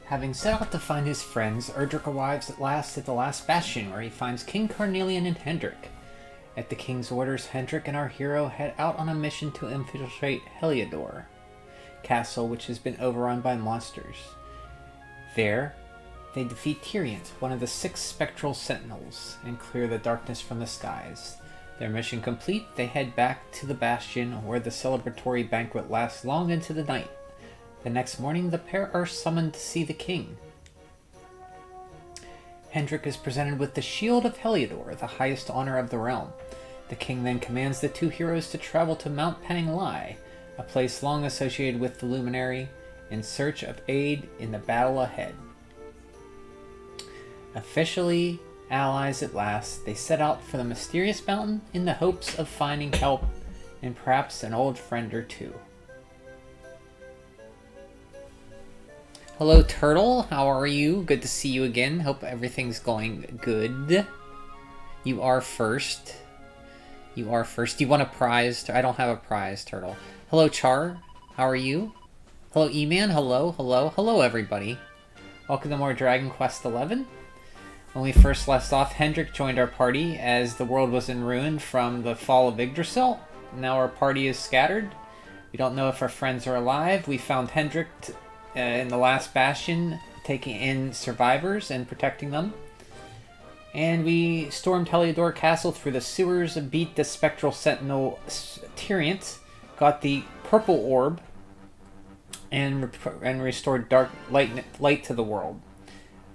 Having set out to find his friends, Erdrick arrives at last at the last bastion, where he finds King Carnelian and Hendrik. At the king's orders, Hendrik and our hero head out on a mission to infiltrate Heliodor Castle, which has been overrun by monsters. There, they defeat Tyriant, one of the 6 spectral sentinels, and clear the darkness from the skies. Their mission complete, they head back to the bastion, where the celebratory banquet lasts long into the night. The next morning, the pair are summoned to see the king. Hendrik is presented with the Shield of Heliodor, the highest honor of the realm. The king then commands the 2 heroes to travel to Mount Panglai, a place long associated with the Luminary, in search of aid in the battle ahead. Officially allies at last, they set out for the mysterious mountain in the hopes of finding help and perhaps an old friend or two. Hello, Turtle. How are you? Good to see you again. Hope everything's going good. You are first. You are first. Do you want a prize? I don't have a prize, Turtle. Hello, Char. How are you? Hello, E-Man. Hello, hello, hello, everybody. Welcome to more Dragon Quest XI. When we first left off, Hendrik joined our party as the world was in ruin from the fall of Yggdrasil. Now our party is scattered. We don't know if our friends are alive. We found Hendrik in the last bastion, taking in survivors and protecting them. And we stormed Heliodor Castle through the sewers, beat the spectral sentinel Tyriant, got the purple orb, and restored dark light to the world.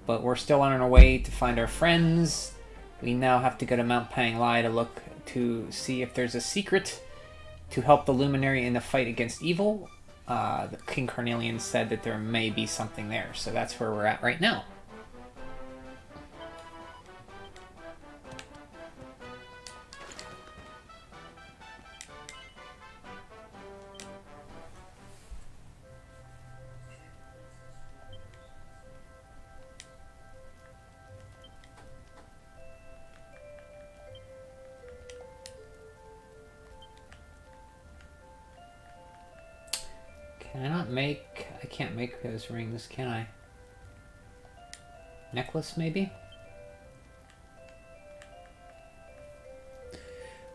But we're still on our way to find our friends. We now have to go to Mount Panglai to look to see if there's a secret to help the Luminary in the fight against evil. The King Carnelian said that there may be something there, so that's where we're at right now. I can't make those rings, can I? Necklace, maybe?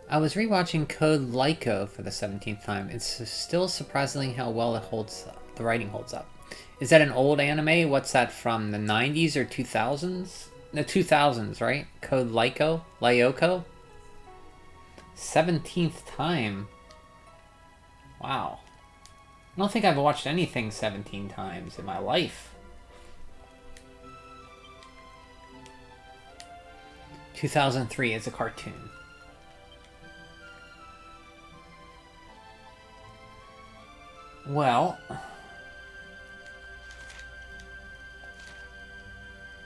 I was rewatching Code Lyco for the 17th time. It's still surprising how well the writing holds up. Is that an old anime? What's that from? The 90s or 2000s? The 2000s, right? Code Lyco? Lyoko? 17th time. Wow. I don't think I've watched anything 17 times in my life. 2003 is a cartoon. Well,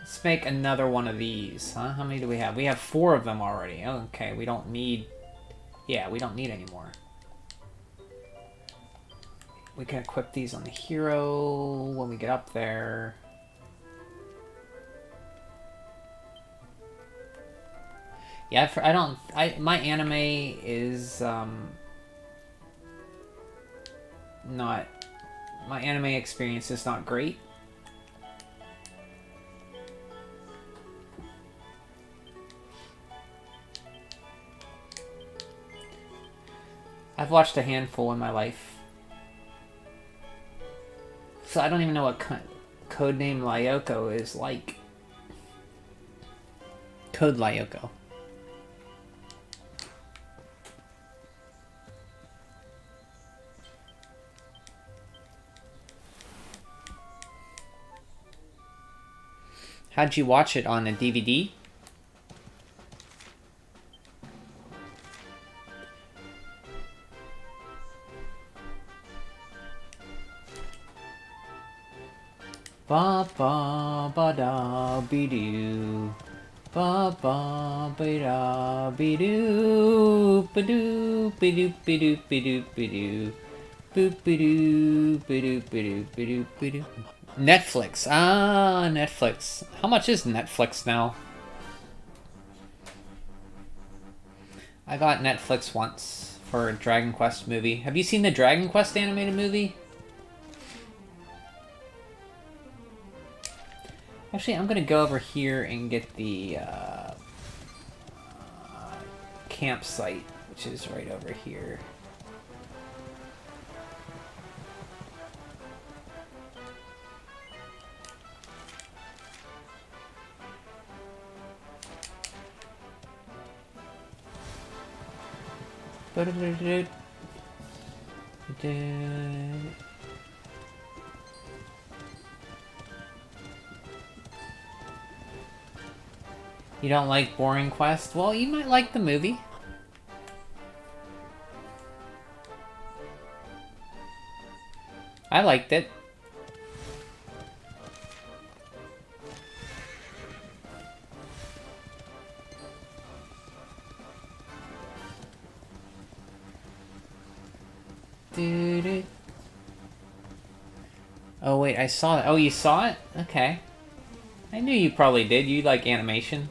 let's make another one of these, huh? How many do we have? We have 4 of them already. Okay, we don't need... Yeah, we don't need any more. We can equip these on the hero when we get up there. Yeah, my anime is, my anime experience is not great. I've watched a handful in my life. So I don't even know what codename Lyoko is like. Code Lyoko. How'd you watch it, on a DVD? Ba ba ba da be doo. Ba ba ba da be doo. Ba doo be doo be doo be doo be doo. Boop be doo be doo be doo be doo be doo. Netflix. Ah, Netflix. How much is Netflix now? I got Netflix once for a Dragon Quest movie. Have you seen the Dragon Quest animated movie? Actually, I'm gonna go over here and get the campsite, which is right over here. You don't like boring quests? Well, you might like the movie. I liked it. Dude. Oh wait, I saw it. Oh, you saw it? Okay. I knew you probably did. You like animation.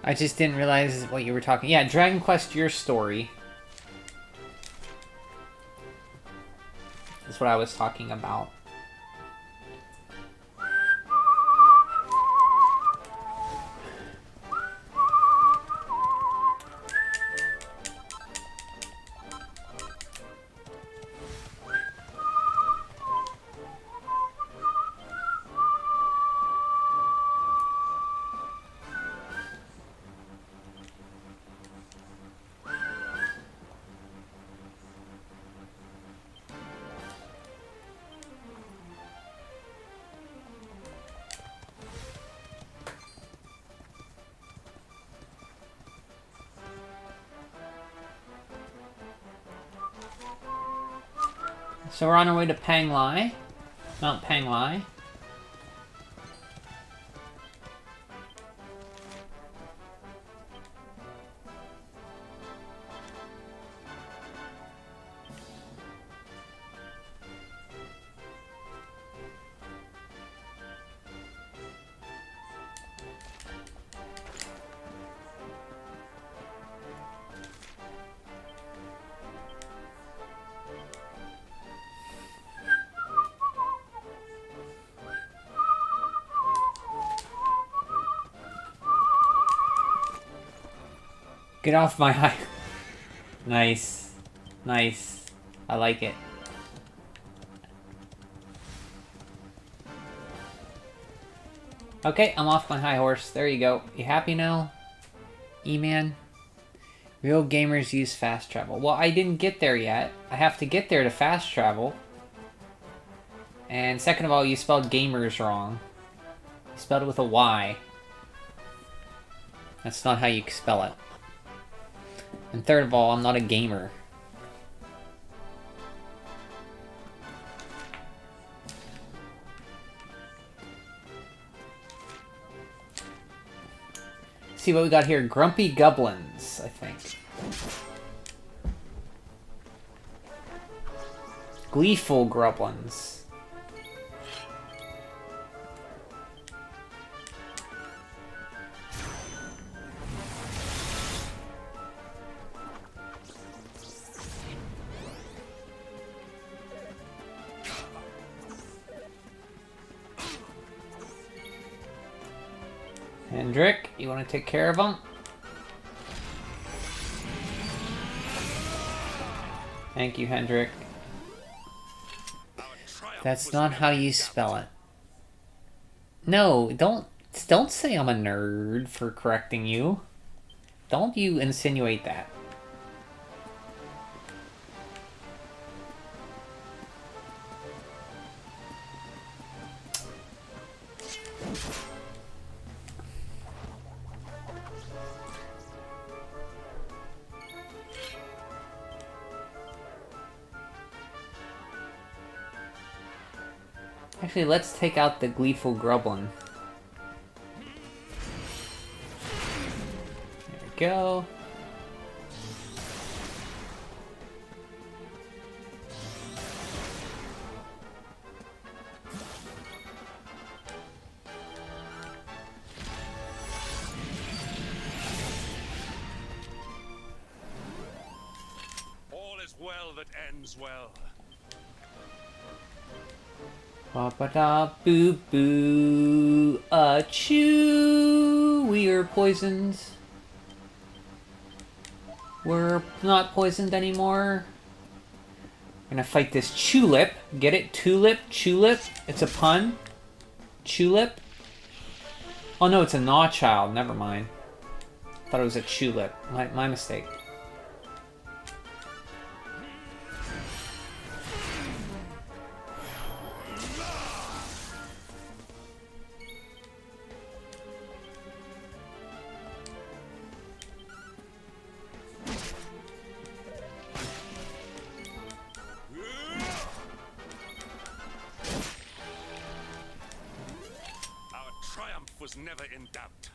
I just didn't realize what you were talking. Yeah, Dragon Quest Your Story. That's what I was talking about. So we're on our way to Panglai. Mount Panglai. Get off my high. Nice. Nice. I like it. Okay, I'm off my high horse. There you go. You happy now? E-man? Real gamers use fast travel. Well, I didn't get there yet. I have to get there to fast travel. And second of all, you spelled gamers wrong. You spelled it with a Y. That's not how you spell it. And third of all, I'm not a gamer. See what we got here. Grumpy Goblins, I think. Gleeful Goblins. Hendrik, you want to take care of him? Thank you, Hendrik. That's not how you spell it. No, don't say I'm a nerd for correcting you. Don't you insinuate that. Actually, let's take out the Gleeful Grublin. go. All is well that ends well. Ba-ba-da, boo-boo, achoo! We are poisoned. We're not poisoned anymore. I'm gonna fight this tulip. Get it? Tulip? Tulip? It's a pun? Tulip? Oh no, it's a gnaw child. Never mind. Thought it was a tulip. My mistake. Was never in doubt.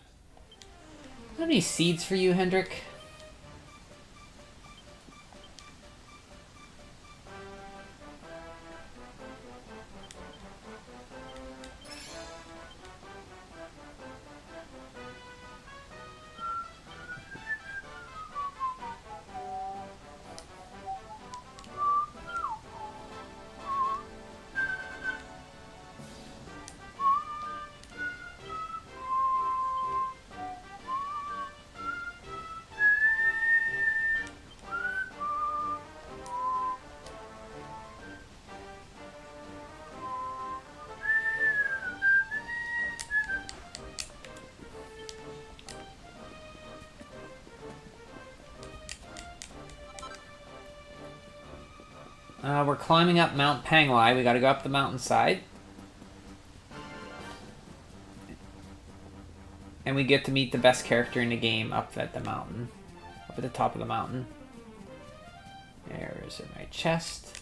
How many seeds for you, Hendrik? We're climbing up Mount Panglai. We gotta go up the mountainside. And we get to meet the best character in the game up at the mountain. Up at the top of the mountain. There's my chest.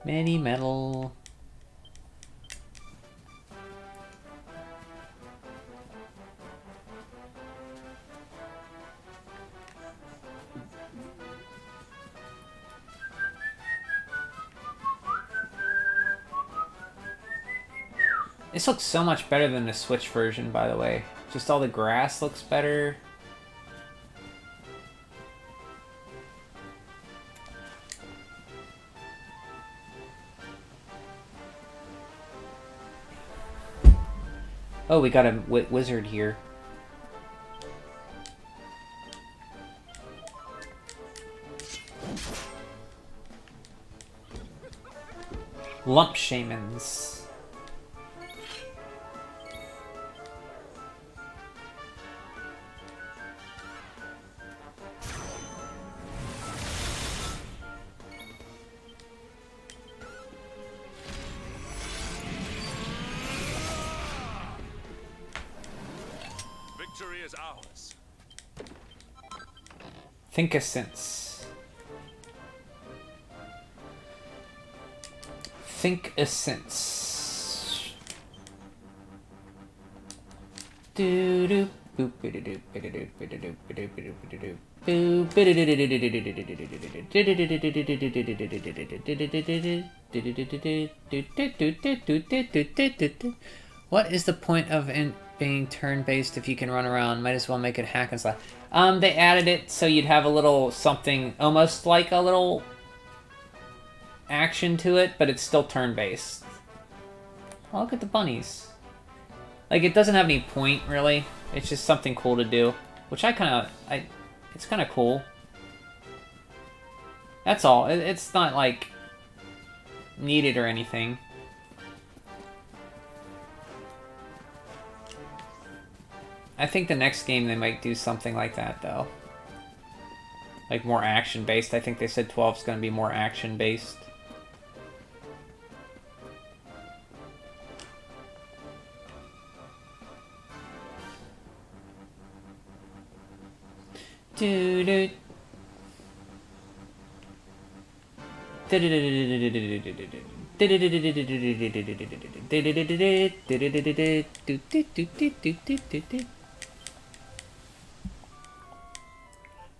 Mini metal. This looks so much better than the Switch version, by the way. Just all the grass looks better. Oh, we got a wizard here. Lump shamans. Victory is ours. Think-a-sense. Think-a-sense. Do-do. Boop, biddy-doop, biddy-doop, biddy-doop, biddy-doop, biddy-doop, biddy-doop. Boop. What is the point of being turn-based if you can run around? Might as well make it hack and slash. They added it so you'd have a little something, almost like a little action to it, but it's still turn-based. Oh, look at the bunnies. Like, it doesn't have any point, really. It's just something cool to do. Which it's kind of cool. That's all. It's not, like, needed or anything. I think the next game they might do something like that, though. Like, more action-based. I think they said 12's going to be more action-based. Doo-doo.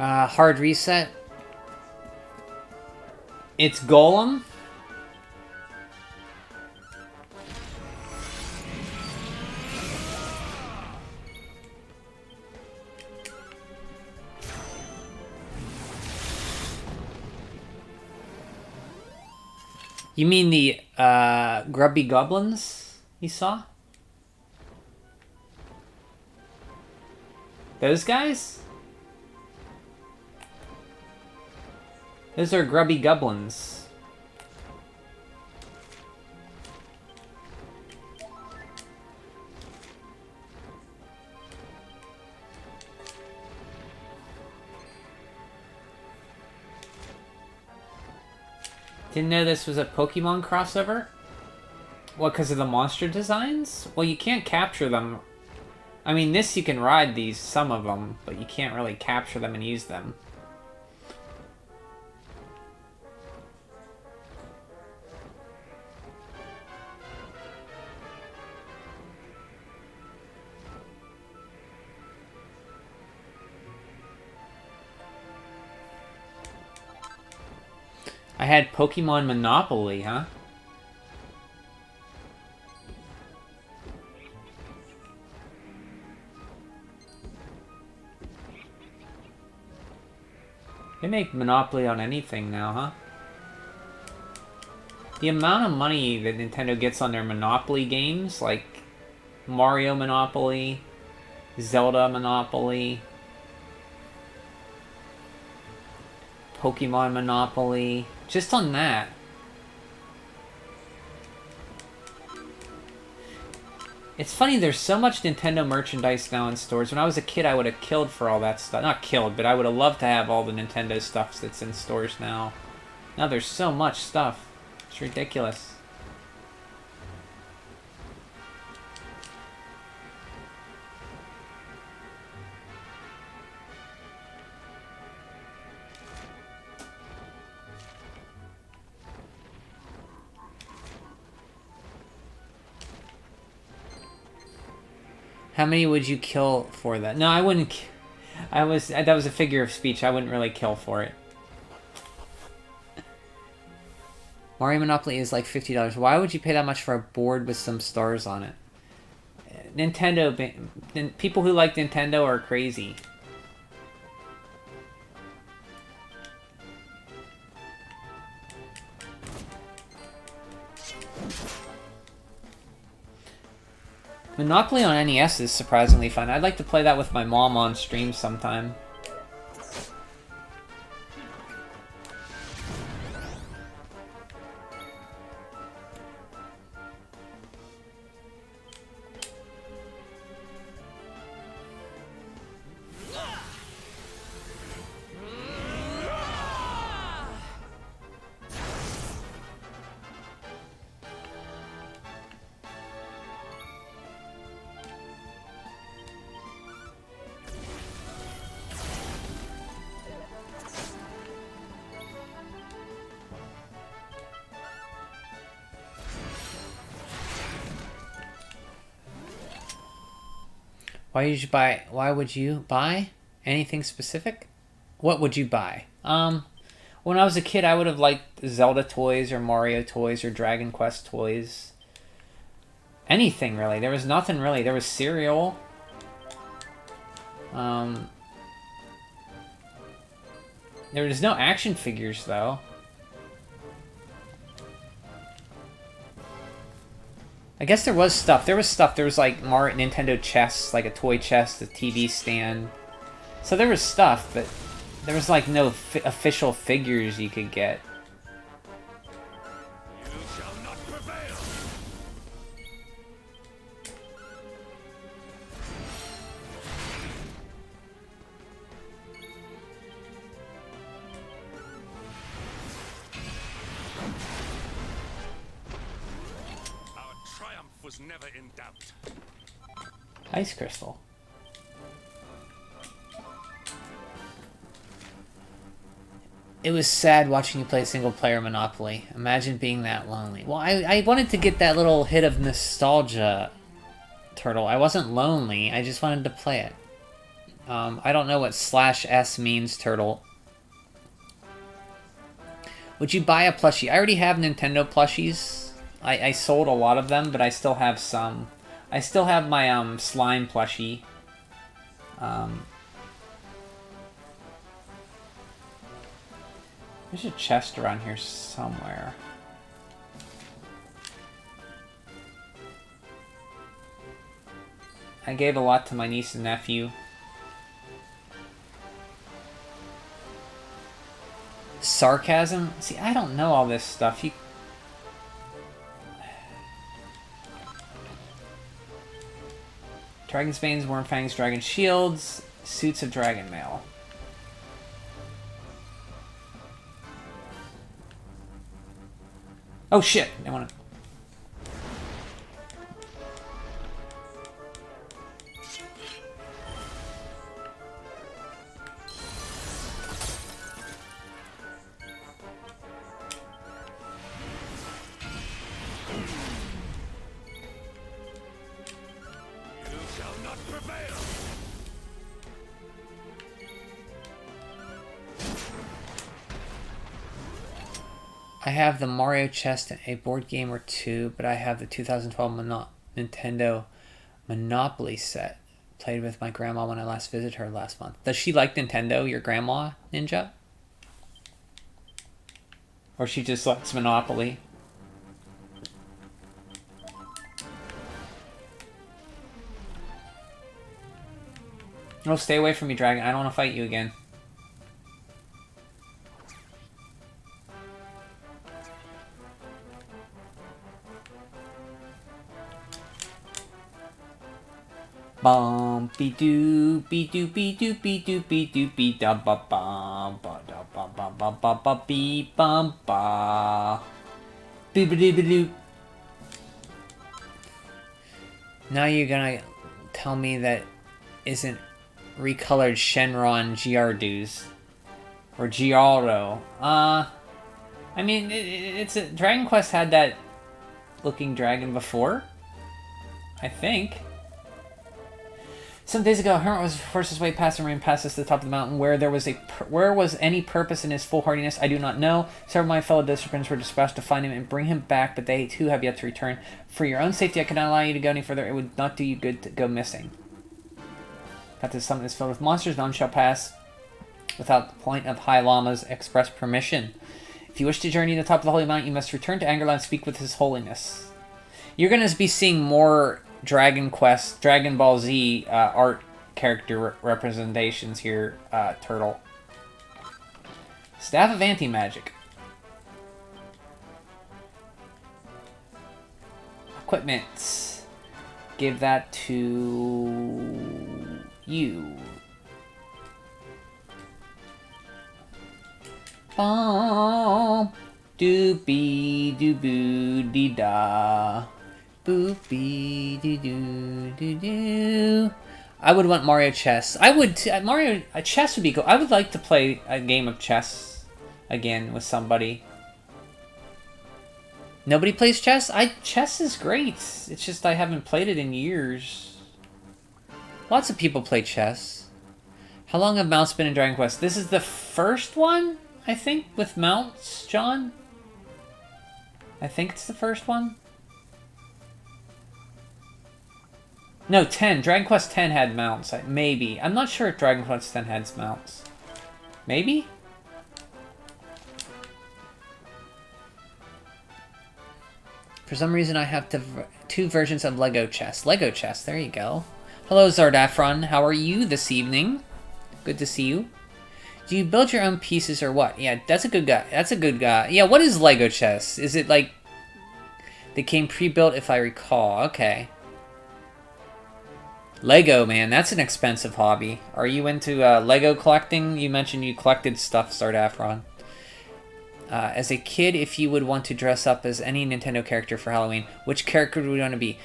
Hard reset. It's Golem. You mean the grubby goblins you saw? Those guys? Those are grubby goblins. Didn't know this was a Pokemon crossover? What, because of the monster designs? Well, you can't capture them. I mean, this you can ride these, some of them, but you can't really capture them and use them. I had Pokemon Monopoly, huh? They make Monopoly on anything now, huh? The amount of money that Nintendo gets on their Monopoly games, like Mario Monopoly, Zelda Monopoly, Pokemon Monopoly, just on that. It's funny, there's so much Nintendo merchandise now in stores. When I was a kid, I would have killed for all that stuff. Not killed, but I would have loved to have all the Nintendo stuff that's in stores now. Now there's so much stuff. It's ridiculous. How many would you kill for that? No, I wouldn't. That was a figure of speech. I wouldn't really kill for it. Mario Monopoly is like $50. Why would you pay that much for a board with some stars on it? Nintendo, people who like Nintendo are crazy. Monopoly on NES is surprisingly fun. I'd like to play that with my mom on stream sometime. Why would you buy anything specific? What would you buy? When I was a kid, I would have liked Zelda toys or Mario toys or Dragon Quest toys. Anything really. There was nothing really. There was cereal. There was no action figures though. I guess there was stuff. There was like Nintendo chests, like a toy chest, a TV stand. So there was stuff, but there was like no official figures you could get. You shall not prevail. Was never in doubt. Ice Crystal. It was sad watching you play single-player Monopoly. Imagine being that lonely. Well, I wanted to get that little hit of nostalgia, Turtle. I wasn't lonely. I just wanted to play it. I don't know what /S means, Turtle. Would you buy a plushie? I already have Nintendo plushies. I sold a lot of them, but I still have some. I still have my slime plushie. There's a chest around here somewhere. I gave a lot to my niece and nephew. Sarcasm? See, I don't know all this stuff. Dragon's Banes, Wormfangs, Dragon Shields, Suits of Dragon Mail. Oh shit! I wanna... I have the Mario chest and a board game or two, but I have the 2012 Nintendo Monopoly set. Played with my grandma when I last visited her last month. Does she like Nintendo, your grandma, Ninja? Or she just likes Monopoly? No, stay away from me, Dragon. I don't want to fight you again. Bum be doo be doo be doo be doo be doo be da ba bum ba da ba ba ba ba ba be bum ba be be doo be doo. Now you're gonna tell me that isn't recolored Shenron Giardo's or Giardo. I mean it's a Dragon Quest had that looking dragon before, I think. Some days ago, Hermit was forced his way past the rain, past us to the top of the mountain, where there was where was any purpose in his foolhardiness, I do not know. Several of my fellow discipliners were dispatched to find him and bring him back, but they too have yet to return. For your own safety, I cannot allow you to go any further. It would not do you good to go missing. That this summit is filled with monsters, none shall pass without the point of High Lama's express permission. If you wish to journey to the top of the Holy Mountain, you must return to Angri-La and speak with His Holiness. You're going to be seeing more Dragon Quest, Dragon Ball Z art character representations here, Turtle. Staff of Anti-Magic. Equipment. Give that to you. Bum, doopy doo dee da. Boopy doo doo doo doo. I would want Mario Chess. I would Mario Chess would be cool. I would like to play a game of chess again with somebody. Nobody plays chess? Chess is great. It's just I haven't played it in years. Lots of people play chess. How long have mounts been in Dragon Quest? This is the first one, I think, with mounts, John? I think it's the first one. No, 10. Dragon Quest 10 had mounts. Maybe. I'm not sure if Dragon Quest 10 had mounts. Maybe? For some reason, I have two versions of Lego Chess. Lego Chess, there you go. Hello, Zardafron. How are you this evening? Good to see you. Do you build your own pieces or what? Yeah, that's a good guy. That's a good guy. Yeah, what is Lego Chess? Is it like... They came pre-built, if I recall. Okay. Lego, man, that's an expensive hobby. Are you into Lego collecting? You mentioned you collected stuff, Zardafron. As a kid, if you would want to dress up as any Nintendo character for Halloween, which character would you want to be?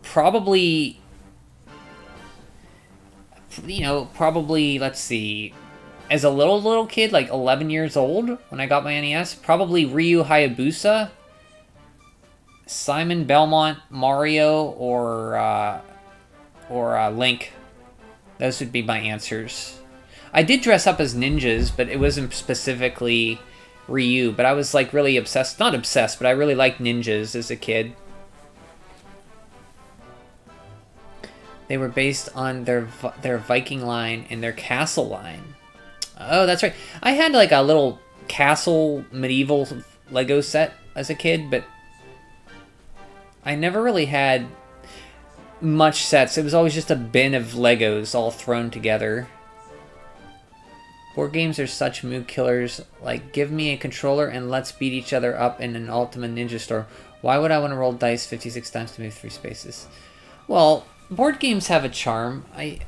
Probably, probably, let's see, as a little kid, like 11 years old, when I got my NES, probably Ryu Hayabusa. Simon Belmont, Mario, or Link. Those would be my answers. I did dress up as ninjas, but it wasn't specifically Ryu. But I was like really obsessed. Not obsessed, but I really liked ninjas as a kid. They were based on their Viking line and their castle line. Oh, that's right. I had like a little castle medieval Lego set as a kid, but I never really had much sets. It was always just a bin of Legos all thrown together. Board games are such mood killers. Like, give me a controller and let's beat each other up in an Ultimate Ninja store. Why would I want to roll dice 56 times to move 3 spaces? Well, board games have a charm. I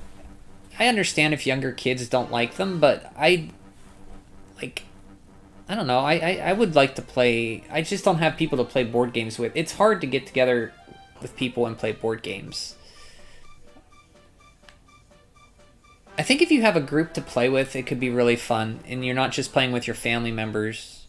understand if younger kids don't like them, but I don't know. I would like to play. I just don't have people to play board games with. It's hard to get together with people and play board games. I think if you have a group to play with, it could be really fun, and you're not just playing with your family members.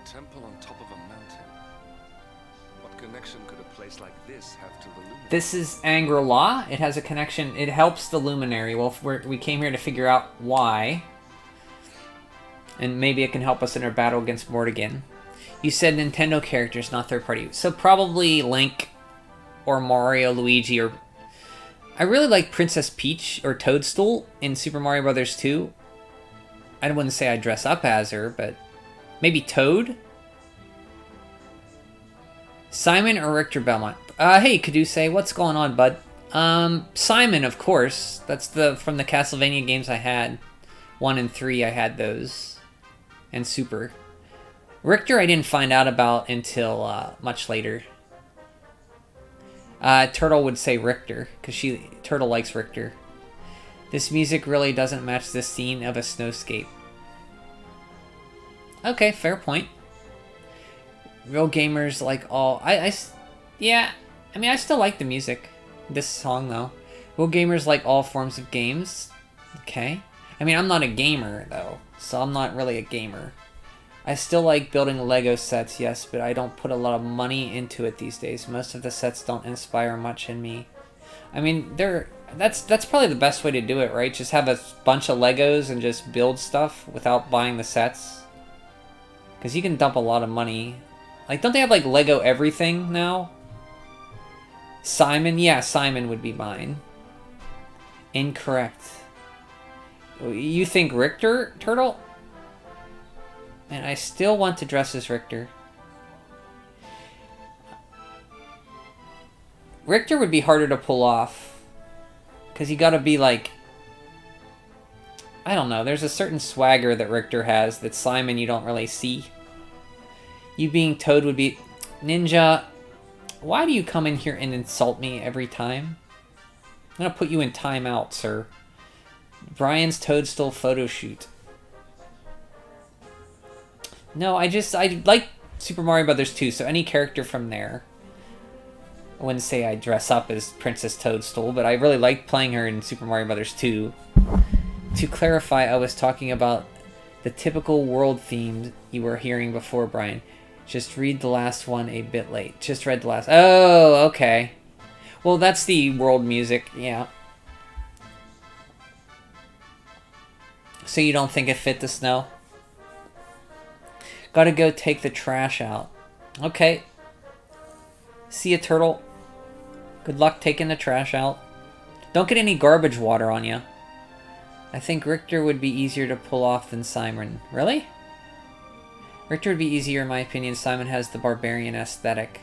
Temple on top of a mountain. What connection could a place like this have to the luminary? This is Angri-La. It has a connection. It helps the luminary. Well, we came here to figure out why. And maybe it can help us in our battle against Morrigan. You said Nintendo characters, not third party. So probably Link or Mario, Luigi, or... I really like Princess Peach or Toadstool in Super Mario Bros. 2. I wouldn't say I'd dress up as her, but... Maybe Toad? Simon or Richter Belmont? Hey, Caduce, what's going on, bud? Simon, of course. That's from the Castlevania games I had. 1 and 3, I had those. And Super. Richter, I didn't find out about until much later. Turtle would say Richter, because Turtle likes Richter. This music really doesn't match the scene of a snowscape. Okay, fair point. Real gamers like all... Yeah, I mean, I still like the music. This song, though. Real gamers like all forms of games. Okay. I mean, I'm not a gamer, though, so I'm not really a gamer. I still like building Lego sets, yes, but I don't put a lot of money into it these days. Most of the sets don't inspire much in me. I mean, that's probably the best way to do it, right? Just have a bunch of Legos and just build stuff without buying the sets. Because you can dump a lot of money. Like, don't they have, like, Lego everything now? Simon? Yeah, Simon would be mine. Incorrect. You think Richter, Turtle? Man, I still want to dress as Richter. Richter would be harder to pull off. Because you gotta be, like... I don't know, there's a certain swagger that Richter has that Simon you don't really see. You being Toad would be... Ninja, why do you come in here and insult me every time? I'm gonna put you in timeout, sir. Brian's Toadstool photo shoot. No, I like Super Mario Bros. 2, so any character from there. I wouldn't say I dress up as Princess Toadstool, but I really liked playing her in Super Mario Bros. 2. To clarify, I was talking about the typical world theme you were hearing before, Brian. Just read the last one a bit late. Just read the last... Oh, okay. Well, that's the world music, yeah. So you don't think it fit the snow? Gotta go take the trash out. Okay. See ya, Turtle. Good luck taking the trash out. Don't get any garbage water on you. I think Richter would be easier to pull off than Simon. Really? Richter would be easier in my opinion. Simon has the barbarian aesthetic.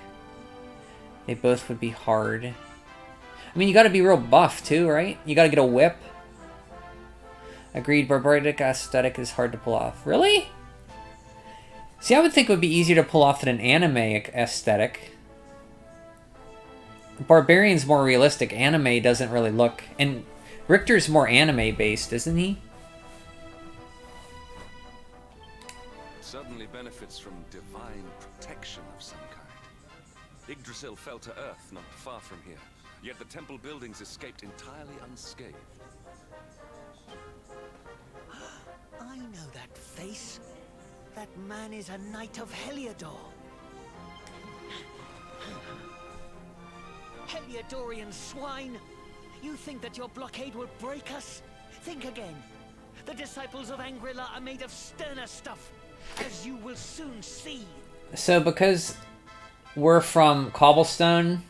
They both would be hard. I mean, you gotta be real buff too, right? You gotta get a whip. Agreed, barbaric aesthetic is hard to pull off. Really? See, I would think it would be easier to pull off than an anime aesthetic. Barbarian's more realistic. Anime doesn't really look... And Richter's more anime-based, isn't he? Certainly benefits from divine divine protection of some kind. Yggdrasil fell to earth not far from here, yet the temple buildings escaped entirely unscathed. I know that face. That man is a knight of Heliodor. Heliodorian swine! You think that your blockade will break us? Think again. The disciples of Angri-La are made of sterner stuff, as you will soon see. So because we're from Cobblestone,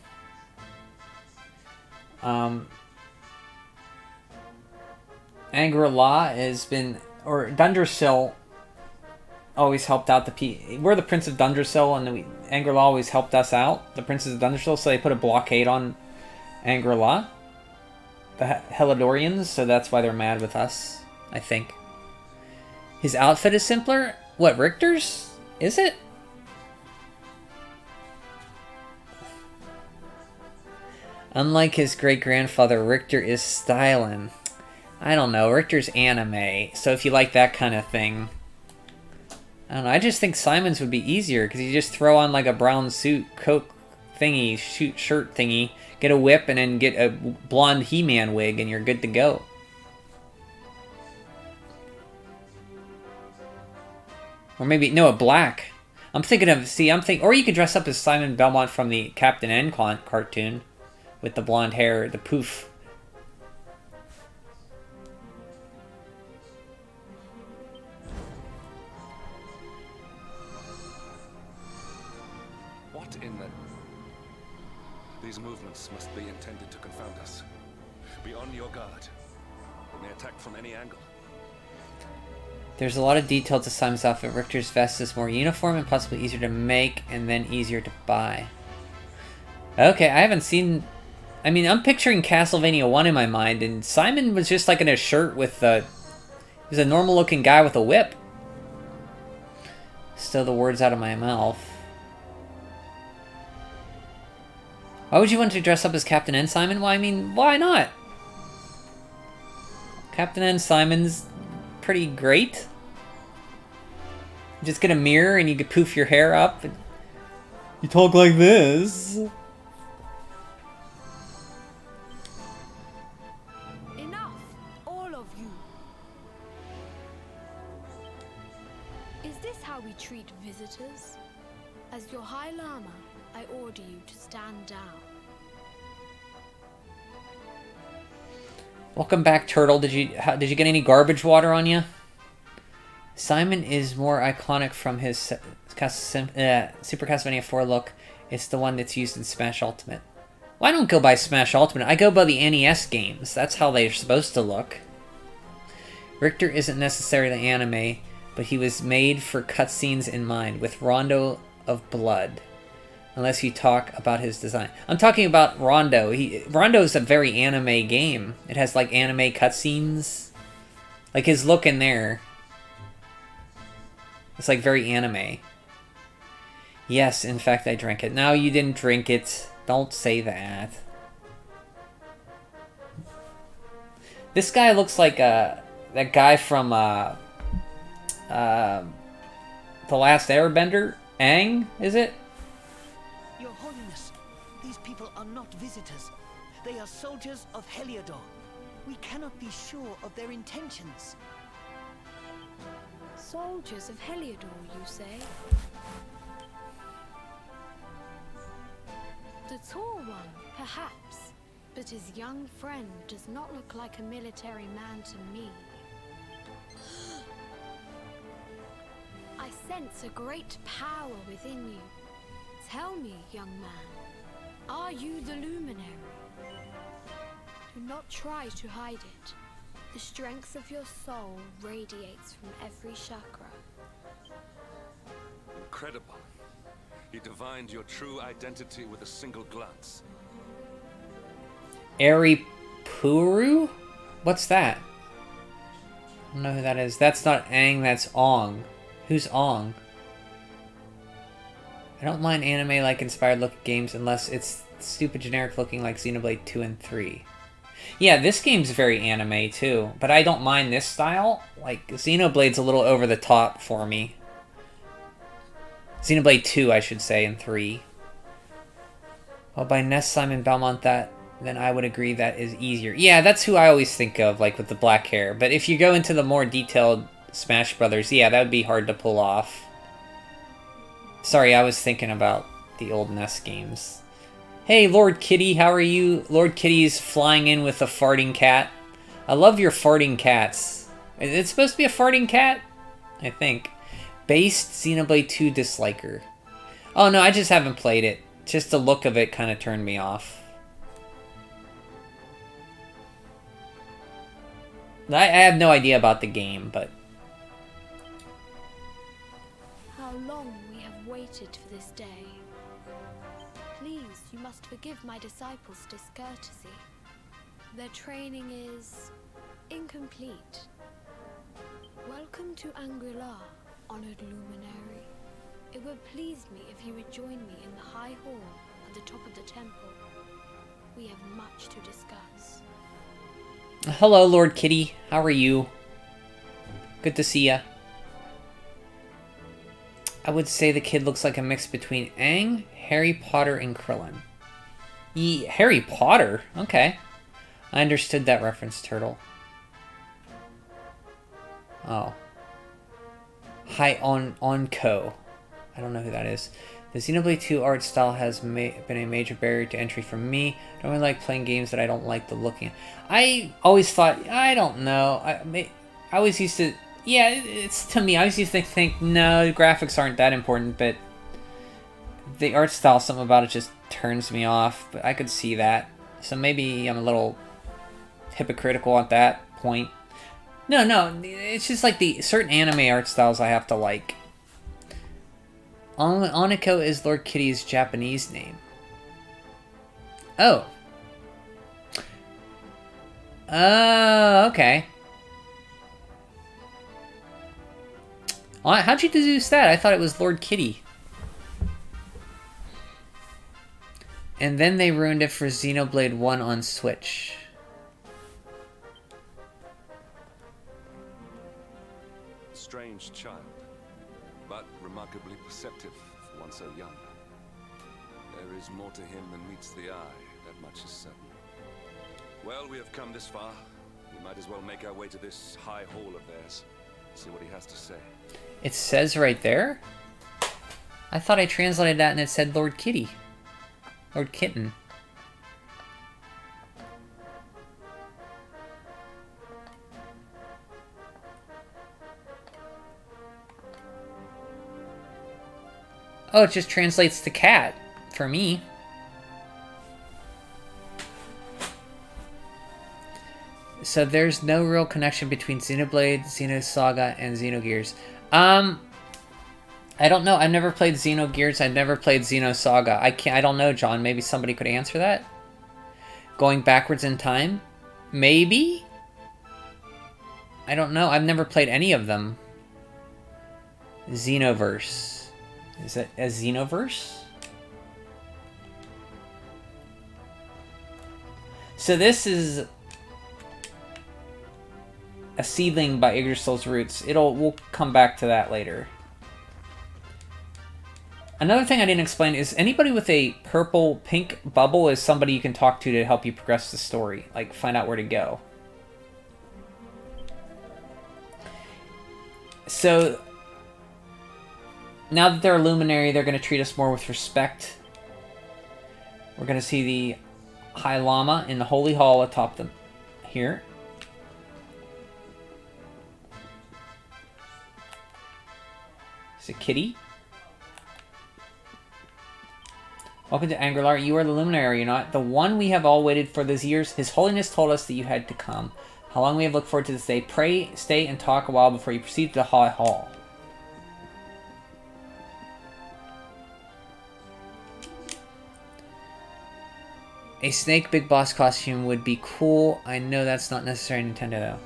Angri-La has been, or Dundersill always helped out we're the Prince of Dundersill, and Angri-La always helped us out, the Princes of Dundersill, so they put a blockade on Angri-La, the Helidorians, so that's why they're mad with us, I think. His outfit is simpler? What, Richter's? Is it? Unlike his great-grandfather, Richter is styling. I don't know, Richter's anime, so if you like that kind of thing. I don't know, I just think Simon's would be easier, because you just throw on like a brown suit, coat thingy, shirt thingy, get a whip, and then get a blonde He-Man wig, and you're good to go. Or maybe, no, a black. I'm thinking of, or you could dress up as Simon Belmont from the Captain N cartoon, with the blonde hair, the poof. What in the... These movements must be intended to confound us. Be on your guard. We may attack from any angle. There's a lot of detail to Simon's outfit. Richter's vest is more uniform and possibly easier to make and then easier to buy. Okay, I haven't seen... I mean, I'm picturing Castlevania 1 in my mind, and Simon was just like in a shirt with a... He was a normal-looking guy with a whip. Still the words out of my mouth. Why would you want to dress up as Captain N, Simon? Well, I mean, why not? Captain N Simon's pretty great. You just get a mirror and you can poof your hair up. And you talk like this. Enough, all of you. Is this how we treat visitors? As your High Lama, I order you to stand down. Welcome back, Turtle. Did you get any garbage water on you? Simon is more iconic from his Super Castlevania 4 look. It's the one that's used in Smash Ultimate. Well, I don't go by Smash Ultimate. I go by the NES games. That's how they're supposed to look. Richter isn't necessarily anime, but he was made for cutscenes in mind, with Rondo of Blood. Unless you talk about his design. I'm talking about Rondo. Rondo is a very anime game. It has like anime cutscenes. Like his look in there. It's like very anime. Yes, in fact I drank it. No, you didn't drink it. Don't say that. This guy looks like that guy from The Last Airbender. Aang, is it? Your Holiness, these people are not visitors. They are soldiers of Heliodor. We cannot be sure of their intentions. Soldiers of Heliodor, you say? The tall one, perhaps, but his young friend does not look like a military man to me. I sense a great power within you. Tell me, young man, are you the luminary? Do not try to hide it. The strength of your soul radiates from every chakra. Incredible. You divined your true identity with a single glance. Puru? What's that? I don't know who that is. That's not Aang, that's Ong. Who's Ong? I don't mind anime like inspired look games unless it's stupid generic looking like Xenoblade 2 and 3. Yeah, this game's very anime too, but I don't mind this style. Like, Xenoblade's a little over the top for me. Xenoblade 2, I should say, and 3. Well, by Ness, Simon, Belmont, then I would agree that is easier. Yeah, that's who I always think of, like, with the black hair. But if you go into the more detailed Smash Brothers, yeah, that would be hard to pull off. Sorry, I was thinking about the old NES games. Hey, Lord Kitty, how are you? Lord Kitty's flying in with a farting cat. I love your farting cats. Is it supposed to be a farting cat? I think. Based Xenoblade 2 disliker. Oh, no, I just haven't played it. Just the look of it kind of turned me off. I have no idea about the game, but... How long we have waited for this day. Please, you must forgive my disciples' discourtesy. Their training is incomplete. Welcome to Angri-La, honored luminary. It would please me if you would join me in the high hall at the top of the temple. We have much to discuss. Hello, Lord Kitty. How are you? Good to see ya. I would say the kid looks like a mix between Aang, Harry Potter, and Krillin. Harry Potter? Okay. I understood that reference, Turtle. Oh. Hi, Onko. I don't know who that is. The Xenoblade 2 art style has been a major barrier to entry for me. I don't really like playing games that I don't like the looking at. I always thought, I don't know. I always used to, yeah, it's to me, I always used to think, no, the graphics aren't that important, but the art style, something about it just turns me off, but I could see that. So maybe I'm a little hypocritical at that point. No, it's just like the certain anime art styles I have to like. Oniko is Lord Kitty's Japanese name. Oh. Okay. How'd you deduce that? I thought it was Lord Kitty. And then they ruined it for Xenoblade 1 on Switch. Strange child, but remarkably perceptive for one so young. There is more to him than meets the eye, that much is certain. Well, we have come this far. We might as well make our way to this high hall of theirs. See what he has to say. It says right there? I thought I translated that and it said Lord Kitty. Lord Kitten. Oh, it just translates to cat for me. So there's no real connection between Xenoblade, Xenosaga, and Xenogears. I don't know. I've never played Xenogears. I've never played Xenosaga. I don't know, John. Maybe somebody could answer that. Going backwards in time? Maybe? I don't know. I've never played any of them. Xenoverse. Is it a Xenoverse? So this is a seedling by Yggdrasil's roots. We'll come back to that later. Another thing I didn't explain is anybody with a pink bubble is somebody you can talk to help you progress the story, like find out where to go. So now that they're a luminary, they're going to treat us more with respect. We're going to see the High Lama in the Holy Hall atop them here. Is it Kitty? Welcome to Angri-La. You are the luminary, you're not the one we have all waited for these years. His Holiness told us that you had to come. How long we have looked forward to this day. Pray, stay, and talk a while before you proceed to the High Hall. A Snake Big Boss costume would be cool. I know that's not necessary in Nintendo, though.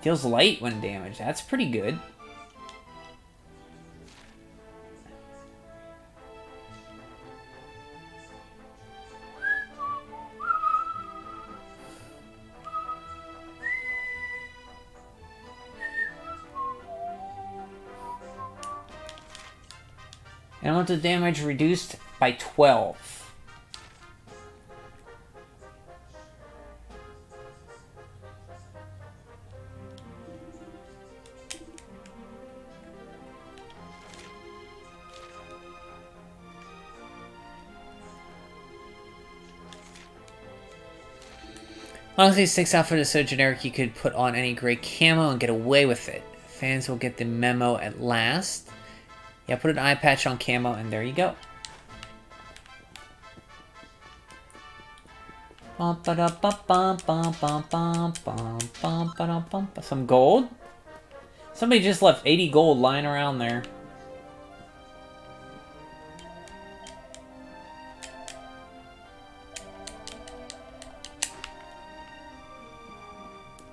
Feels light when damaged. That's pretty good. Elemental damage reduced by 12. Honestly, 6 outfit is so generic you could put on any gray camo and get away with it. Fans will get the memo at last. Yeah, put an eye patch on camo and there you go. Some gold? Somebody just left 80 gold lying around there.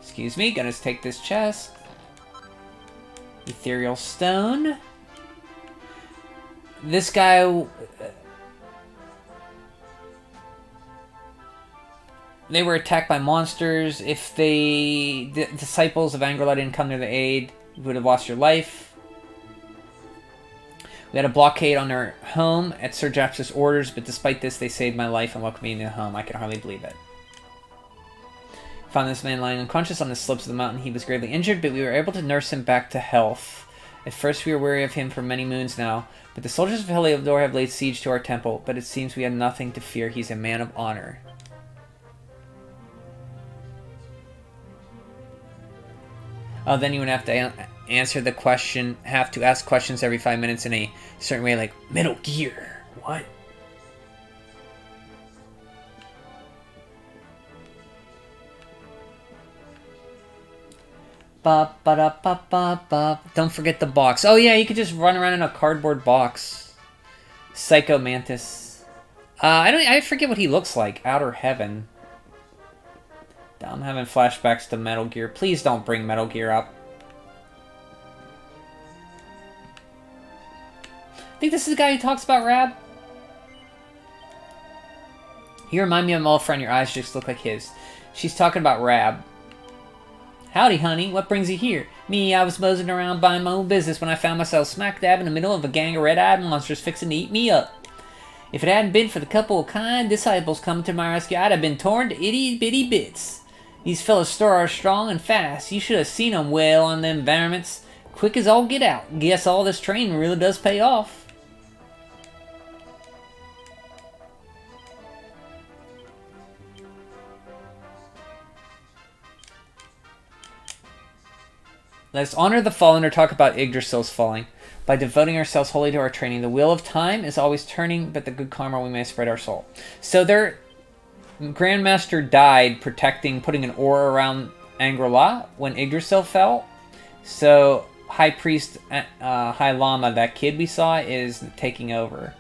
Excuse me, gonna take this chest. Ethereal stone. This guy... They were attacked by monsters. If the disciples of Angri-La didn't come to their aid, you would have lost your life. We had a blockade on our home at Sir Japs's orders, but despite this, they saved my life and welcomed me into home. I can hardly believe it. Found this man lying unconscious on the slopes of the mountain. He was gravely injured, but we were able to nurse him back to health. At first, we were weary of him for many moons now, but the soldiers of Heliodor have laid siege to our temple, but it seems we had nothing to fear. He's a man of honor. Oh, then you would have to answer the question, have to ask questions every 5 minutes in a certain way, like, Metal Gear. What? Ba ba da ba ba ba. Don't forget the box. Oh yeah, you could just run around in a cardboard box. Psycho Mantis. I forget what he looks like. Outer Heaven. I'm having flashbacks to Metal Gear. Please don't bring Metal Gear up. I think this is the guy who talks about Rab. You remind me of my old friend. Your eyes just look like his. She's talking about Rab. Howdy, honey. What brings you here? Me, I was moseying around buying my own business when I found myself smack dab in the middle of a gang of red-eyed monsters fixing to eat me up. If it hadn't been for the couple of kind disciples coming to my rescue, I'd have been torn to itty-bitty bits. These fellas stir are strong and fast. You should have seen them wail on them varmints. Quick as all get out. Guess all this training really does pay off. Let's honor the fallen or talk about Yggdrasil's falling. By devoting ourselves wholly to our training, the wheel of time is always turning, but the good karma we may spread our soul. So their Grandmaster died putting an aura around Angri-La when Yggdrasil fell. So High Priest, High Lama, that kid we saw, is taking over.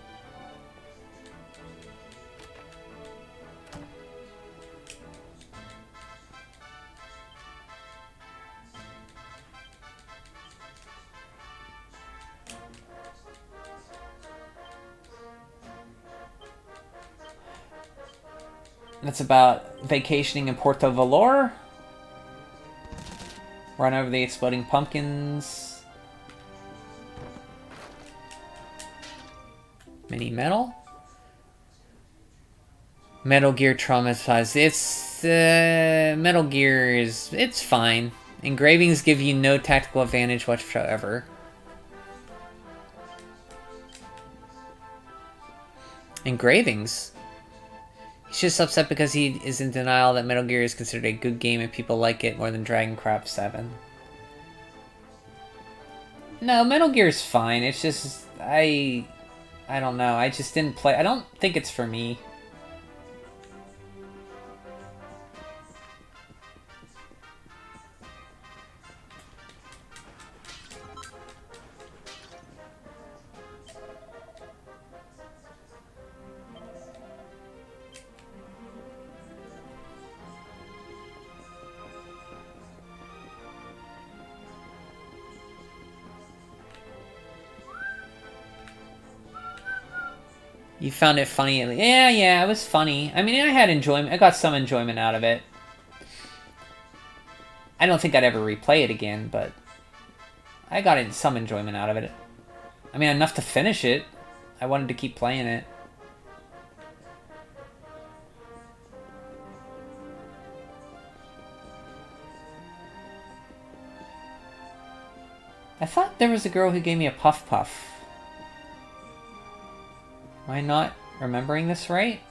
That's about vacationing in Porto Valor. Run over the exploding pumpkins. Mini metal. Metal Gear traumatized. It's Metal Gear it's fine. Engravings give you no tactical advantage whatsoever. Engravings? He's just upset because he is in denial that Metal Gear is considered a good game and people like it more than Dragon Craft 7. No, Metal Gear is fine. It's just, I don't know. I just didn't play. I don't think it's for me. You found it funny? Yeah, it was funny. I mean, I had enjoyment. I got some enjoyment out of it. I don't think I'd ever replay it again, but I got some enjoyment out of it. I mean, enough to finish it. I wanted to keep playing it. I thought there was a girl who gave me a puff puff. Am I not remembering this right?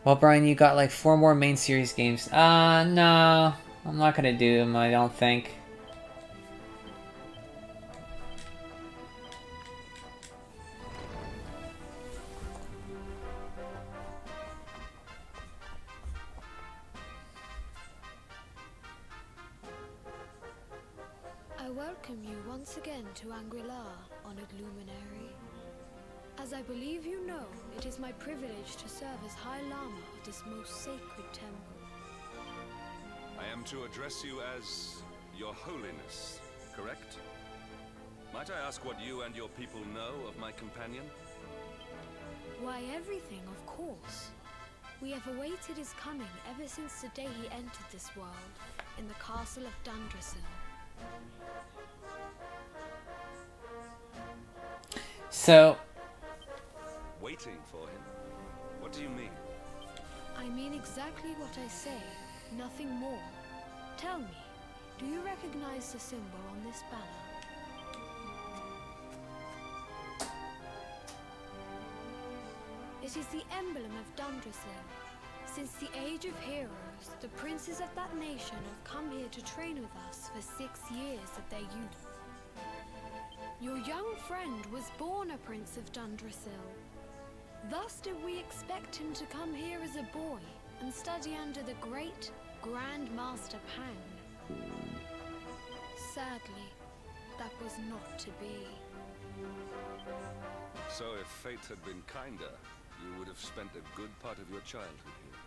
Well, Brian, you got like 4 more main series games. No. I'm not gonna do them, I don't think. I welcome you once again to Angri-La, honored luminary. As I believe you know, it is my privilege to serve as High Lama of this most sacred temple. I am to address you as Your Holiness, correct? Might I ask what you and your people know of my companion? Why, everything, of course. We have awaited his coming ever since the day he entered this world, in the castle of Dundrasil. So... Waiting for him? What do you mean? I mean exactly what I say, nothing more. Tell me, do you recognize the symbol on this banner? It is the emblem of Dundrasil. Since the Age of Heroes, the princes of that nation have come here to train with us for 6 years of their youth. Your young friend was born a prince of Dundrasil. Thus did we expect him to come here as a boy and study under the great Grand Master Pang. Sadly, that was not to be. So if fate had been kinder, you would have spent a good part of your childhood here.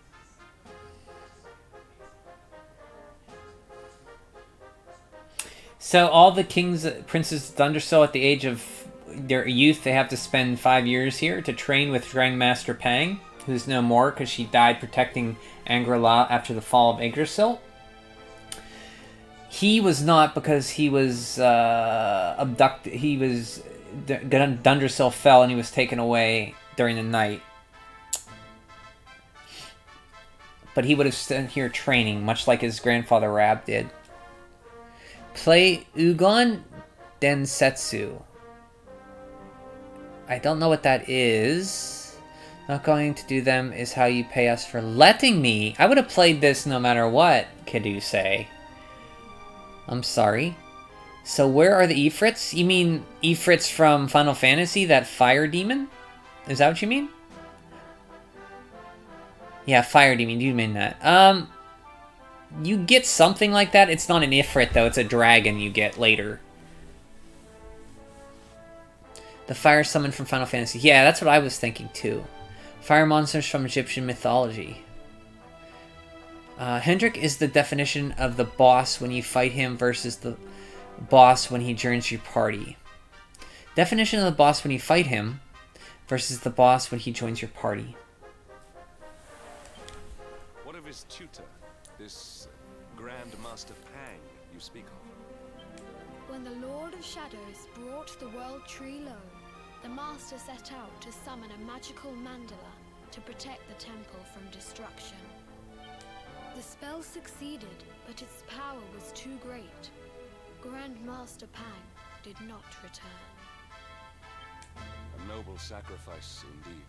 So all the kings, princes of Dundrasil at the age of their youth, they have to spend 5 years here to train with Grandmaster Pang, who's no more because she died protecting Angri-La after the fall of Yggdrasil. He was not, because he was abducted. He was... Dundrasil fell and he was taken away during the night. But he would have spent here training, much like his grandfather Rab did. Play Ugon Densetsu. I don't know what that is. Not going to do them is how you pay us for letting me. I would have played this no matter what, Kiduse. I'm sorry. So where are the Ifrits? You mean Ifrits from Final Fantasy, that fire demon? Is that what you mean? Yeah, fire demon, you mean that. You get something like that. It's not an Ifrit, though. It's a dragon you get later. The fire summon from Final Fantasy. Yeah, that's what I was thinking, too. Fire monsters from Egyptian mythology. Hendrik is the definition of the boss when you fight him versus the boss when he joins your party. Definition of the boss when you fight him versus the boss when he joins your party. What of his tutor, this Grand Master Pang you speak of? When the Lord of Shadows brought the World Tree low, the Master set out to summon a magical mandala to protect the temple from destruction. The spell succeeded, but its power was too great. Grand Master Pang did not return. A noble sacrifice indeed.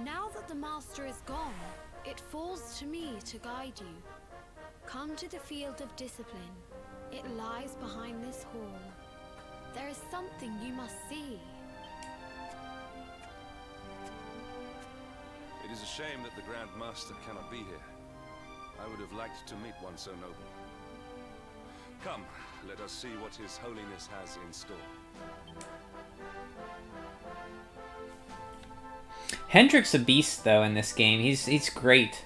Now that the Master is gone, it falls to me to guide you. Come to the field of discipline. It lies behind this hall. There is something you must see. It is a shame that the Grand Master cannot be here. I would have liked to meet one so noble. Come, let us see what His Holiness has in store. Hendrik's a beast, though, in this game. He's great.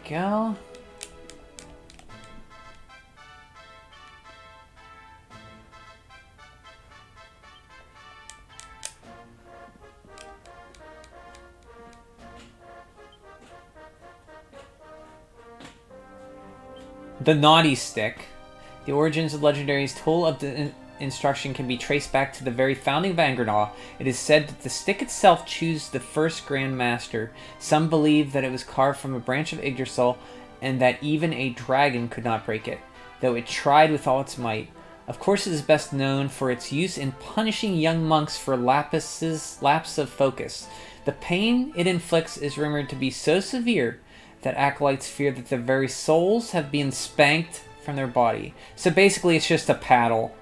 go. The Naughty Stick. The origins of Legendary's tool of the instruction can be traced back to the very founding of Angri-La. It is said that the stick itself chose the first Grand Master. Some believe that it was carved from a branch of Yggdrasil, and that even a dragon could not break it, though it tried with all its might. Of course, it is best known for its use in punishing young monks for lapse of focus. The pain it inflicts is rumored to be so severe that acolytes fear that their very souls have been spanked from their body. So basically it's just a paddle.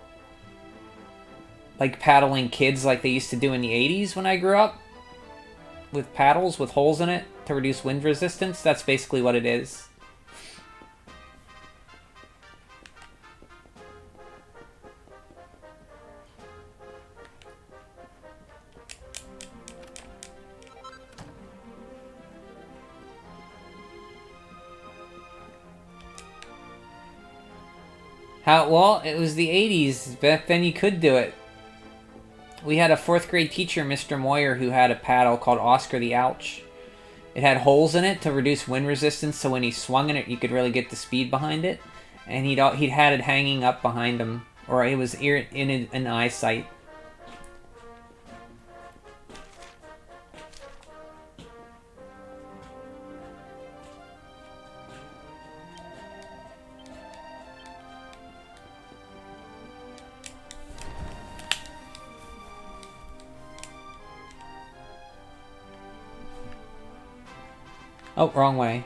Like paddling kids like they used to do in the 80s when I grew up. With paddles with holes in it to reduce wind resistance. That's basically what it is. Well, it was the 80s. Back then you could do it. We had a 4th grade teacher, Mr. Moyer, who had a paddle called Oscar the Ouch. It had holes in it to reduce wind resistance, so when he swung in it, you could really get the speed behind it. And he'd had it hanging up behind him, or it was in eyesight. Oh, wrong way.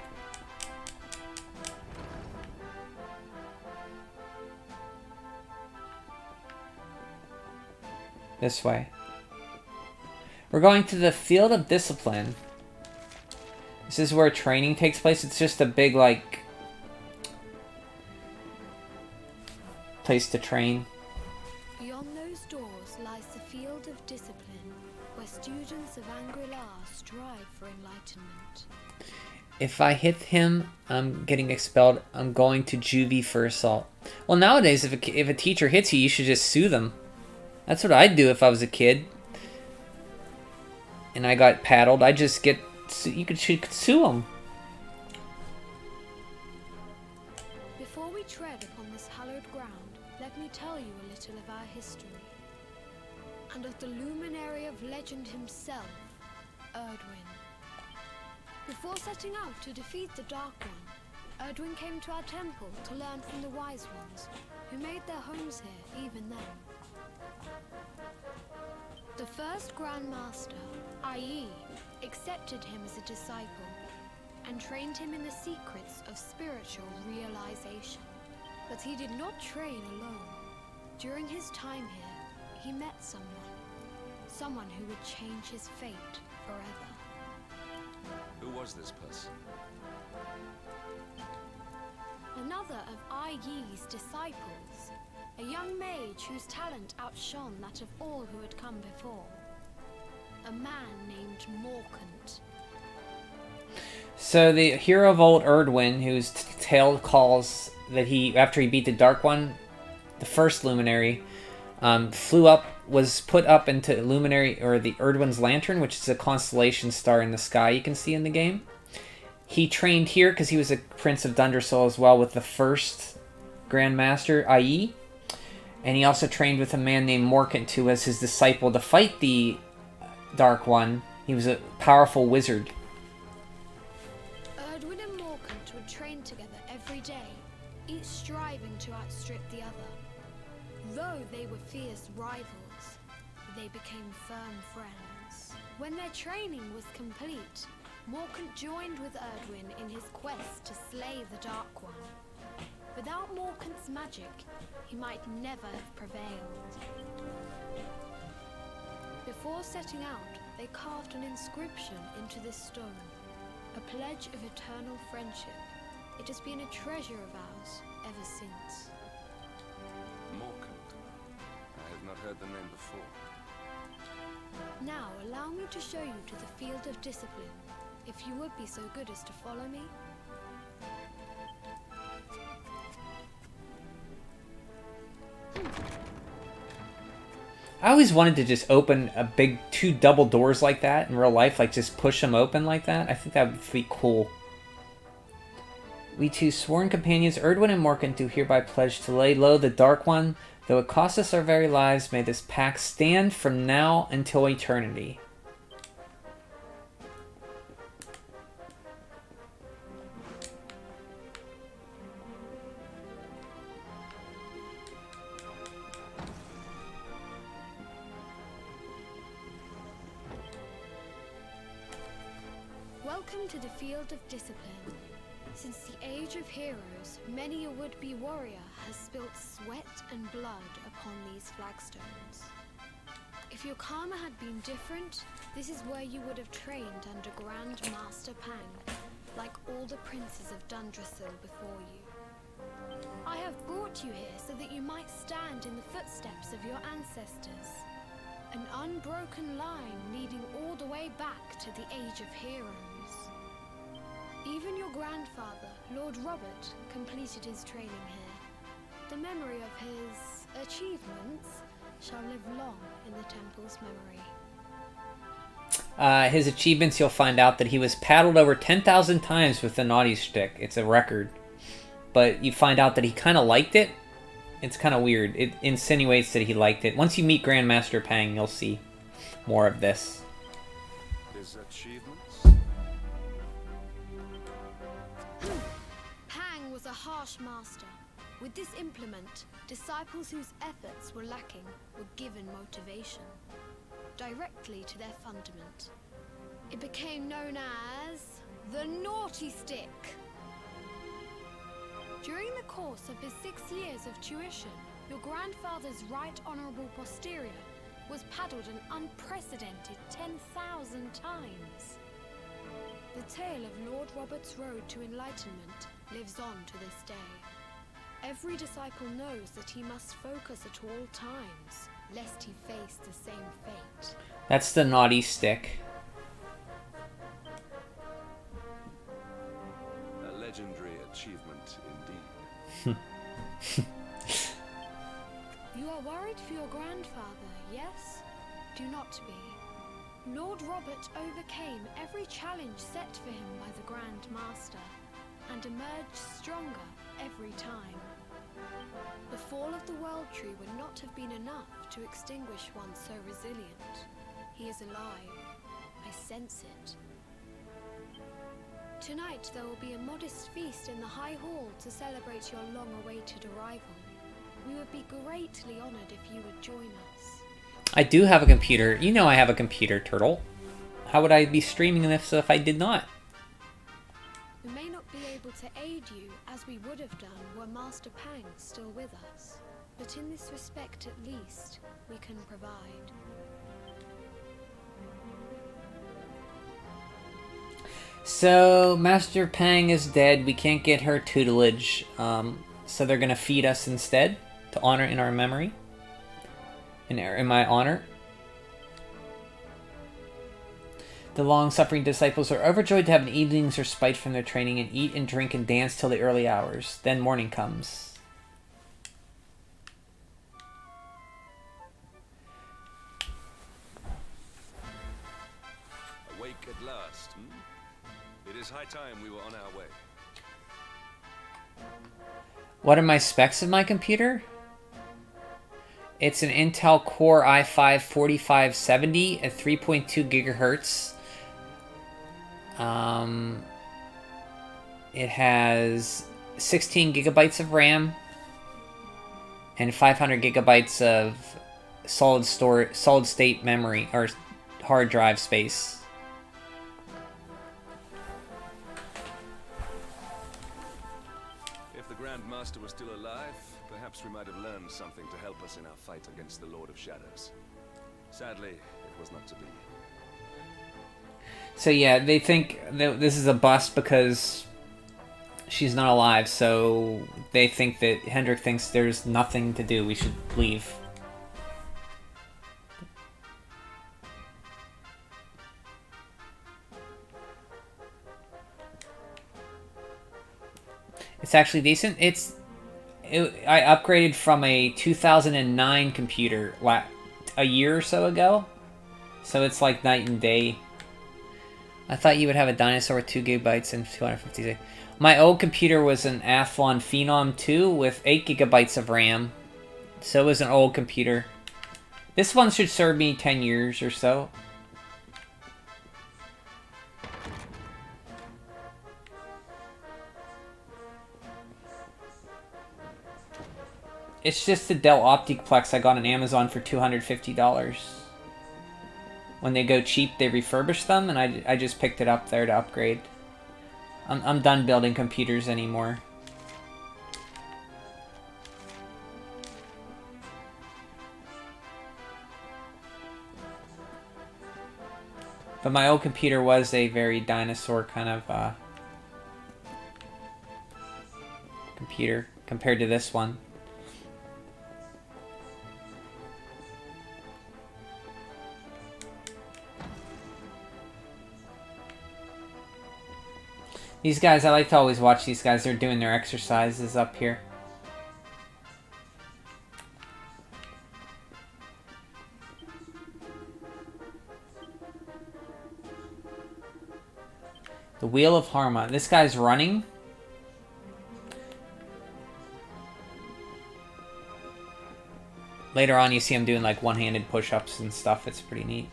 This way. We're going to the Field of Discipline. This is where training takes place. It's just a big, like, place to train. Beyond those doors lies the Field of Discipline, where students of Angri-La strive for enlightenment. If I hit him, I'm getting expelled. I'm going to juvie for assault. Well, nowadays, if a teacher hits you, you should just sue them. That's what I'd do if I was a kid. And I got paddled. I'd just get... You could sue them. Before we tread upon this hallowed ground, let me tell you a little of our history. And of the luminary of legend himself, Erdwin. Before setting out to defeat the Dark One, Erdwin came to our temple to learn from the Wise Ones, who made their homes here even then. The first Grand Master, i.e., accepted him as a disciple, and trained him in the secrets of spiritual realization. But he did not train alone. During his time here, he met someone who would change his fate forever. Who was this person? Another of Ai Yi's disciples, a young mage whose talent outshone that of all who had come before. A man named Morkant. So the hero of old Erdwin, whose tale calls that after he beat the Dark One, the first luminary, was put up into Luminary, or the Erdwin's Lantern, which is a constellation star in the sky you can see in the game. He trained here because he was a Prince of Dundersoul as well with the first Grand Master, Ai. And he also trained with a man named Morkant, who was his disciple, to fight the Dark One. He was a powerful wizard. Erdwin and Morkant would train together every day, each striving to outstrip the other. Though they were fierce rivals, they became firm friends. When their training was complete, Morkant joined with Erdwin in his quest to slay the Dark One. Without Morkant's magic, he might never have prevailed. Before setting out, they carved an inscription into this stone, a pledge of eternal friendship. It has been a treasure of ours ever since. Morkant. I have not heard the name before. Now, allow me to show you to the Field of Discipline, if you would be so good as to follow me. I always wanted to just open a big 2 double doors like that in real life, like just push them open like that. I think that would be cool. We two sworn companions, Erdwin and Morkan, do hereby pledge to lay low the Dark One. Though it costs us our very lives, may this pact stand from now until eternity. Welcome to the field of discipline. Since the age of heroes, many a would-be warrior has spilt sweat and blood upon these flagstones. If your karma had been different, this is where you would have trained under Grand Master Pang, like all the princes of Dundrasil before you. I have brought you here so that you might stand in the footsteps of your ancestors. An unbroken line leading all the way back to the age of heroes. Even your grandfather, Lord Robert, completed his training here. The memory of his achievements shall live long in the temple's memory. His achievements, you'll find out that he was paddled over 10,000 times with the naughty stick. It's a record. But you find out that he kind of liked it. It's kind of weird. It insinuates that he liked it. Once you meet Grandmaster Pang, you'll see more of this. His achievements? Pang was a harsh master. With this implement, disciples whose efforts were lacking were given motivation, directly to their fundament. It became known as the Naughty Stick. During the course of his 6 years of tuition, your grandfather's right honorable posterior was paddled an unprecedented 10,000 times. The tale of Lord Robert's road to enlightenment lives on to this day. Every disciple knows that he must focus at all times, lest he face the same fate. That's the naughty stick. A legendary achievement indeed. You are worried for your grandfather, yes? Do not be. Lord Robert overcame every challenge set for him by the Grand Master, and emerged stronger every time. The fall of the World Tree would not have been enough to extinguish one so resilient. He is alive. I sense it. Tonight there will be a modest feast in the High Hall to celebrate your long-awaited arrival. We would be greatly honored if you would join us. I do have a computer. You know I have a computer, Turtle. How would I be streaming this if I did not? We may not be able to aid you as we would have done were Master Pang still with us, but in this respect at least, we can provide. So, Master Pang is dead. We can't get her tutelage, so they're gonna feed us instead to honor in our memory. In my honor. The long-suffering disciples are overjoyed to have an evening's respite from their training and eat and drink and dance till the early hours. Then morning comes. Awake at last, It is high time we were on our way. What are my specs of my computer? It's an Intel Core i5-4570 at 3.2 gigahertz. It has 16 gigabytes of RAM and 500 gigabytes of solid state memory or hard drive space. If the Grand Master was still alive, perhaps we might have learned something to help us in our fight against the Lord of Shadows. Sadly, it was not to be. So yeah, they think that this is a bust because she's not alive, so they think that Hendrik thinks there's nothing to do, we should leave. It's actually decent. I upgraded from a 2009 computer a year or so ago. So it's like night and day. I thought you would have a dinosaur with 2 gigabytes and 250. My old computer was an Athlon Phenom 2 with 8 gigabytes of RAM. So it was an old computer. This one should serve me 10 years or so. It's just a Dell Optiplex I got on Amazon for $250. When they go cheap, they refurbish them, and I just picked it up there to upgrade. I'm done building computers anymore. But my old computer was a very dinosaur kind of computer compared to this one. These guys, I like to always watch these guys. They're doing their exercises up here. The Wheel of Harma. This guy's running. Later on, you see him doing like one-handed push-ups and stuff. It's pretty neat.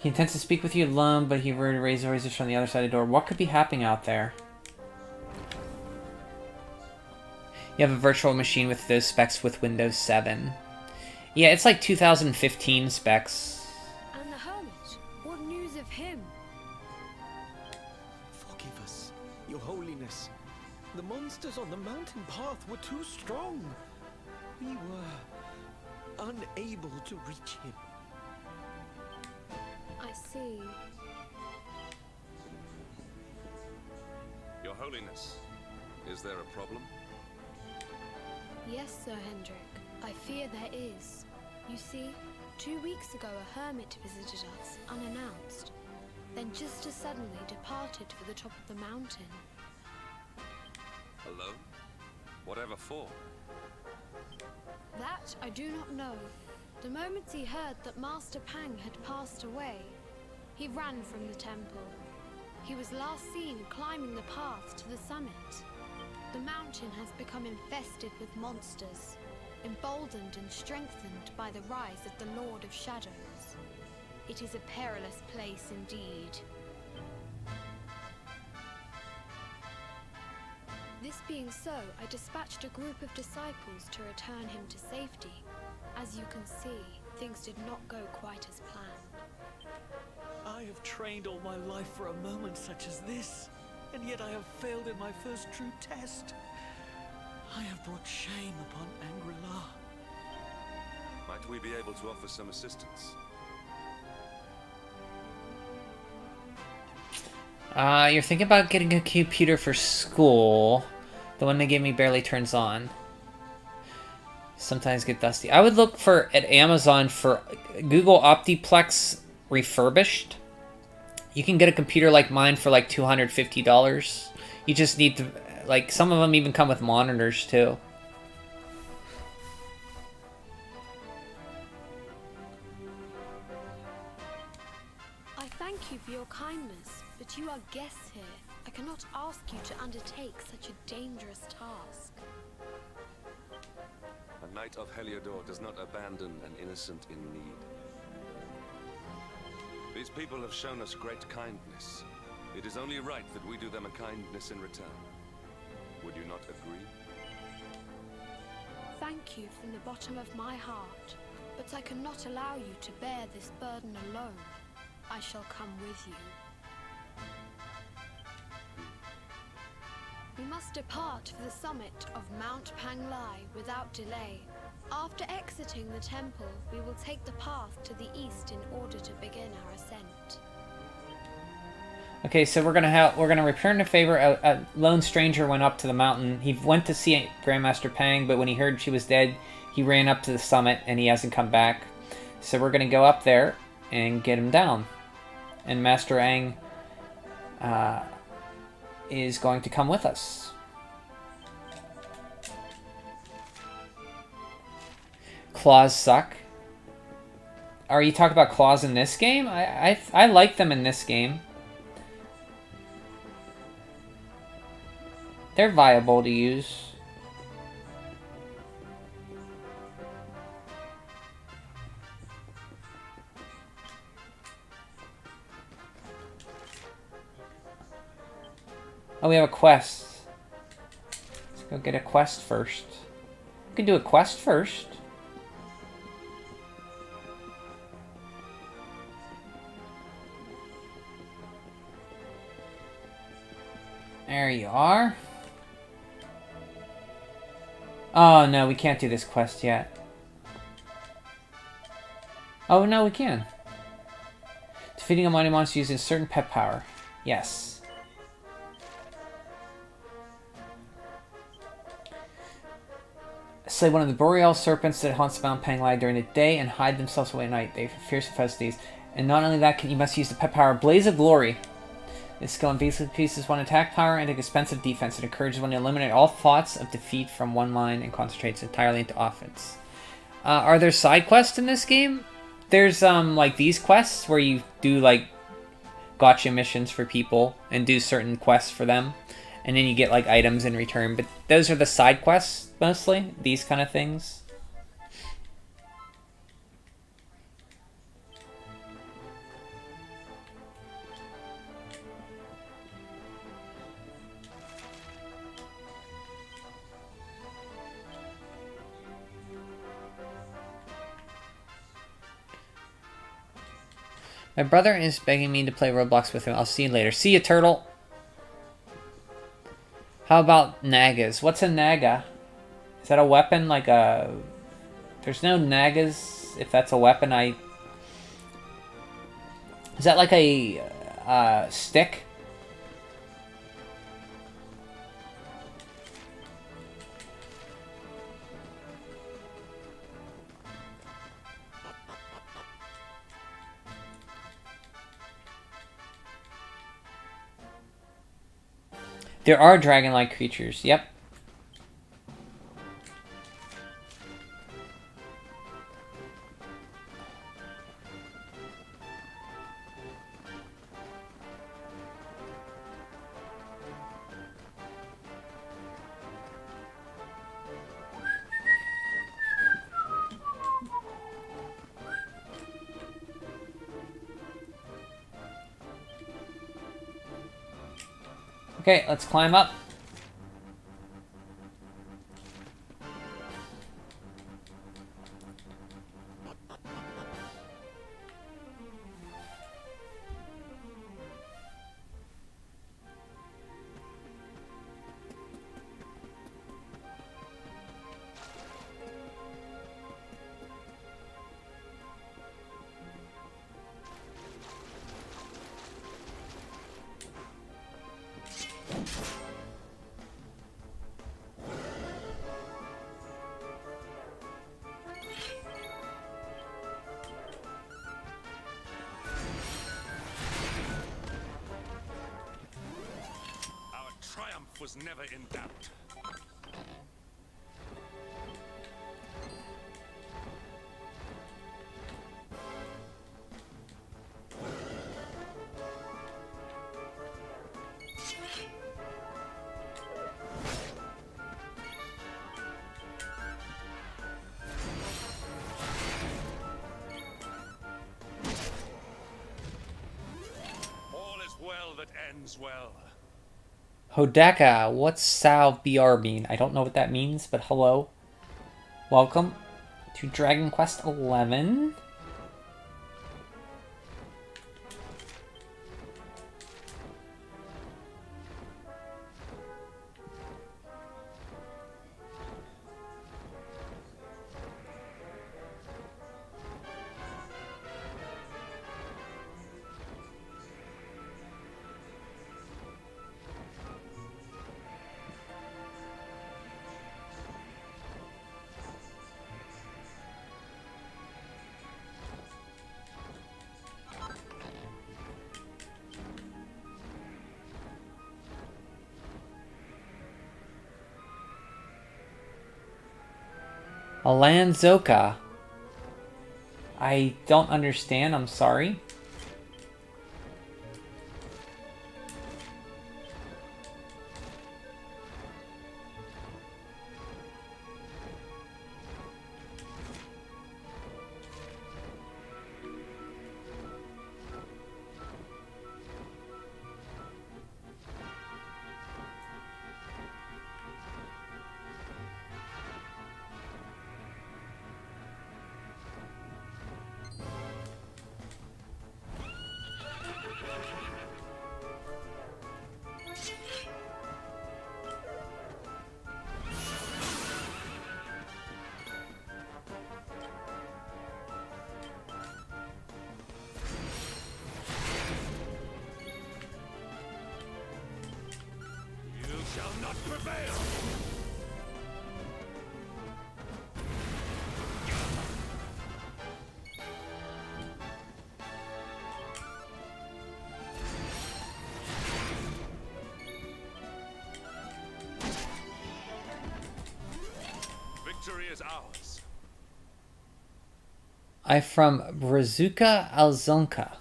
He intends to speak with you alone, but he raised voices from the other side of the door. What could be happening out there? You have a virtual machine with those specs with Windows 7. Yeah, it's like 2015 specs. And the hermit, what news of him? Forgive us, your holiness. The monsters on the mountain path were too strong. We were unable to reach him. I see. Your Holiness, is there a problem? Yes, Sir Hendrik. I fear there is. You see, 2 weeks ago a hermit visited us, unannounced. Then just as suddenly departed for the top of the mountain. Alone? Whatever for? That I do not know. The moment he heard that Master Pang had passed away, he ran from the temple. He was last seen climbing the path to the summit. The mountain has become infested with monsters, emboldened and strengthened by the rise of the Lord of Shadows. It is a perilous place indeed. This being so, I dispatched a group of disciples to return him to safety. As you can see, things did not go quite as planned. I have trained all my life for a moment such as this, and yet I have failed in my first true test. I have brought shame upon Angri-La. Might we be able to offer some assistance? You're thinking about getting a computer for school. The one they gave me barely turns on. Sometimes get dusty. I would look at Amazon for Google Optiplex refurbished. You can get a computer like mine for like $250. You just need to, like, some of them even come with monitors too. I thank you for your kindness, but you are guests here. I cannot ask you to undertake such a dangerous task. A knight of Heliodor does not abandon an innocent in need. These people have shown us great kindness. It is only right that we do them a kindness in return. Would you not agree? Thank you from the bottom of my heart, but I cannot allow you to bear this burden alone. I shall come with you. We must depart for the summit of Mount Panglai without delay. After exiting the temple, we will take the path to the east in order to begin our ascent. Okay, so we're gonna return the favor. A lone stranger went up to the mountain. He went to see Grandmaster Pang, but when he heard she was dead, He ran up to the summit and he hasn't come back. So we're going to go up there and get him down. And Master Aang is going to come with us. Claws suck. Are you talking about claws in this game? I like them in this game. They're viable to use. Oh, we have a quest. Let's go get a quest first. We can do a quest first. There you are. Oh, no, we can't do this quest yet. Oh, no, we can. Defeating a mighty monster using certain pet power. Yes. Slay one of the boreal serpents that haunts Mount Panglai during the day and hide themselves away at night. They fierce infesties. And not only that, you must use the pet power Blaze of Glory. This skill increases one attack power and expensive defense. It encourages one to eliminate all thoughts of defeat from one line and concentrates entirely into offense. Are there side quests in this game? There's like these quests where you do like gotcha missions for people and do certain quests for them, and then you get like items in return. But those are the side quests mostly. These kind of things. My brother is begging me to play Roblox with him. I'll see you later. See you, turtle. How about Nagas? What's a Naga? Is that a weapon? Like a... There's no Nagas. If that's a weapon, Is that like a stick? There are dragon-like creatures. Yep. Okay, let's climb up. Was never in doubt. All is well that ends well. Hodaka, what's Salve BR mean? I don't know what that means, but hello. Welcome to Dragon Quest XI. Alanzoka. I don't understand, I'm sorry. Victory is ours. I'm from Brazuca Alzonka.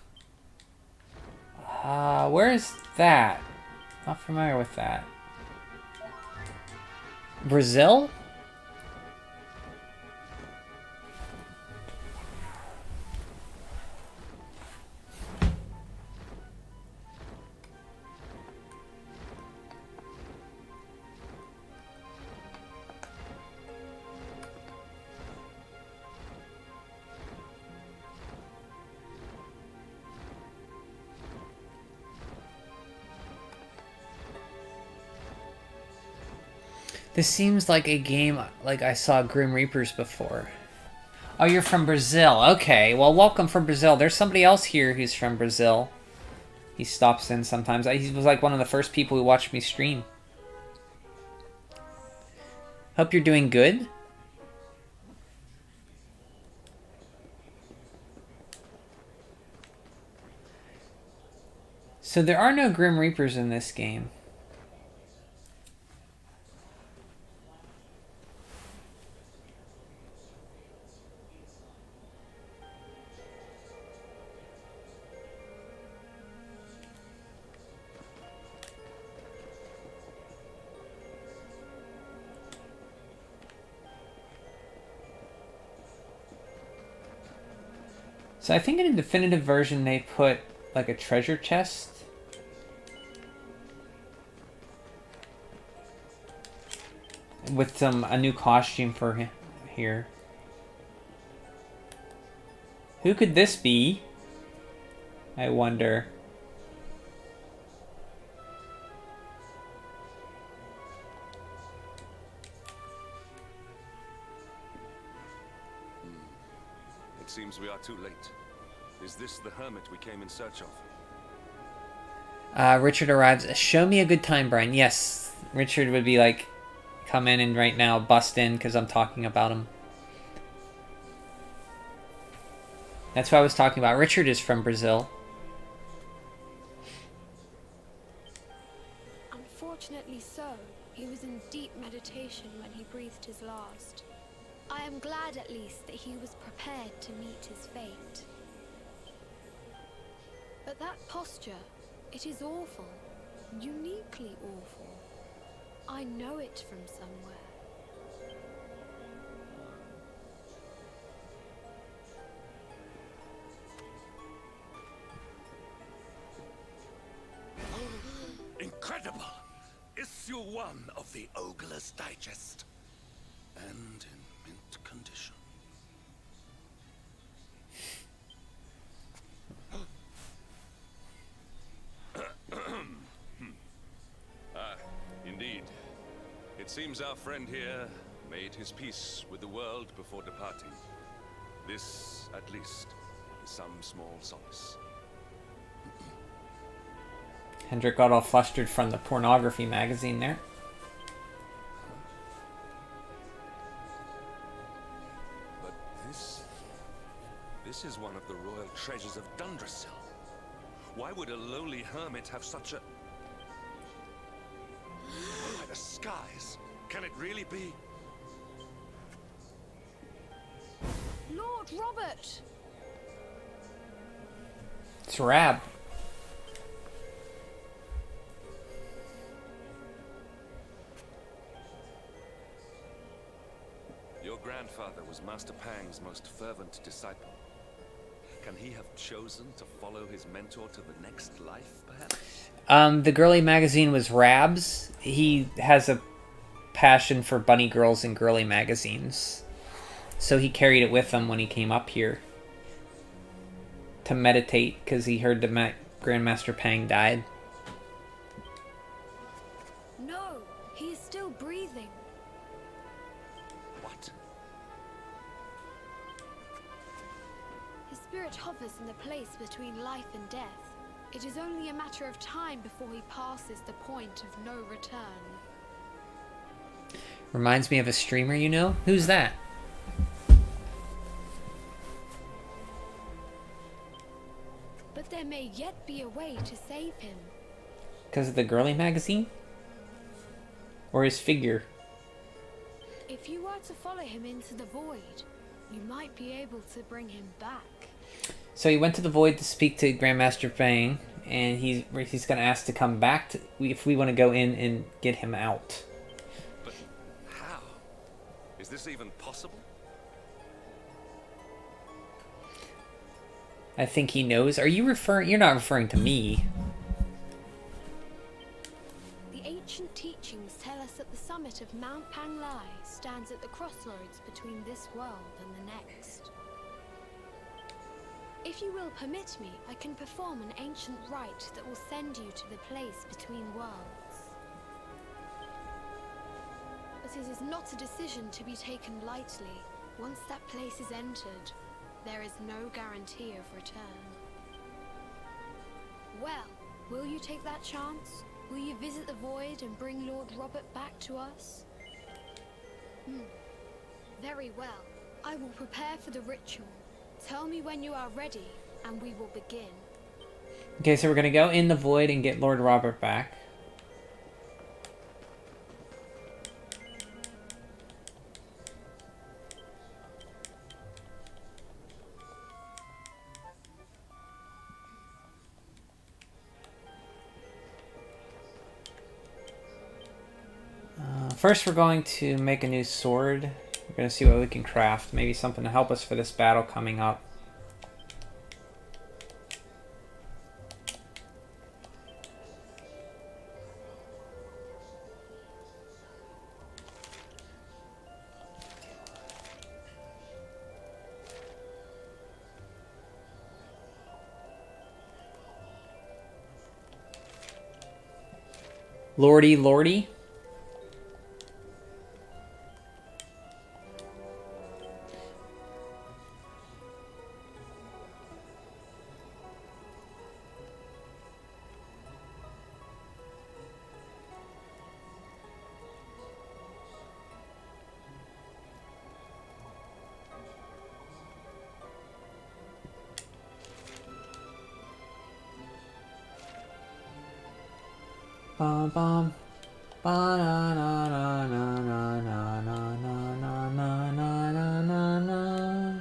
Where is that? Not familiar with that. Brazil? This seems like a game like I saw Grim Reapers before. Oh, you're from Brazil. Okay, well, welcome from Brazil. There's somebody else here who's from Brazil. He stops in sometimes. He was like one of the first people who watched me stream. Hope you're doing good. So there are no Grim Reapers in this game. So I think in a definitive version they put like a treasure chest. With a new costume for here. Who could this be? I wonder. It seems we are too late. Is this the hermit we came in search of? Richard arrives. Show me a good time, Brian. Yes, Richard would be like, come in and right now bust in because I'm talking about him. That's what I was talking about. Richard is from Brazil. Unfortunately so. He was in deep meditation when he breathed his last. I am glad at least that he was prepared to meet his fate. But that posture, it is awful. Uniquely awful. I know it from somewhere. Incredible! Issue 1 of the Ogre's Digest. And in mint condition. Indeed. It seems our friend here made his peace with the world before departing. This, at least, is some small solace. Hendrik got all flustered from the pornography magazine there. But this is one of the royal treasures of Dundrasil. Why would a lowly hermit have such a... By the skies, can it really be? Lord Robert! It's Rab. Your grandfather was Master Pang's most fervent disciple. Can he have chosen to follow his mentor to the next life, perhaps? The girly magazine was Rab's. He has a passion for bunny girls and girly magazines. So he carried it with him when he came up here to meditate, because he heard the Grandmaster Pang died. No, he is still breathing. What? His spirit hovers in the place between life and death. It is only a matter of time before he passes the point of no return. Reminds me of a streamer you know? Who's that? But there may yet be a way to save him. Because of the girly magazine? Or his figure? If you were to follow him into the void, you might be able to bring him back. So he went to the void to speak to Grandmaster Pang, and he's going to ask to come back if we want to go in and get him out. But how? Is this even possible? I think he knows. Are you referring... You're not referring to me. The ancient teachings tell us that the summit of Mount Panglai stands at the crossroads between this world and the next. If you will permit me, I can perform an ancient rite that will send you to the place between worlds. But it is not a decision to be taken lightly. Once that place is entered, there is no guarantee of return. Well, will you take that chance? Will you visit the void and bring Lord Robert back to us? Very well. I will prepare for the ritual. Tell me when you are ready, and we will begin. Okay, so we're going to go in the void and get Lord Robert back. First, we're going to make a new sword. We're going to see what we can craft. Maybe something to help us for this battle coming up. Lordy, lordy. Bum bum. Ba na na na na na na na na na na na na na.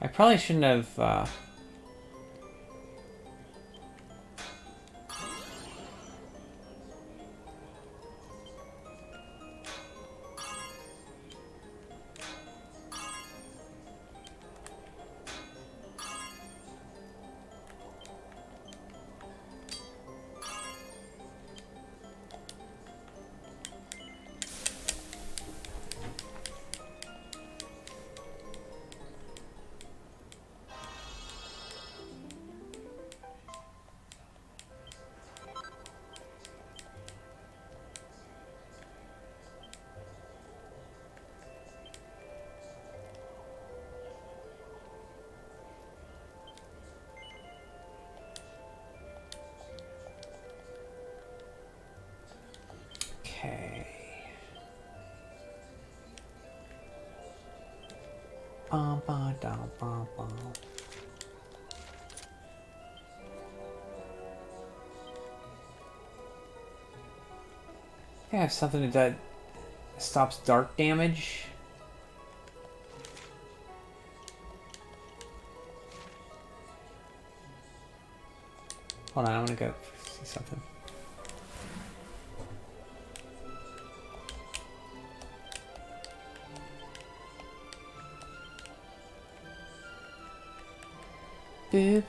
I probably shouldn't have, Bum, ba, da, bum, bum. I have something that stops dark damage. Hold on, I want to go see something. Boo,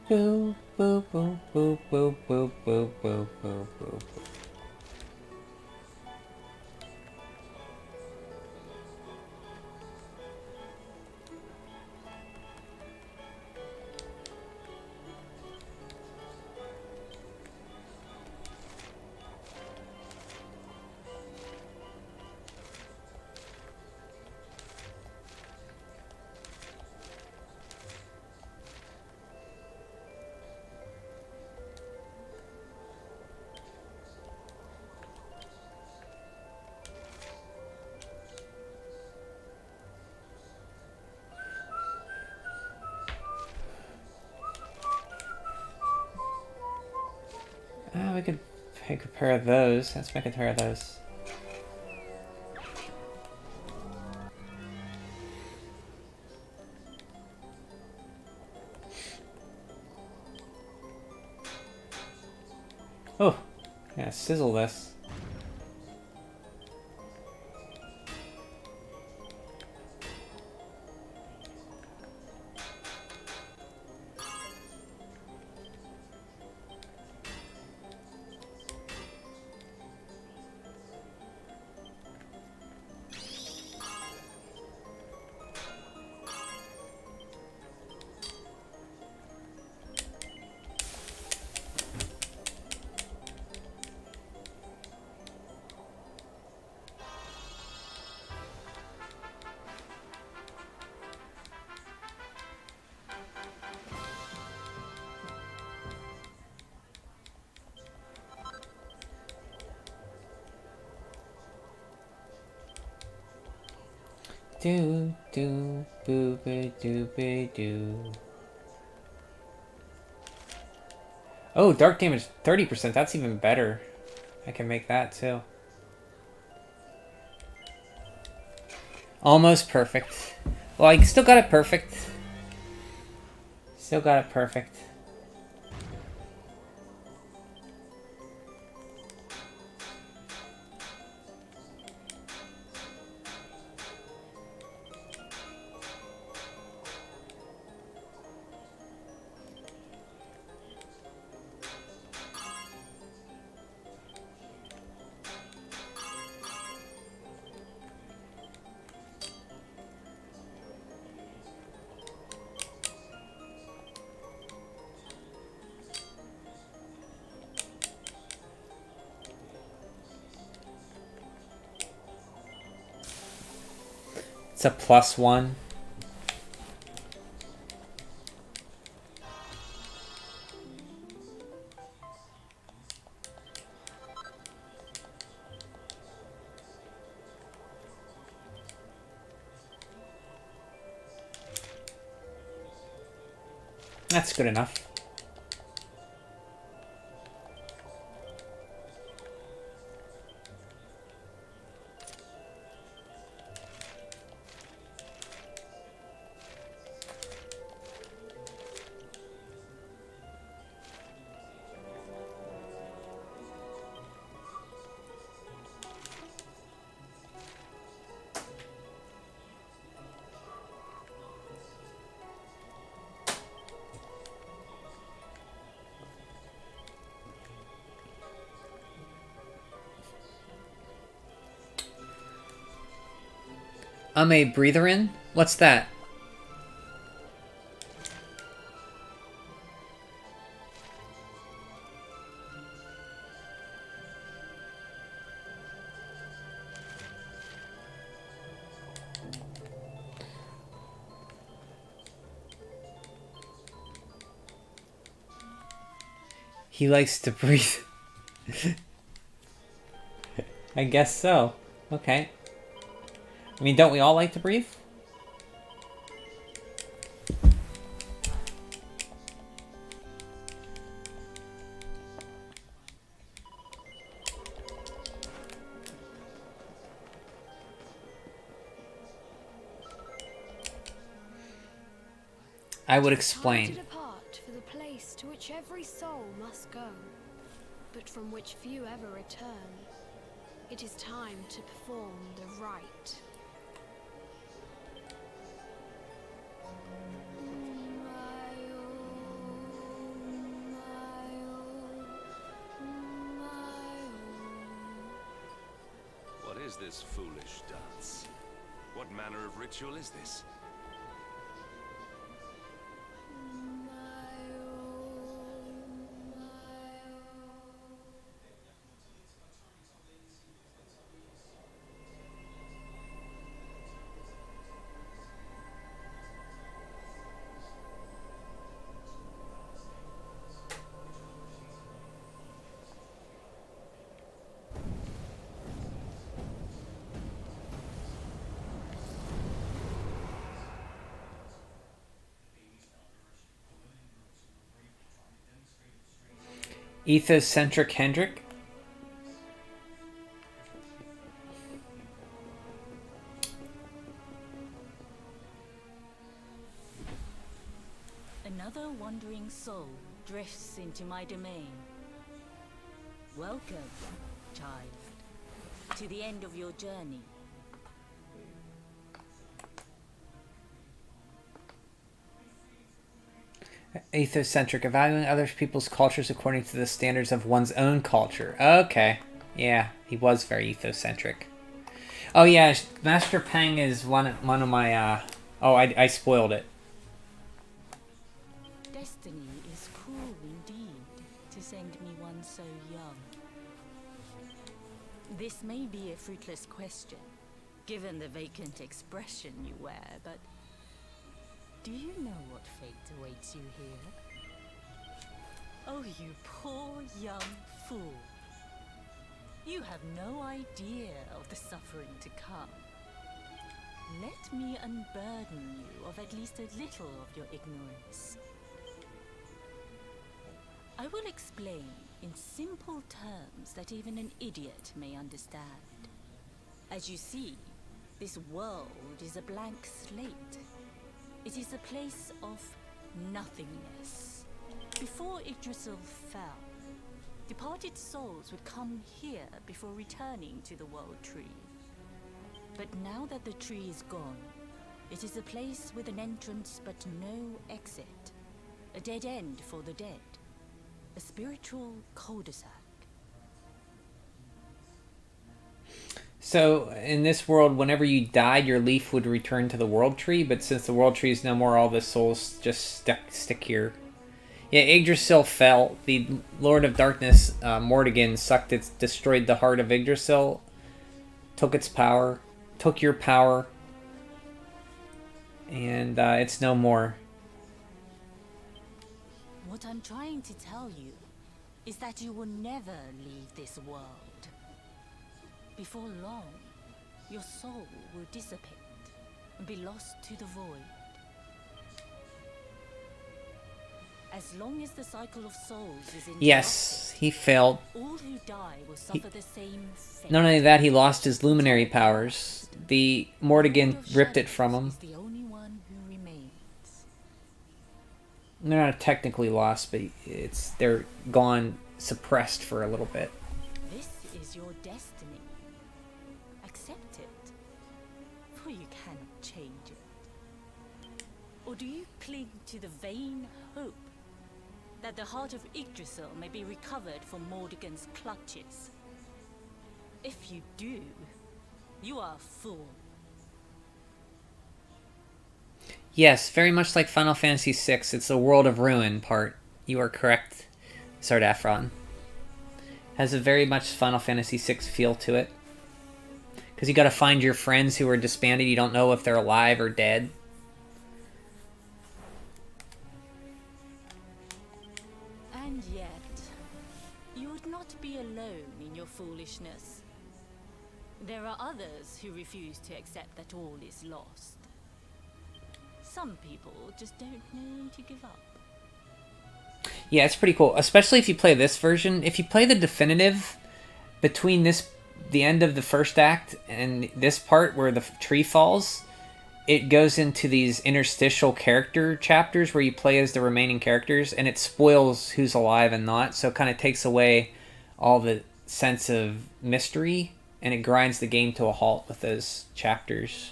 boo, boo, boo, boo, boo, boo, boo, boo, boo, boo. We could make a pair of those. Let's make a pair of those. Oh, yeah, sizzle this. Do do boo be do be do. Oh, dark damage 30%. That's even better. I can make that too. Almost perfect. Well, I still got it perfect. Still got it perfect. It's a +1. That's good enough. I'm a breather in? What's that? He likes to breathe. I guess so. Okay. I mean, don't we all like to breathe? I would explain. Time to depart for the place to which every soul must go, but from which few ever return. It is time to perform the rite. What is this foolish dance? What manner of ritual is this? Ethocentric Hendrick? Another wandering soul drifts into my domain. Welcome, child, to the end of your journey. Ethocentric, evaluating other people's cultures according to the standards of one's own culture. Okay. Yeah, he was very ethocentric. Oh yeah, Master Pang is one of my, oh, I spoiled it. Destiny is cruel indeed to send me one so young. This may be a fruitless question, given the vacant expression you wear, but do you know what fate awaits you here? Oh, you poor young fool. You have no idea of the suffering to come. Let me unburden you of at least a little of your ignorance. I will explain in simple terms that even an idiot may understand. As you see, this world is a blank slate. It is a place of nothingness. Before Yggdrasil fell, departed souls would come here before returning to the World Tree. But now that the tree is gone, it is a place with an entrance but no exit. A dead end for the dead. A spiritual cul-de-sac. So, in this world, whenever you died, your leaf would return to the World Tree, but since the World Tree is no more, all the souls just stick here. Yeah, Yggdrasil fell. The Lord of Darkness, Mordegon, destroyed the heart of Yggdrasil, took its power, took your power, and it's no more. What I'm trying to tell you is that you will never leave this world. Before long, your soul will dissipate and be lost to the void. As long as the cycle of souls is interrupted, Yes, he failed. all who die will suffer the same fate. Not only that, he lost his luminary powers. The Mordegon ripped it from him. Is the only one who remains. They're not technically lost, but they're gone, suppressed for a little bit. This is your destiny. Accept it, for you cannot change it. Or do you cling to the vain hope that the heart of Yggdrasil may be recovered from Mordegon's clutches? If you do, you are a fool. Yes, very much like Final Fantasy VI. It's the World of Ruin part. You are correct, Sardafron. Has a very much Final Fantasy VI feel to it. Because you gotta find your friends who are disbanded. You don't know if they're alive or dead. And yet, you would not be alone in your foolishness. There are others who refuse to accept that all is lost. Some people just don't know to give up. Yeah, it's pretty cool. Especially if you play this version. If you play the definitive, between the end of the first act and this part where the tree falls, it goes into these interstitial character chapters where you play as the remaining characters, and it spoils who's alive and not, so it kind of takes away all the sense of mystery, and it grinds the game to a halt with those chapters.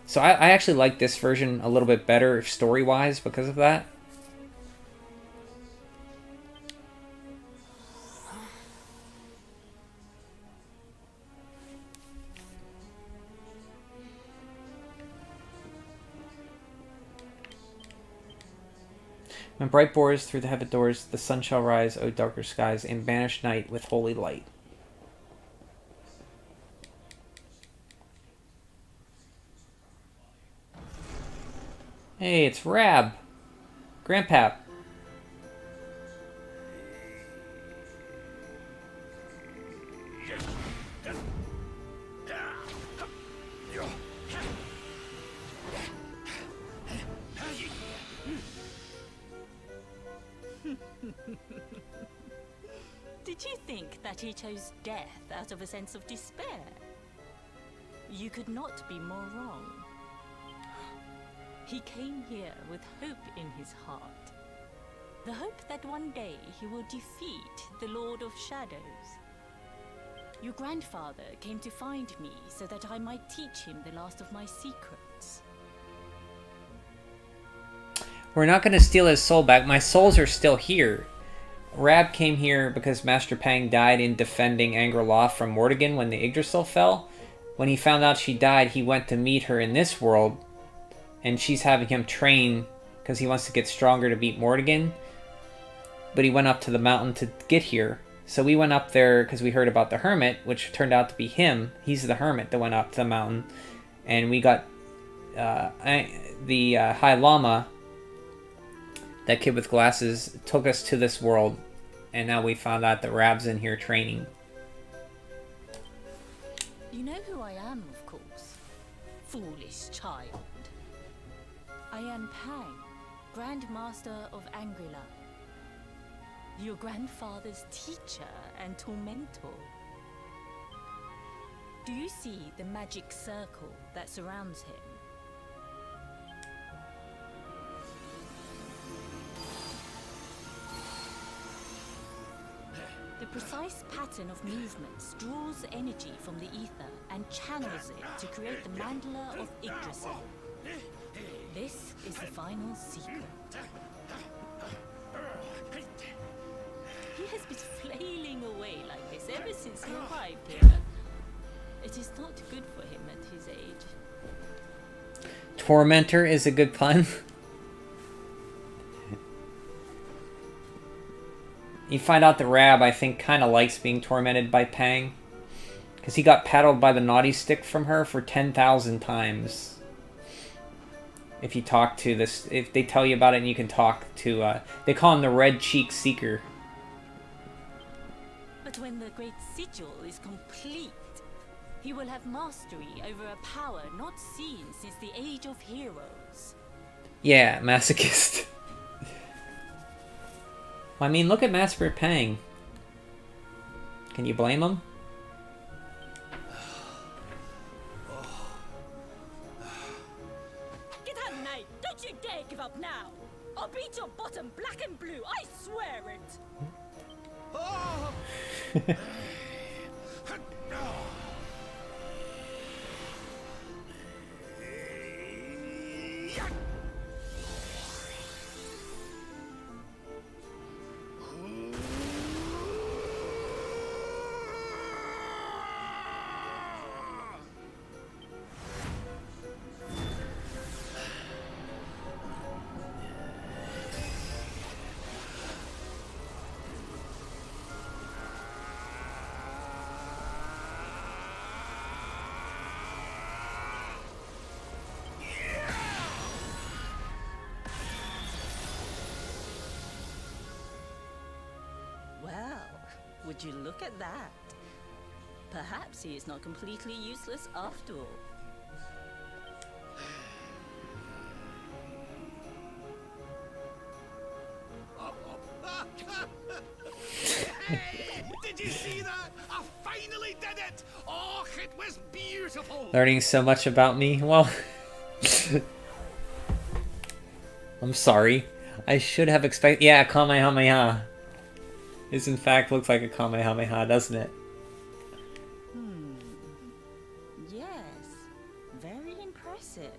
So I actually like this version a little bit better story-wise because of that. When bright bores through the heaven doors, the sun shall rise, O darker skies, and banish night with holy light. Hey, it's Rab. Grandpap. Did you think that he chose death out of a sense of despair? You could not be more wrong. He came here with hope in his heart. The hope that one day he will defeat the Lord of Shadows. Your grandfather came to find me so that I might teach him the last of my secrets. We're not going to steal his soul back. My souls are still here. Rab came here because Master Pang died in defending Angri-La from Mordegon when the Yggdrasil fell. When he found out she died, he went to meet her in this world, and she's having him train because he wants to get stronger to beat Mordegon. But he went up to the mountain to get here. So we went up there because we heard about the hermit, which turned out to be him. He's the hermit that went up to the mountain. And we got the High Lama, that kid with glasses, took us to this world. And now we found out that Rab's in here training. You know who I am, of course. Foolish child. I am Pang, Grand Master of Angri-La. Your grandfather's teacher and tormentor. Do you see the magic circle that surrounds him? The precise pattern of movements draws energy from the ether and channels it to create the mandala of Yggdrasil. This is the final secret. He has been flailing away like this ever since he arrived here. It is not good for him at his age. Tormentor is a good pun. You find out that Rab, I think, kind of likes being tormented by Pang. Because he got paddled by the naughty stick from her for 10,000 times. If you talk to this, if they tell you about it and you can talk to, they call him the Red Cheek Seeker. But when the great sigil is complete, he will have mastery over a power not seen since the Age of Heroes. Yeah, masochist. I mean, look at Master Pang. Can you blame him? Get out, Knight! Don't you dare give up now! I'll beat your bottom black and blue, I swear it! Would you look at that? Perhaps he is not completely useless after all. Hey, did you see that? I finally did it! Oh, it was beautiful! Learning so much about me. Well, I'm sorry. I should have expected. Yeah, Kamehameha. This in fact looks like a Kamehameha, doesn't it? Yes, very impressive.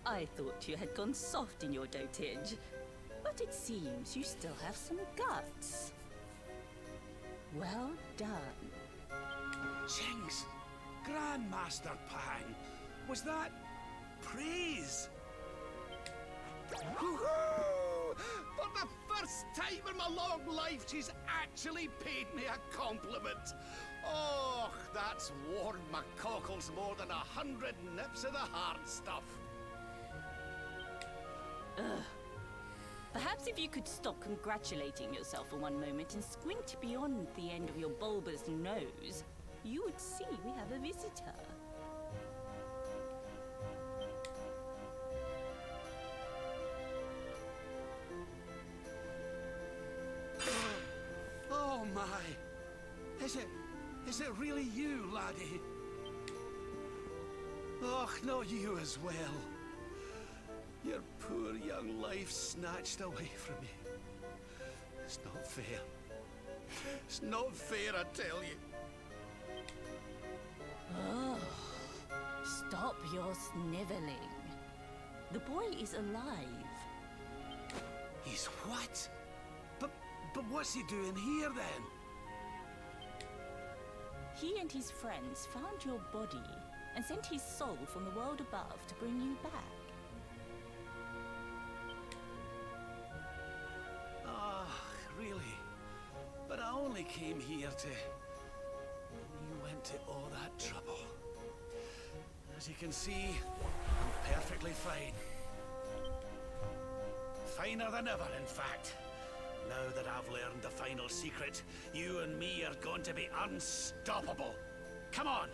I thought you had gone soft in your dotage, but it seems you still have some guts. Well done. Jinx! Grandmaster Pang! Was that praise? Woohoo! For the first time in my long life, she's actually paid me a compliment. Oh, that's warmed my cockles more than 100 nips of the hard stuff. Perhaps if you could stop congratulating yourself for one moment and squint beyond the end of your bulbous nose, you would see we have a visitor. Oh my! Is it really you, laddie? Oh, no, you as well. Your poor young life snatched away from you. It's not fair. It's not fair, I tell you. Oh, stop your sniveling. The boy is alive. He's what? But what's he doing here then? He and his friends found your body and sent his soul from the world above to bring you back. Ah, really? But I only came here to... You went to all that trouble. As you can see, I'm perfectly fine. Finer than ever, in fact. Now that I've learned the final secret, you and me are going to be unstoppable. Come on,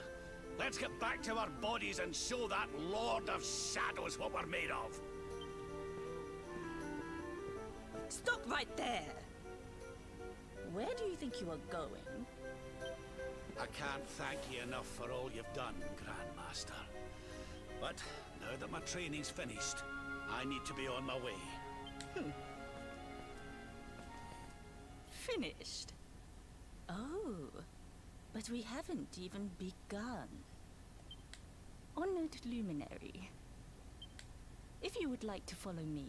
let's get back to our bodies and show that Lord of Shadows what we're made of. Stop right there! Where do you think you are going? I can't thank you enough for all you've done, Grandmaster. But now that my training's finished, I need to be on my way. Finished? Oh, but we haven't even begun. Honored Luminary, if you would like to follow me.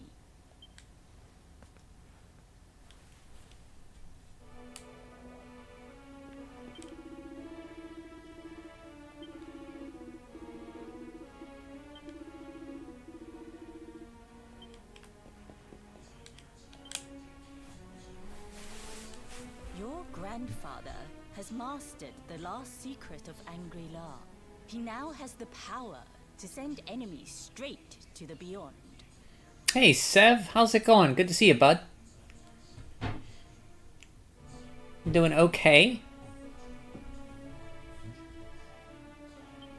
Your grandfather has mastered the last secret of Angri-La. He now has the power to send enemies straight to the beyond. Hey, Sev, how's it going? Good to see you, bud. You doing okay?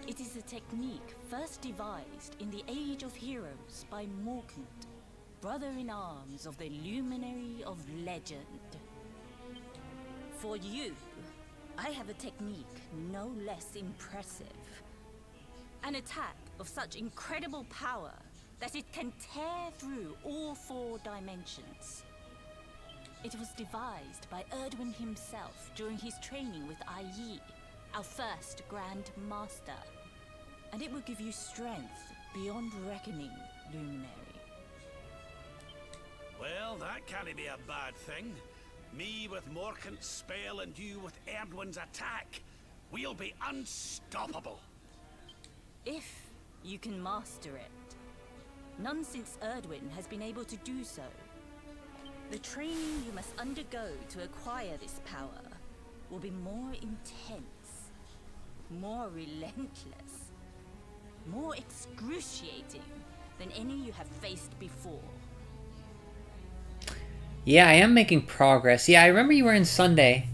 It is a technique first devised in the Age of Heroes by Morkant, brother-in-arms of the Luminary of Legend. For you, I have a technique no less impressive. An attack of such incredible power that it can tear through all 4 dimensions. It was devised by Erdwin himself during his training with Yi, our first Grand Master. And it will give you strength beyond reckoning, Luminary. Well, that can't be a bad thing. Me with Morkant's spell and you with Erdwin's attack. We'll be unstoppable. If you can master it. None since Erdwin has been able to do so. The training you must undergo to acquire this power will be more intense, more relentless, more excruciating than any you have faced before. Yeah, I am making progress. Yeah, I remember you were in Sunday.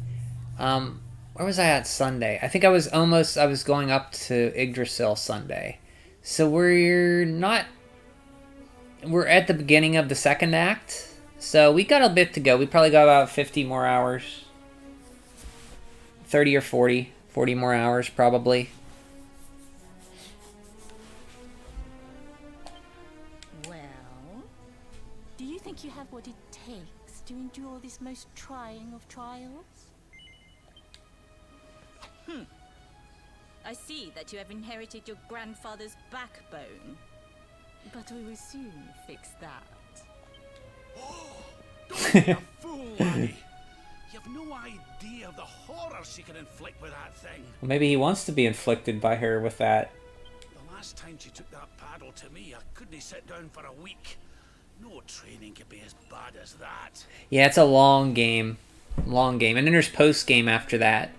Where was I at Sunday? I think I was going up to Yggdrasil Sunday. So we're at the beginning of the second act. So we got a bit to go. We probably got about 50 more hours. 30 or 40. 40 more hours, probably. Well, do you think you have what it takes to endure this most trying of trials? I see that you have inherited your grandfather's backbone. But we will soon fix that. Don't be a fool, laddie. You've no idea of the horror she can inflict with that thing. Well, maybe he wants to be inflicted by her with that. The last time she took that paddle to me, I couldn't sit down for a week. No training could be as bad as that. Yeah, it's a long game. Long game. And then there's post-game after that.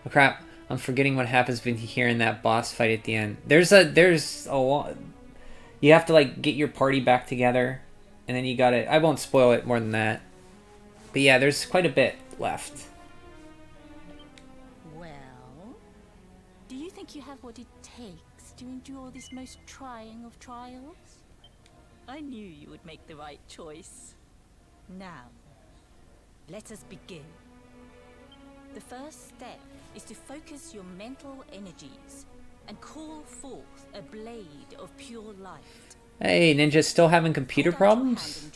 Oh, crap. I'm forgetting what happens here in that boss fight at the end. There's a lot. You have to, like, get your party back together. And then you gotta... I won't spoil it more than that. But yeah, there's quite a bit left. Well, do you think you have what it takes to endure this most trying of trials? I knew you would make the right choice. Now, let us begin. The first step is to focus your mental energies and call forth a blade of pure light. Hey, Ninja's still having computer problems?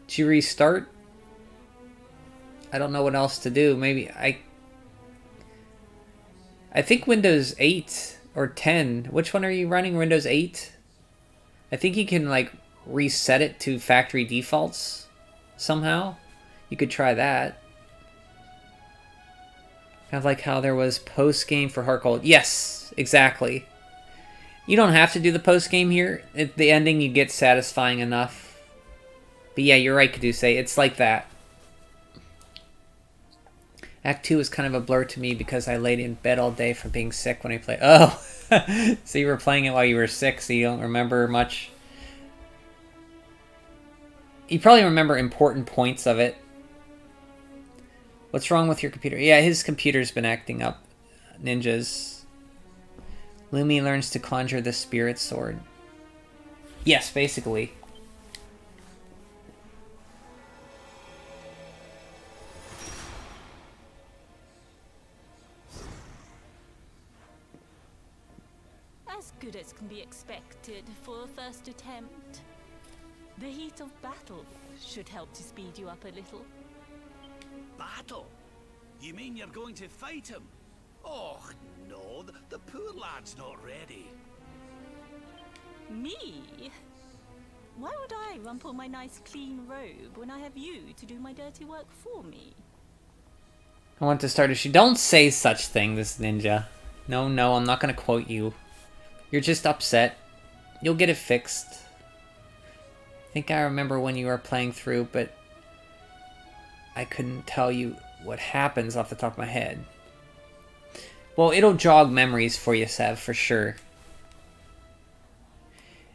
Did you restart? I don't know what else to do. Maybe I think Windows 8 or 10. Which one are you running? Windows 8? I think you can, like, reset it to factory defaults somehow. You could try that. Kind of like how there was post-game for Heart Gold. Yes, exactly. You don't have to do the post-game here. At the ending, you get satisfying enough. But yeah, you're right, Kaduse. It's like that. Act 2 was kind of a blur to me because I laid in bed all day from being sick when I played. Oh! So you were playing it while you were sick, so you don't remember much. You probably remember important points of it. What's wrong with your computer? Yeah, his computer's been acting up. Ninjas. Lumi learns to conjure the spirit sword. Yes, basically. As good as can be expected for a first attempt. The heat of battle should help to speed you up a little. Battle? You mean you're going to fight him? Oh, no, the poor lad's not ready. Me? Why would I rumple my nice clean robe when I have you to do my dirty work for me? I want to start a shoot. Don't say such things, Ninja. No, I'm not going to quote you. You're just upset. You'll get it fixed. I think I remember when you were playing through, but I couldn't tell you what happens off the top of my head. Well, it'll jog memories for you, Sev, for sure.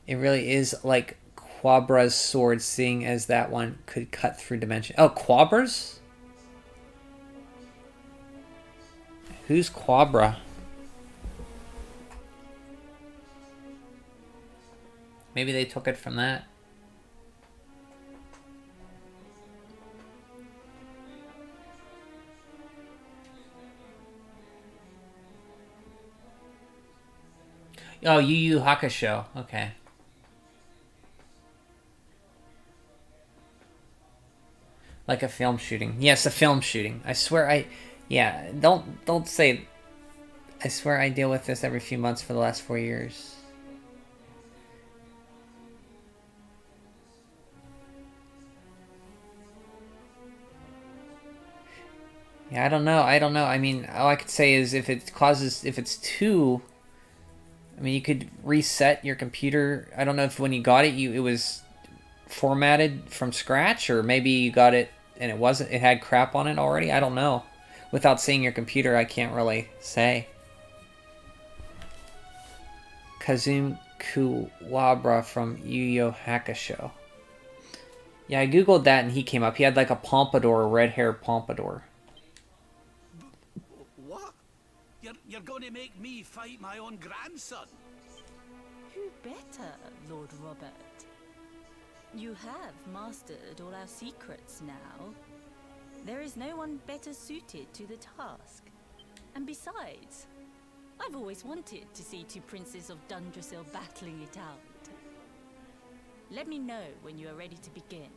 It really is like Quabra's sword, seeing as that one could cut through dimension. Oh, Quabra's? Who's Quabra? Maybe they took it from that. Oh, Yu Yu Hakusho. Okay. Like a film shooting. Yes, a film shooting. I swear yeah, don't say... I swear I deal with this every few months for the last 4 years. Yeah, I don't know. I mean, all I could say is if it's too... I mean, you could reset your computer. I don't know if when you got it, it was formatted from scratch, or maybe you got it and it had crap on it already. I don't know. Without seeing your computer, I can't really say. Kazum Kuwabara from Yu Yu Hakusho. Yeah, I googled that and he came up. He had like a pompadour, a red hair pompadour. going to make me fight my own grandson? Who better, Lord Robert? You have mastered all our secrets now. There is no one better suited to the task. And besides, I've always wanted to see two princes of Dundrasil battling it out. Let me know when you are ready to begin.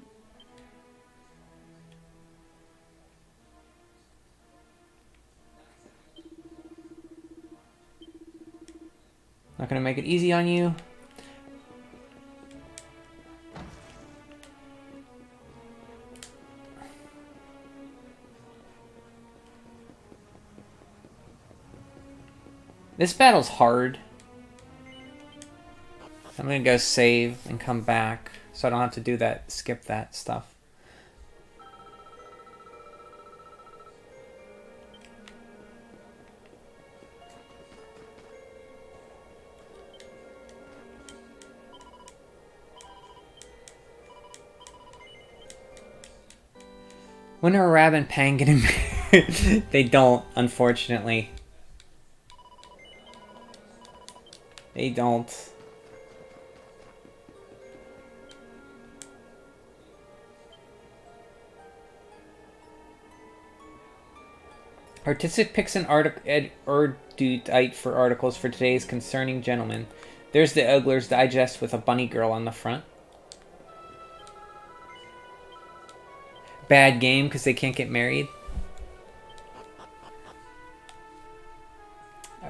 Not gonna make it easy on you. This battle's hard. I'm gonna go save and come back so I don't have to do that, skip that stuff. When are Rab and Pang getting married? They don't, unfortunately. They don't. Artistic picks an erudite for articles for today's concerning gentleman. There's the Ogler's Digest with a bunny girl on the front. Bad game because they can't get married.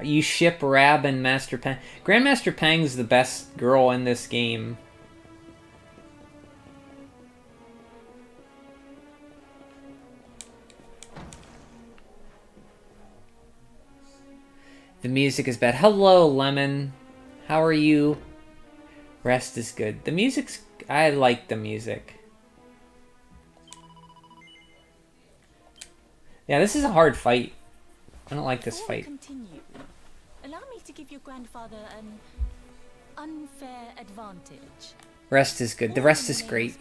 You ship Rab and Master Pang. Grandmaster Pang's the best girl in this game. The music is bad. Hello, Lemon. How are you? Rest is good. The music's... I like the music. Yeah, this is a hard fight. I don't like this fight. Continue. Allow me to give your grandfather an unfair advantage. Rest is good. The rest is great.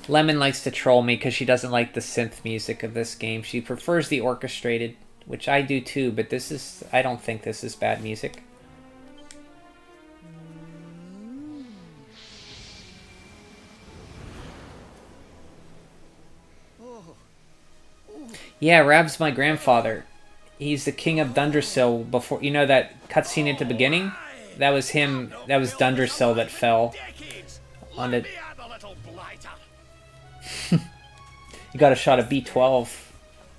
Lemon likes to troll me because she doesn't like the synth music of this game. She prefers the orchestrated, which I do too, but this is... I don't think this is bad music. Yeah, Rab's my grandfather. He's the king of Dundrasil before... You know that cutscene at the beginning? That was him. That was Dundrasil that fell. On the... You got a shot of B12.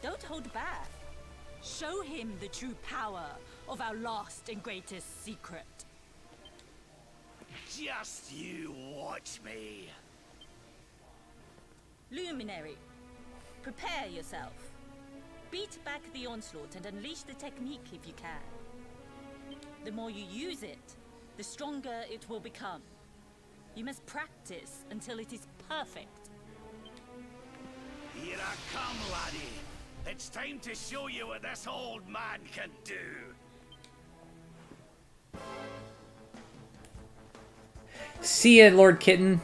Don't hold back. Show him the true power of our last and greatest secret. Just you watch me. Luminary, prepare yourself. Beat back the onslaught and unleash the technique if you can. The more you use it, the stronger it will become. You must practice until it is perfect. Here I come, laddie. It's time to show you what this old man can do. See ya, Lord Kitten.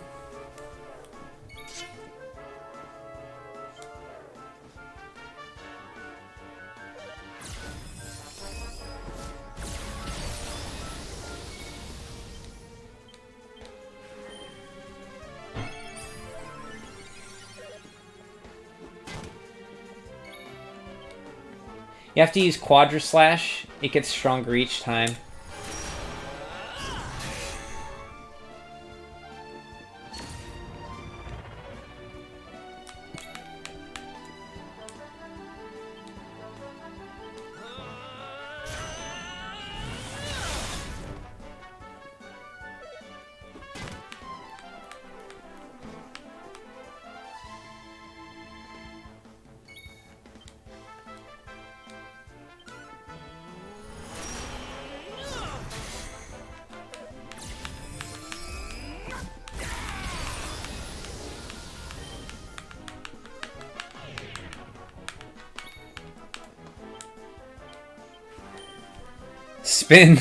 You have to use Quadra Slash. It gets stronger each time. Spin.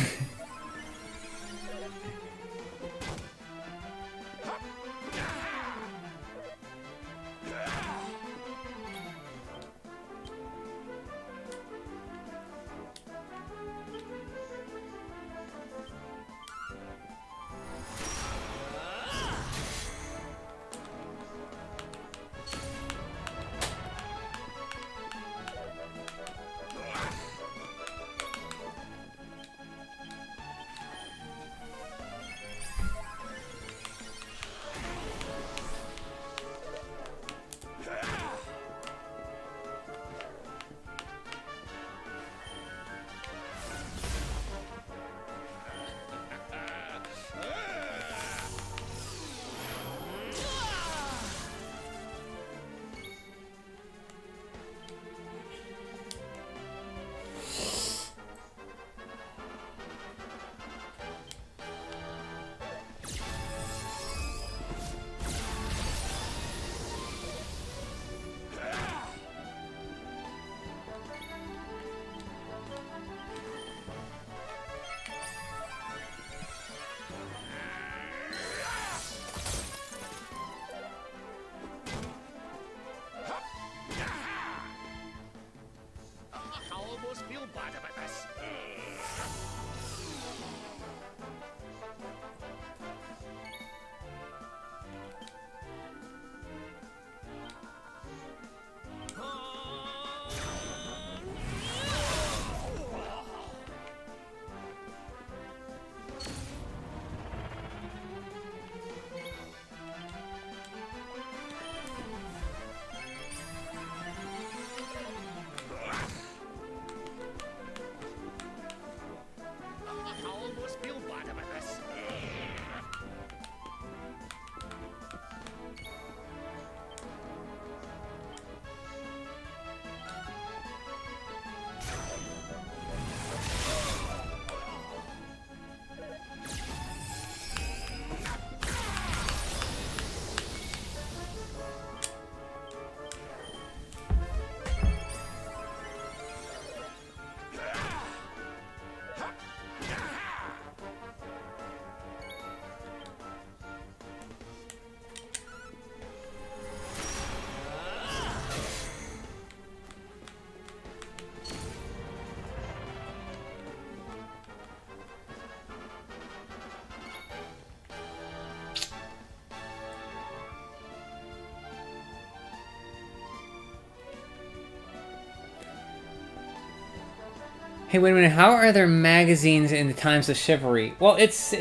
Hey, wait a minute. How are there magazines in the times of chivalry? Well, it's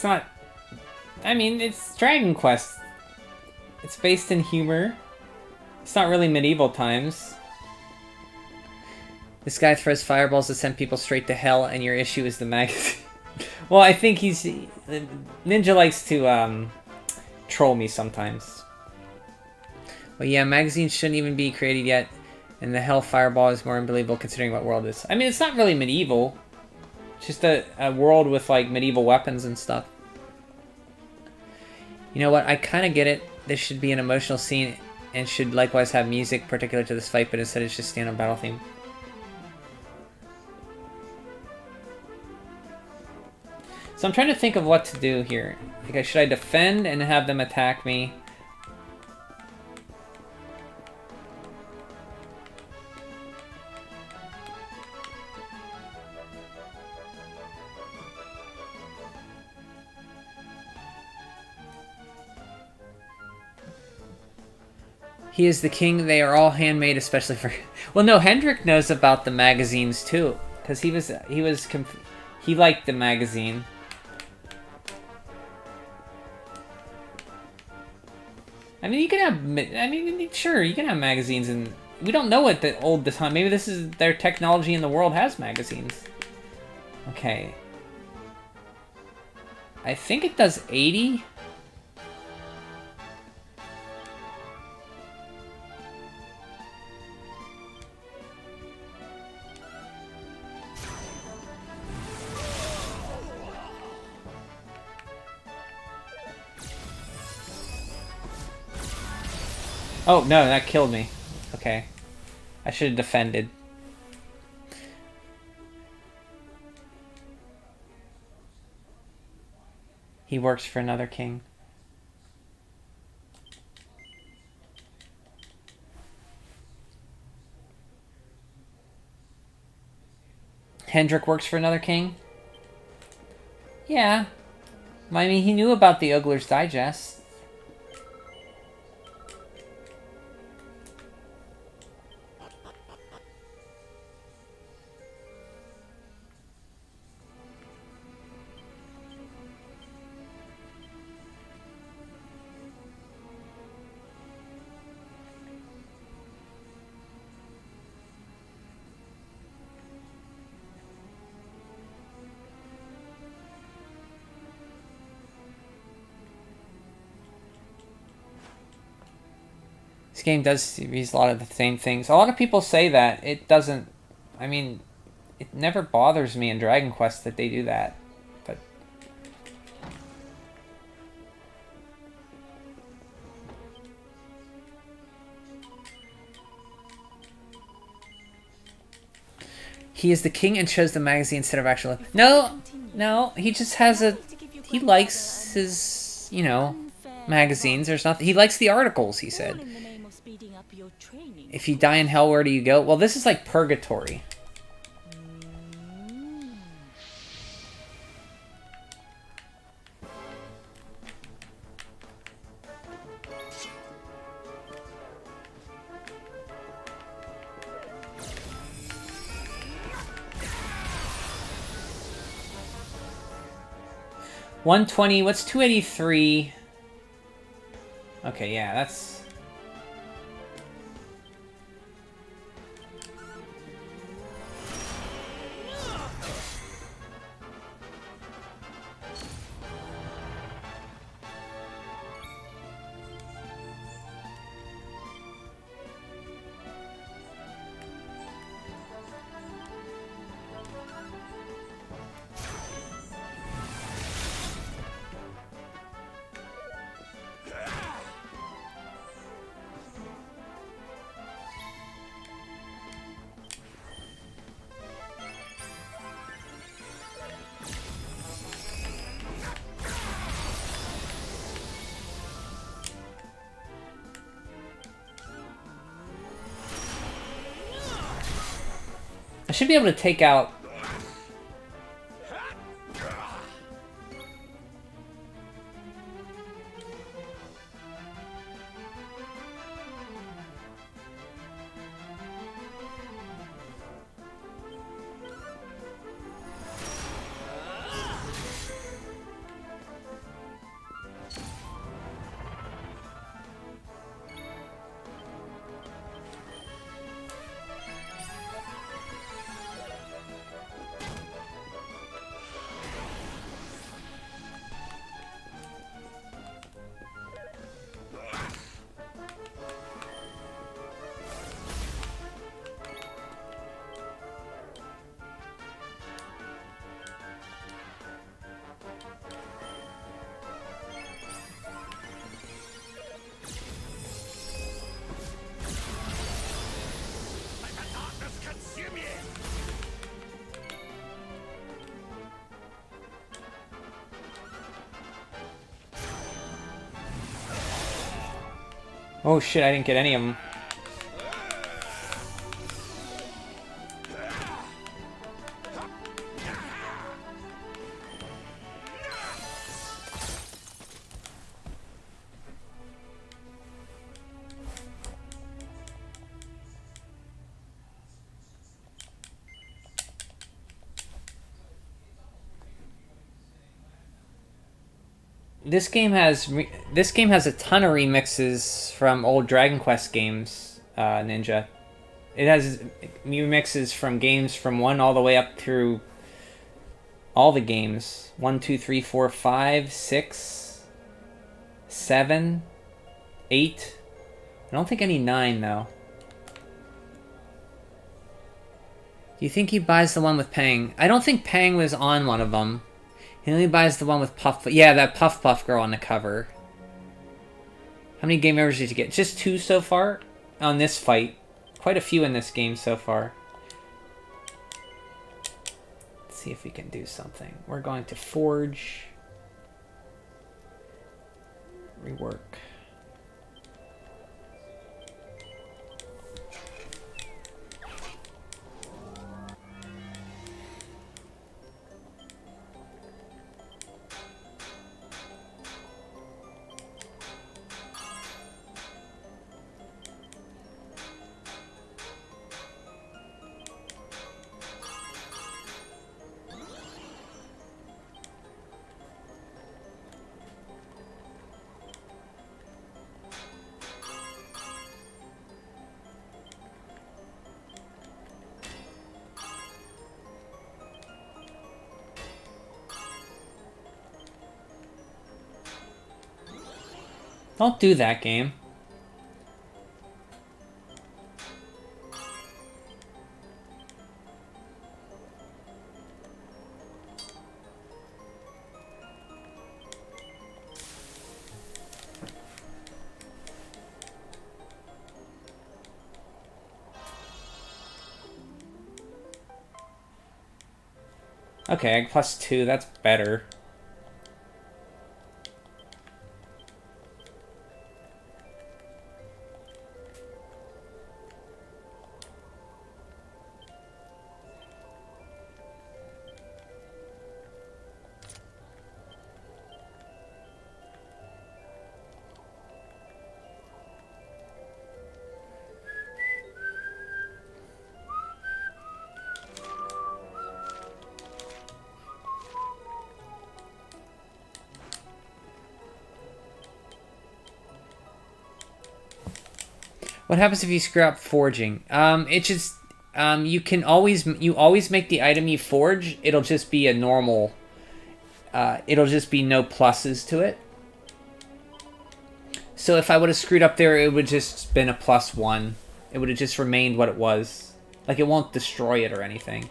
not. I mean, it's Dragon Quest. It's based in humor. It's not really medieval times. This guy throws fireballs that send people straight to hell, and your issue is the magazine. Well, I think Ninja likes to troll me sometimes. Well, yeah, magazines shouldn't even be created yet, and the hell fireball is more unbelievable considering what world it is. I mean, it's not really medieval. It's just a world with, like, medieval weapons and stuff. You know what? I kind of get it. This should be an emotional scene and should likewise have music particular to this fight, but instead it's just standard battle theme. So I'm trying to think of what to do here. Like, should I defend and have them attack me? He is the king. They are all handmade, especially for... Well, no, Hendrik knows about the magazines too, because he liked the magazine. I mean, you can have... I mean, sure, you can have magazines, and we don't know what the old time... Maybe this is their technology in the world has magazines. Okay. I think it does 80. Oh, no, that killed me. Okay. I should have defended. He works for another king. Hendrik works for another king? Yeah. I mean, he knew about the Ugler's Digest. This game does use a lot of the same things. A lot of people say that. It doesn't... I mean, it never bothers me in Dragon Quest that they do that. But... He is the king and chose the magazine instead of actual... No, he just has a... He likes his, you know, magazines. There's nothing... He likes the articles, he said. If you die in hell, where do you go? Well, this is like purgatory. $120. What's 283? Okay, yeah, that's... I should be able to take out... Oh shit, I didn't get any of them. This game has a ton of remixes from old Dragon Quest games, Ninja. It has remixes from games from 1 all the way up through all the games. 1, 2, 3, 4, 5, 6, 7, 8. I don't think any 9 though. Do you think he buys the one with Pang? I don't think Pang was on one of them. He only buys the one with Puff. Yeah, that Puff girl on the cover. How many game members did you get? Just 2 so far on this fight. Quite a few in this game so far. Let's see if we can do something. We're going to forge. Rework. Don't do that, game. Okay, +2, that's better. What happens if you screw up forging? It just you always make the item you forge. It'll just be a normal. It'll just be no pluses to it. So if I would have screwed up there, it would just been a +1. It would have just remained what it was. Like it won't destroy it or anything.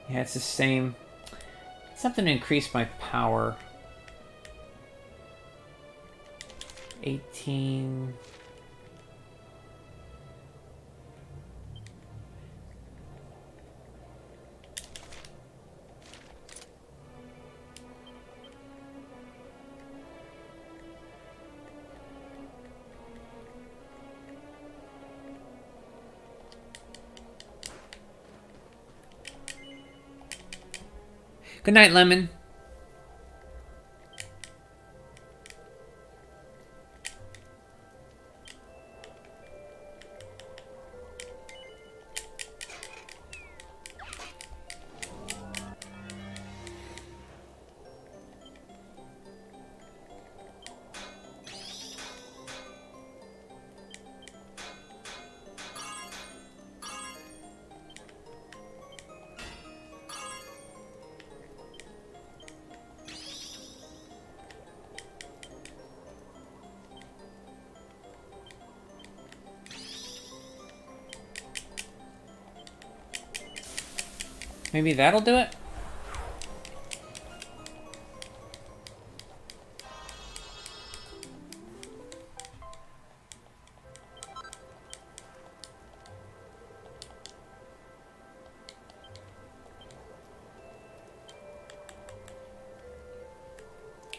Yeah, it's the same. Something to increase my power. 18. Good night, Lemon. Maybe that'll do it?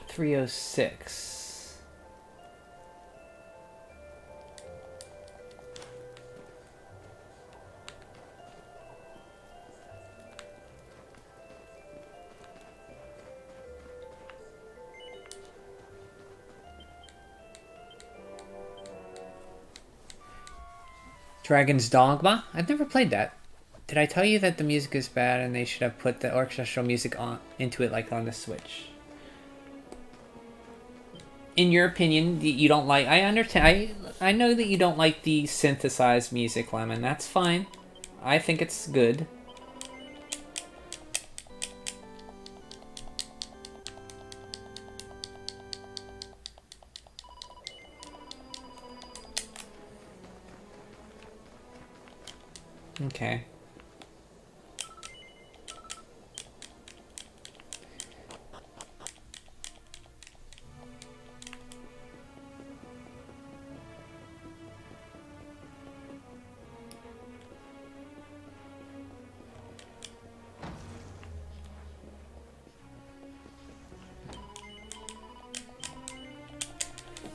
$306. Dragon's Dogma? I've never played that. Did I tell you that the music is bad and they should have put the orchestral music on into it like on the Switch? In your opinion, you don't like... I understand. I know that you don't like the synthesized music, Lemon. That's fine. I think it's good. Okay.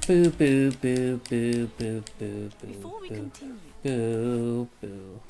Boo boo boo boo boo boo boo. Before we continue, Boo boo.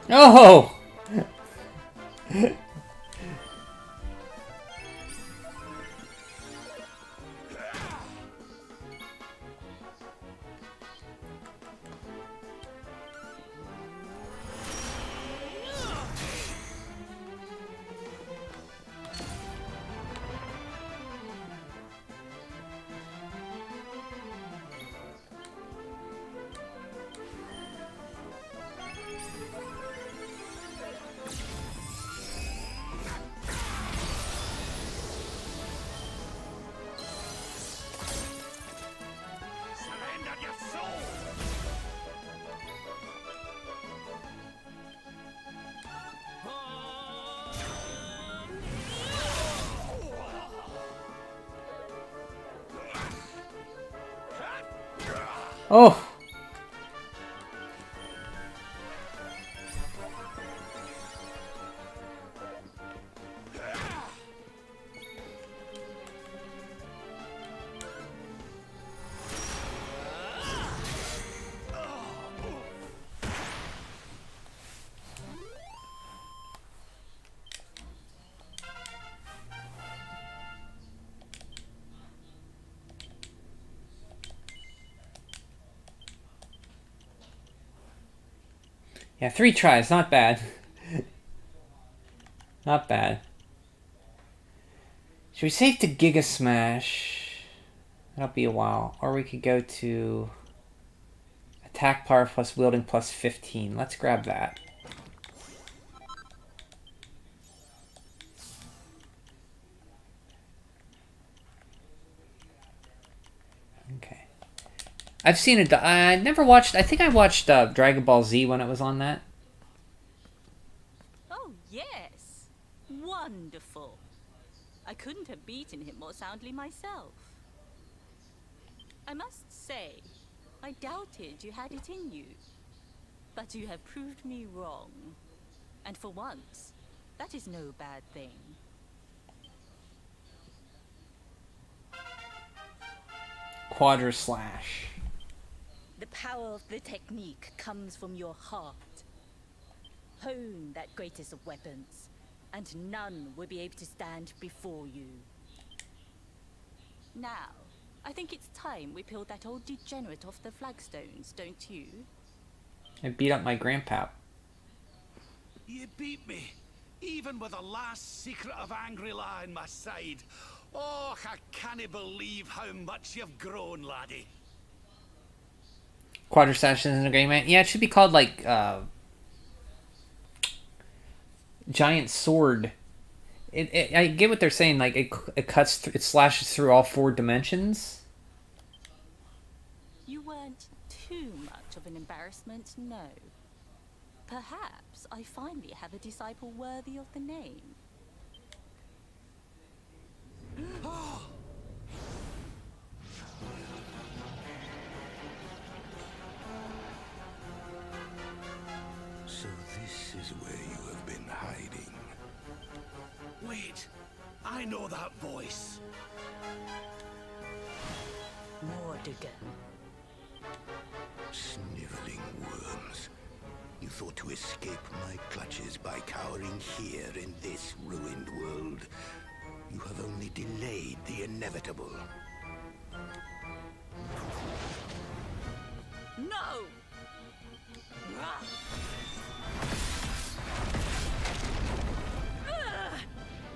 Oh! Oh! Yeah, 3 tries, not bad. Not bad. Should we save to Giga Smash? That'll be a while. Or we could go to attack power plus wielding plus 15. Let's grab that. Okay. I've seen it. I never watched. I think I watched Dragon Ball Z when it was on that. Oh, yes. Wonderful. I couldn't have beaten him more soundly myself. I must say, I doubted you had it in you. But you have proved me wrong. And for once, that is no bad thing. Quadra Slash. The power of the technique comes from your heart. Hone that greatest of weapons, and none will be able to stand before you. Now, I think it's time we peeled that old degenerate off the flagstones, don't you? I beat up my grandpa. You beat me, even with the last secret of Angri-La in my side. Oh, I can't believe how much you've grown, laddie. Quadra Slash is an agreement. Yeah, it should be called like Giant Sword. I get what they're saying. Like it cuts, it slashes through all 4 dimensions. You weren't too much of an embarrassment, no. Perhaps I finally have a disciple worthy of the name. So this is where you have been hiding. Wait, I know that voice. Mordigan. Sniveling worms. You thought to escape my clutches by cowering here in this ruined world. You have only delayed the inevitable. No!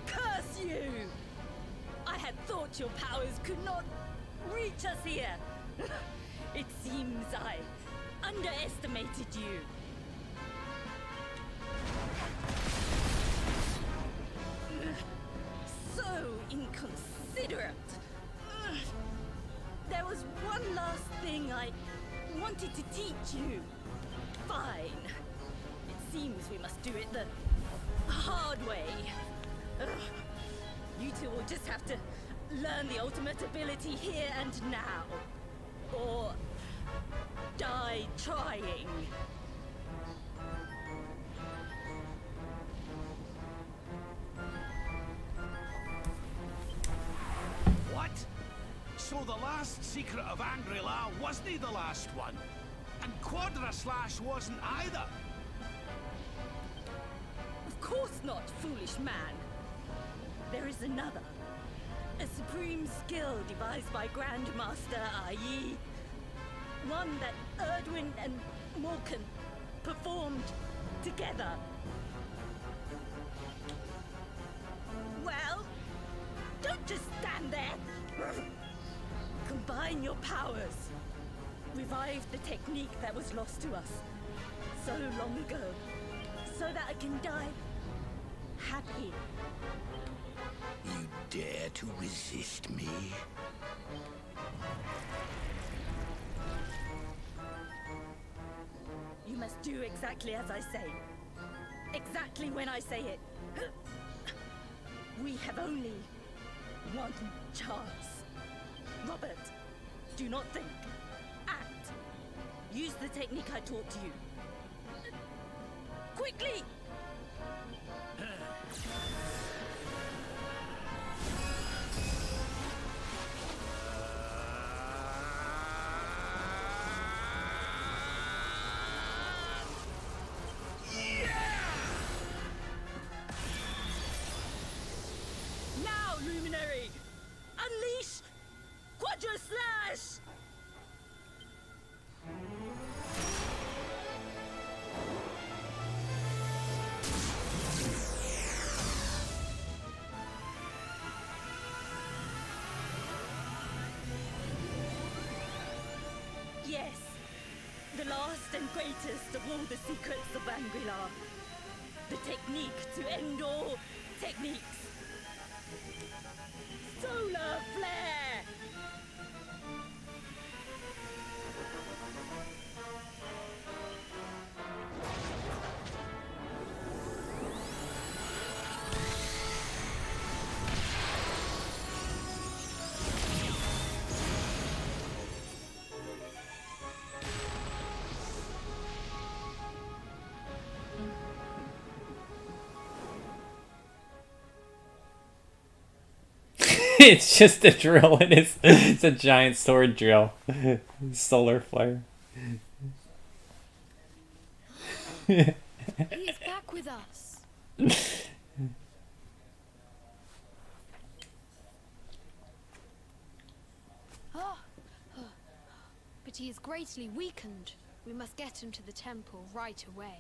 Curse you! I had thought your powers could not reach us here. It seems I underestimated you. So inconsiderate. There was one last thing I wanted to teach you. Fine. It seems we must do it the hard way. You two will just have to learn the ultimate ability here and now. Or die trying. What? So the last secret of Angri-La wasn't the last one? And Quadra Slash wasn't either? Of course not, foolish man. There is another. A supreme skill devised by Grandmaster, i.e. one that Erdwin and Morkan performed together. Well, don't just stand there. Combine your powers. Revive the technique that was lost to us so long ago, so that I can die happy. You dare to resist me? You must do exactly as I say. Exactly when I say it. We have only one chance. Robert, do not think. Act. Use the technique I taught you. Quickly! Now, Luminary! Unleash Quadra Slash! Yes, the last and greatest of all the secrets of Angri-La. The technique to end all techniques. Solar Flare! It's just a drill. It is. It's a giant sword drill. Solar flare. He is back with us. But he is greatly weakened. We must get him to the temple right away.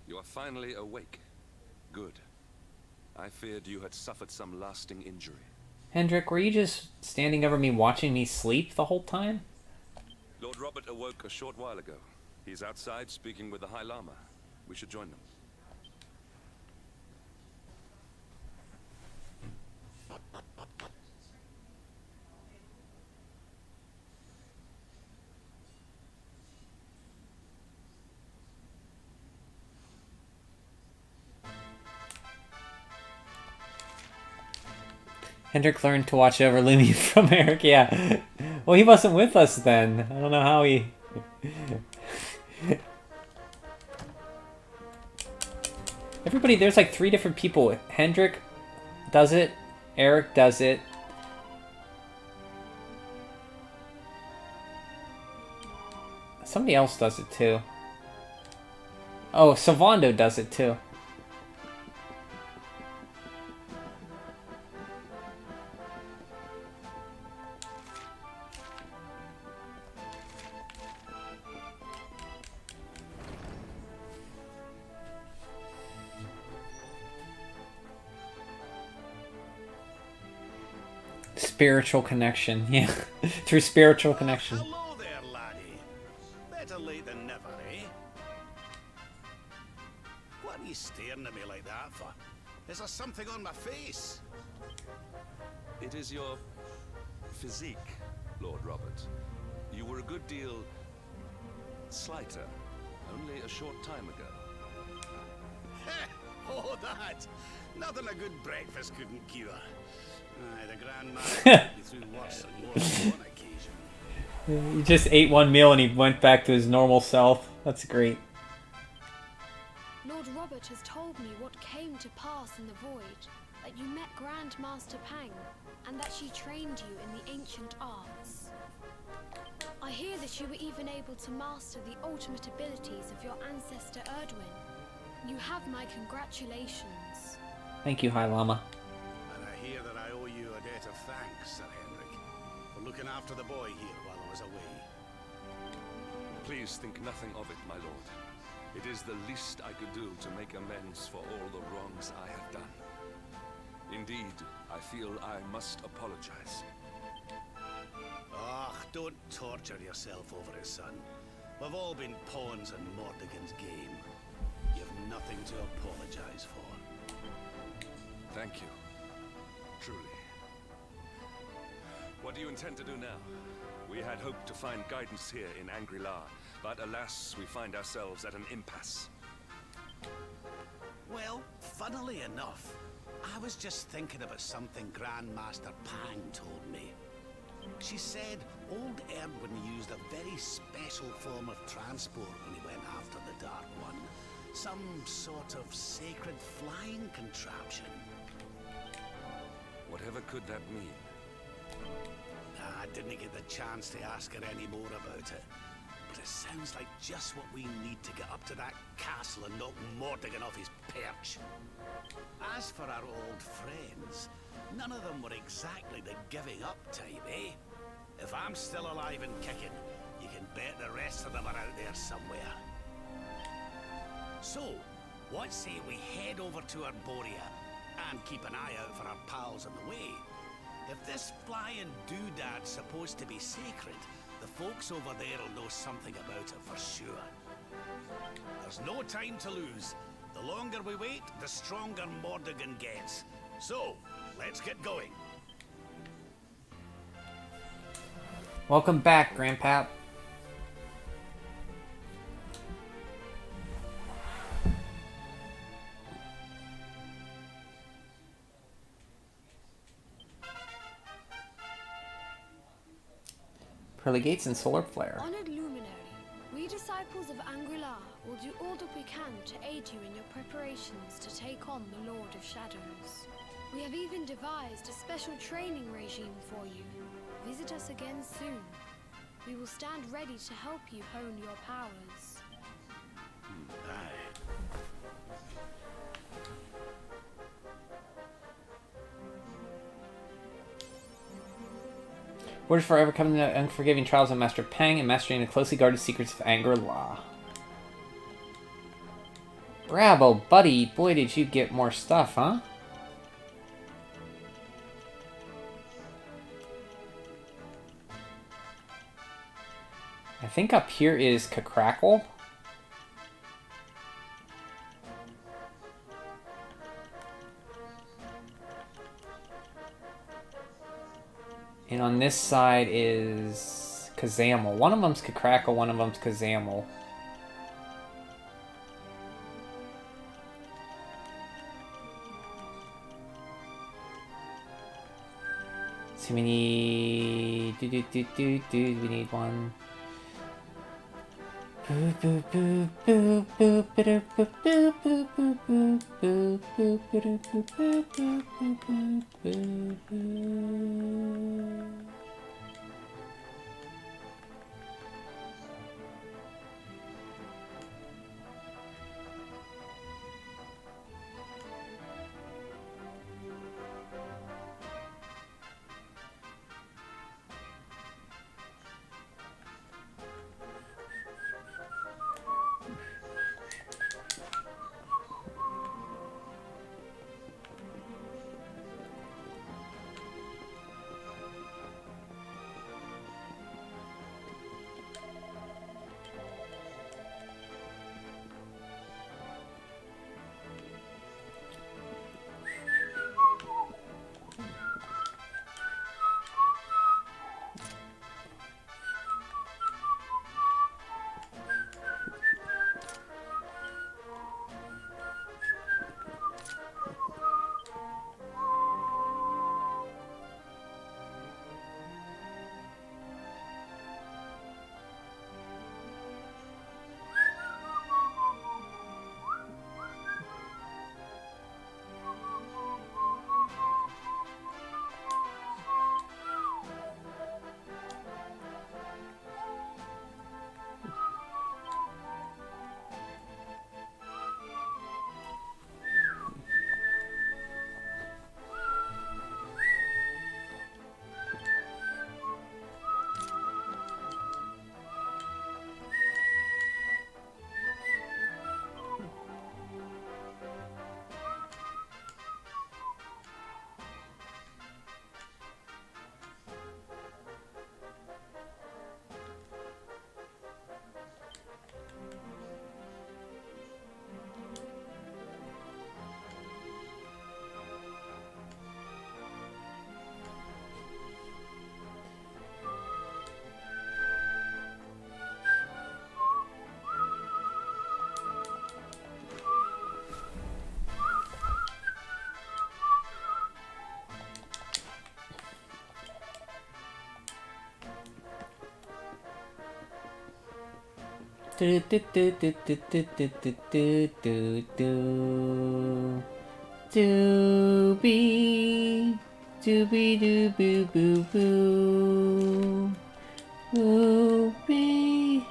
You are finally awake. Good. I feared you had suffered some lasting injury. Hendrik, were you just standing over me watching me sleep the whole time? Lord Robert awoke a short while ago. He's outside speaking with the High Lama. We should join them. Hendrik learned to watch over Lumi from Eric, yeah. Well, he wasn't with us then. I don't know how he... Everybody, there's like 3 different people. Hendrik does it. Eric does it. Somebody else does it too. Oh, Sylvando does it too. Spiritual connection, yeah. Through spiritual connection. Hello there, laddie. Better late than never, eh? What are you staring at me like that for? Is there something on my face? It is your physique, Lord Robert. You were a good deal slighter only a short time ago. Oh, that! Nothing a good breakfast couldn't cure. Aye, the Grand Master would be through worse and more on one occasion. He just ate one meal and he went back to his normal self. That's great. Lord Robert has told me what came to pass in the void, that you met Grand Master Pang, and that she trained you in the ancient arts. I hear that you were even able to master the ultimate abilities of your ancestor Erdwin. You have my congratulations. Thank you, High Lama. And I hear that I owe you a debt of thanks, Sir Henrik, for looking after the boy here while I was away. Please think nothing of it, my lord. It is the least I could do to make amends for all the wrongs I have done. Indeed, I feel I must apologize. Ah, don't torture yourself over it, son. We've all been pawns in Mordigan's game. You've nothing to apologize for. Thank you. Truly. What do you intend to do now? We had hoped to find guidance here in Angri-La, but alas, we find ourselves at an impasse. Well, funnily enough, I was just thinking about something Grandmaster Pang told me. She said old Erdwin used a very special form of transport when he went after the Dark One. Some sort of sacred flying contraption. Whatever could that mean? I didn't get the chance to ask her any more about it. But it sounds like just what we need to get up to that castle and knock Mordigan off his perch. As for our old friends, none of them were exactly the giving up type, eh? If I'm still alive and kicking, you can bet the rest of them are out there somewhere. So, what say we head over to Arborea and keep an eye out for our pals on the way? If this flying doodad's supposed to be sacred, the folks over there will know something about it for sure. There's no time to lose. The longer we wait, the stronger Mordigan gets. So, let's get going. Welcome back, Grandpap. Pearly Gates and Solar Flare. Honored Luminary, we disciples of Angri-La will do all that we can to aid you in your preparations to take on the Lord of Shadows. We have even devised a special training regime for you. Visit us again soon. We will stand ready to help you hone your powers. Orders for overcoming the unforgiving trials of Master Pang and mastering the closely guarded secrets of Angri-La. Bravo, buddy. Boy, did you get more stuff, huh? I think up here is Crackle. And on this side is Kazamel. One of them's Crackle, one of them's Kazamel. So we need... we need one. Do do do do do do do do do do. Doobie, doobie doo boo boo boo. Doobie.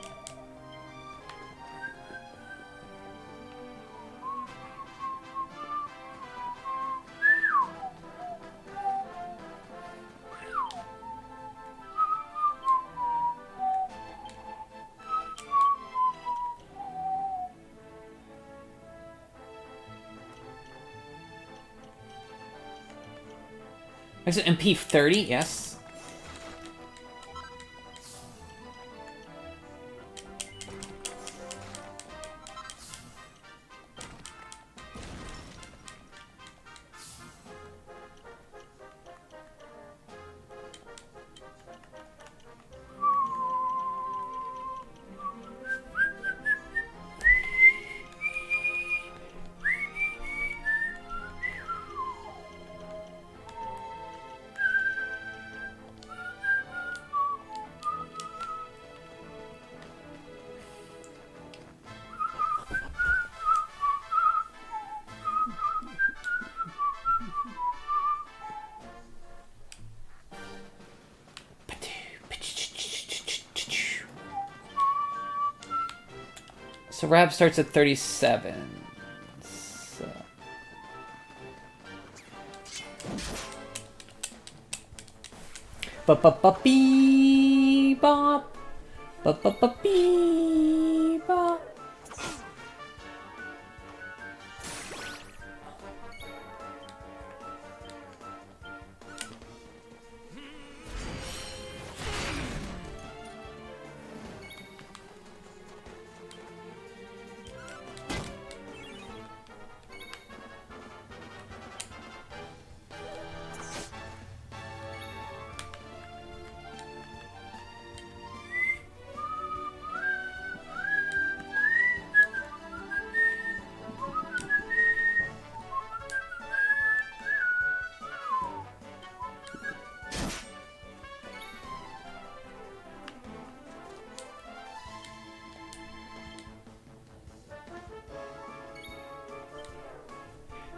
Is it MP30? Yes. So Rab starts at 37. So. Ba-ba-ba-bee-bop. Ba-ba-ba-bee-bop.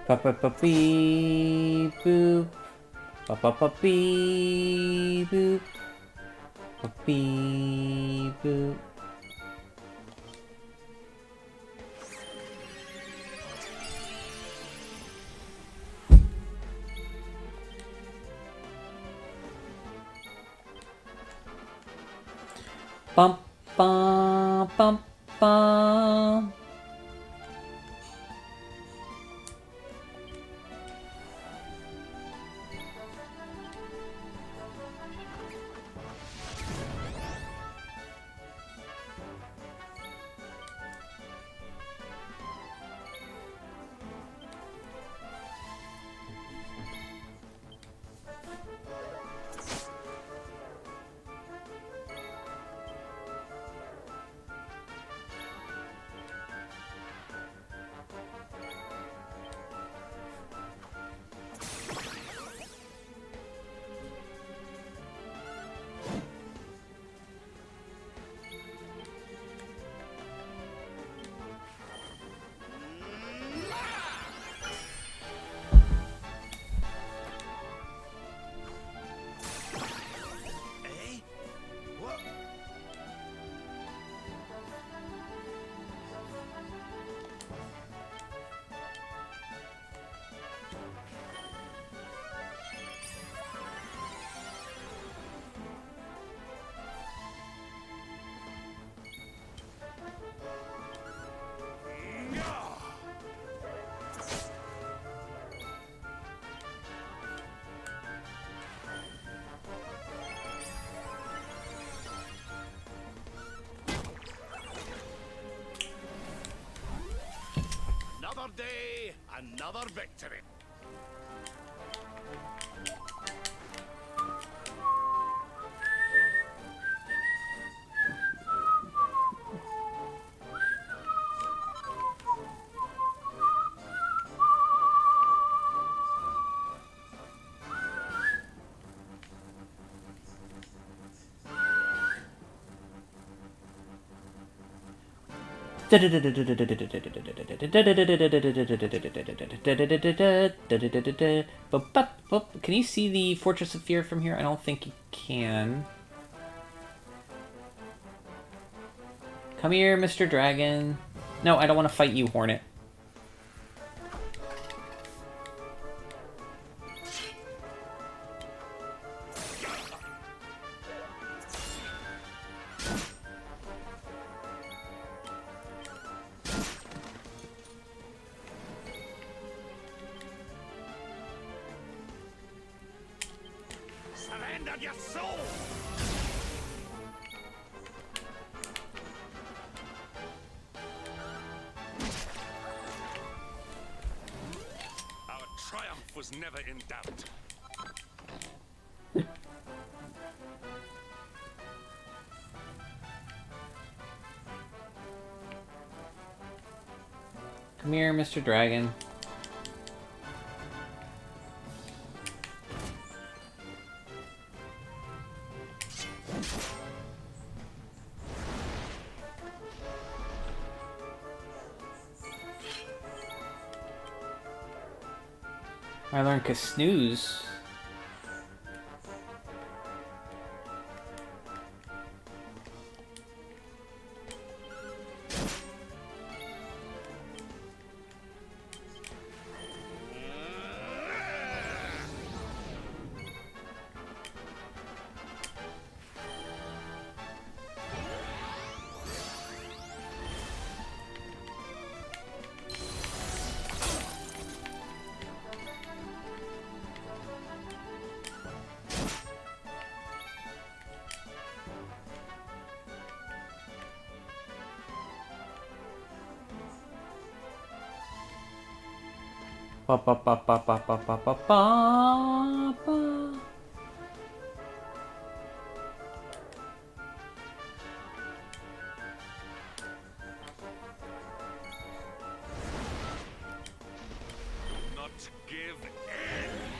Ba-ba-ba-bee boop. Ba-ba-ba-bee boop. Ba-bee boop. Bum bum bum bum. Another day, another victory. Can you see the Fortress of Fear from here? I don't think you can. Come here, Mr. Dragon. No, I don't want to fight you, Hornet. Surrender your soul! Our triumph was never in doubt. Come here, Mr. Dragon. I learned Snooze. Ba ba ba ba ba ba ba ba ba ba. Not give in.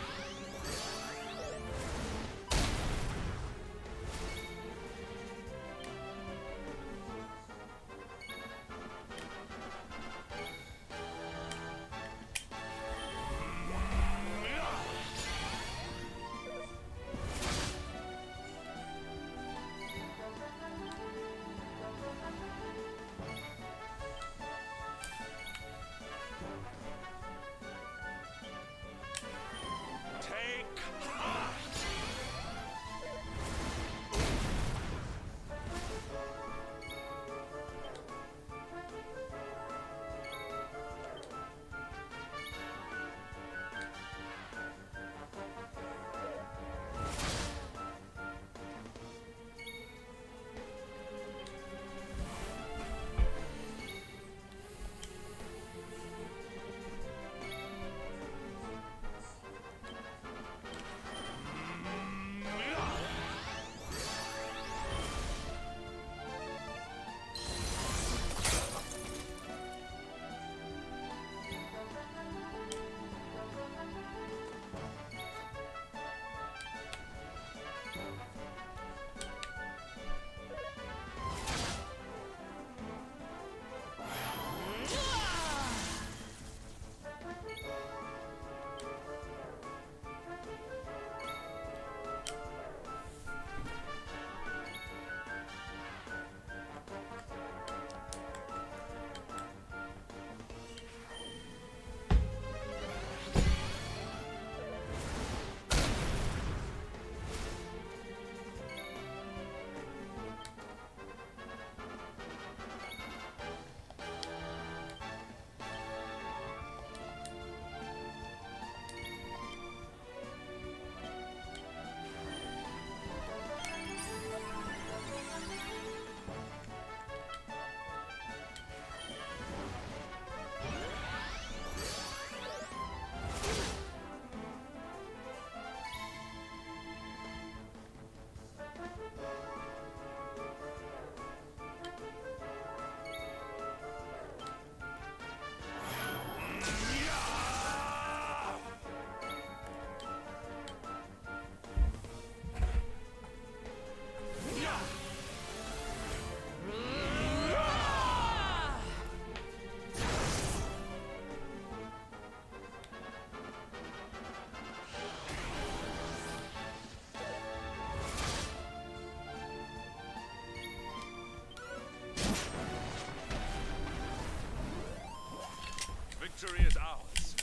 victory is ours.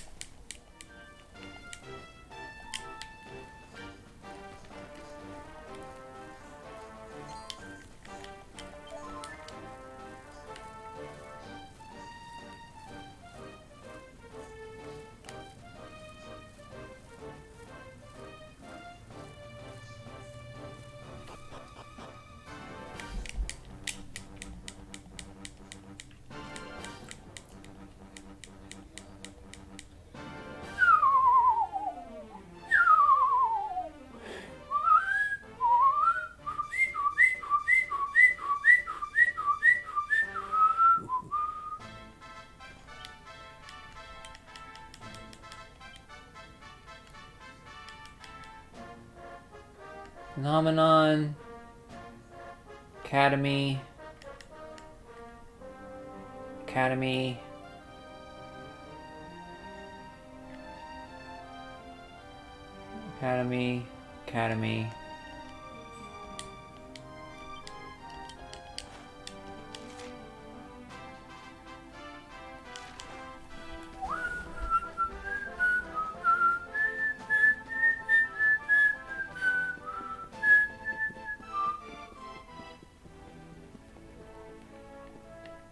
Phenomenon. Academy. Academy. Academy. Academy.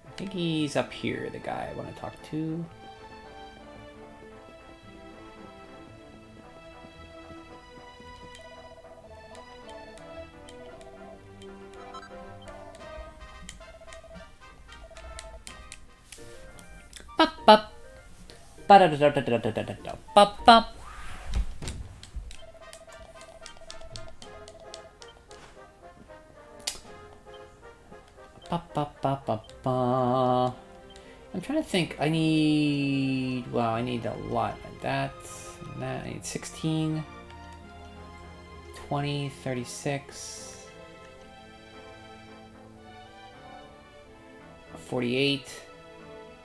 I think he's up here, the guy I want to talk to. Bop bop. Ba da da da da da da da da. Bop bop. Ba, ba, ba, ba, ba. I'm trying to think. I need a lot of that. I need 16, 20, 36, 48,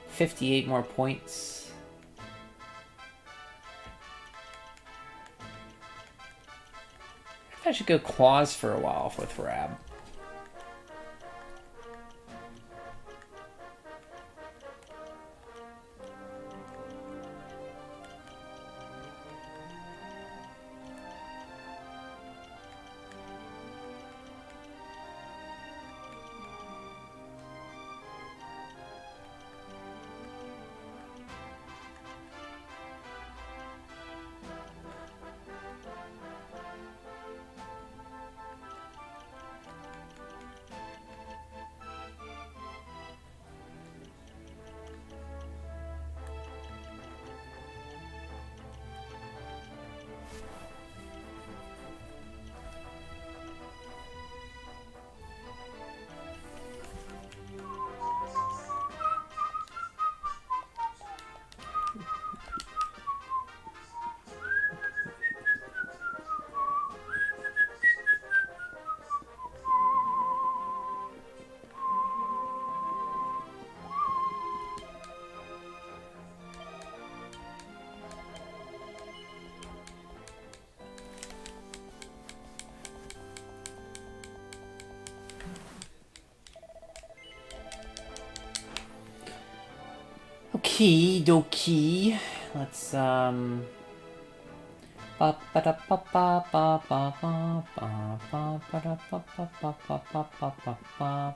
58 more points. I should go claws for a while with Rab. Okie dokie. Let's ba ba da ba ba ba ba ba ba ba ba da ba ba ba ba ba ba ba ba.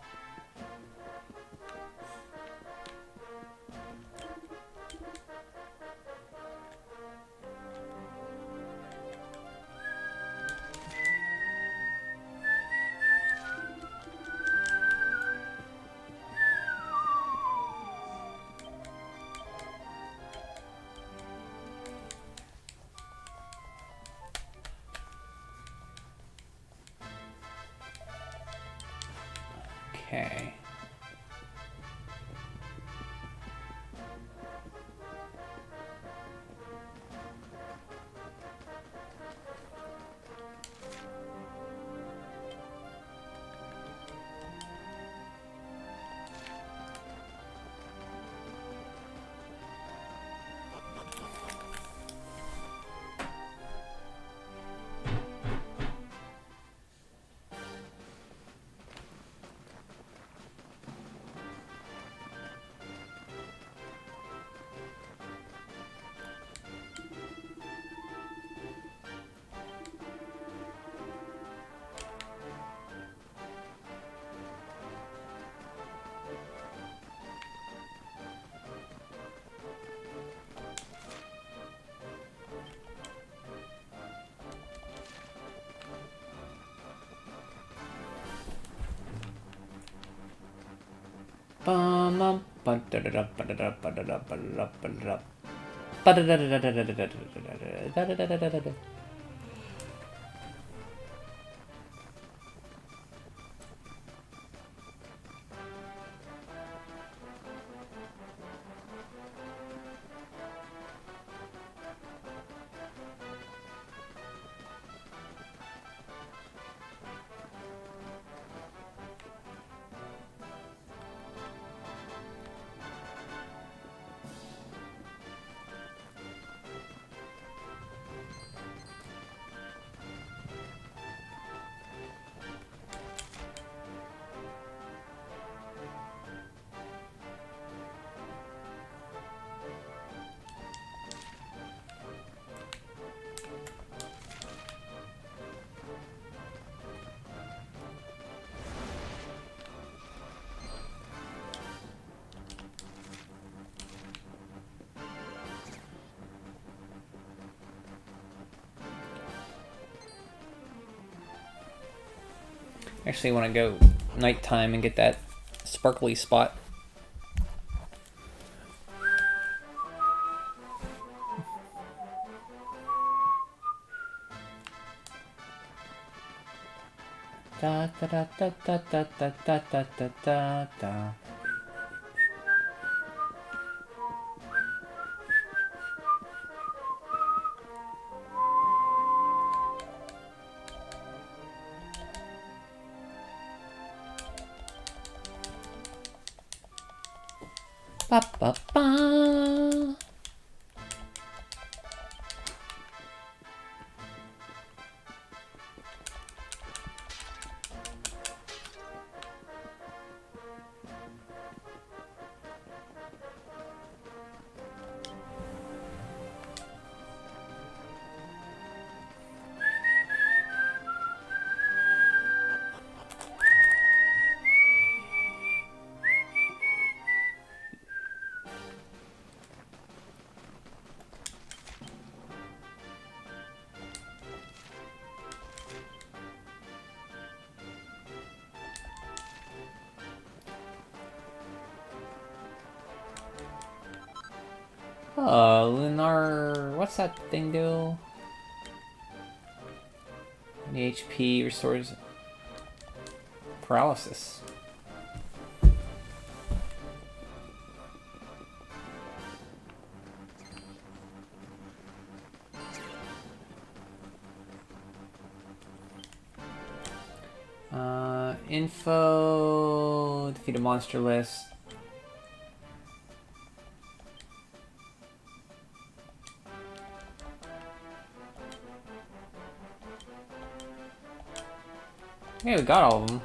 Okay. Actually, want to go nighttime and get that sparkly spot. Da da da da da da da da da da da. Ba ba ba. Lunar... What's that thing do? The HP restores paralysis. Info... Defeat a monster list. Yeah, we got all of them.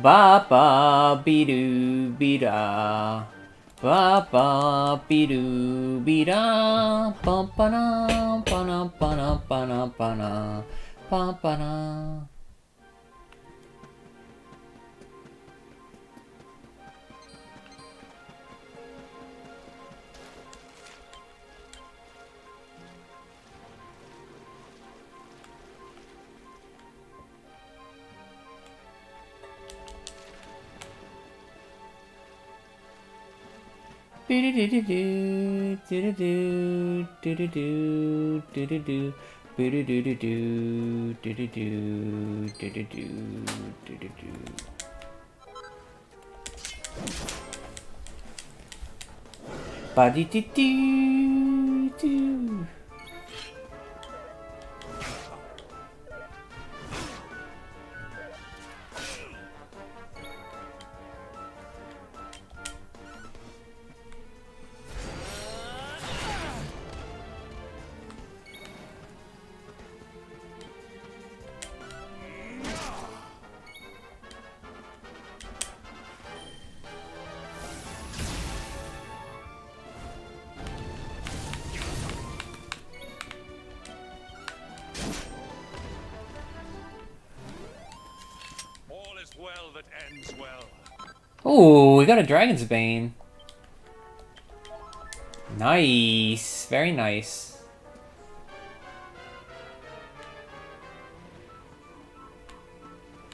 Ba ba be doo be da. Ba ba be doo be da. Ba ba na ba na ba na ba na ba na ba ba na. well that ends well. Ooh, we got a Dragon's Bane. Nice. Very nice.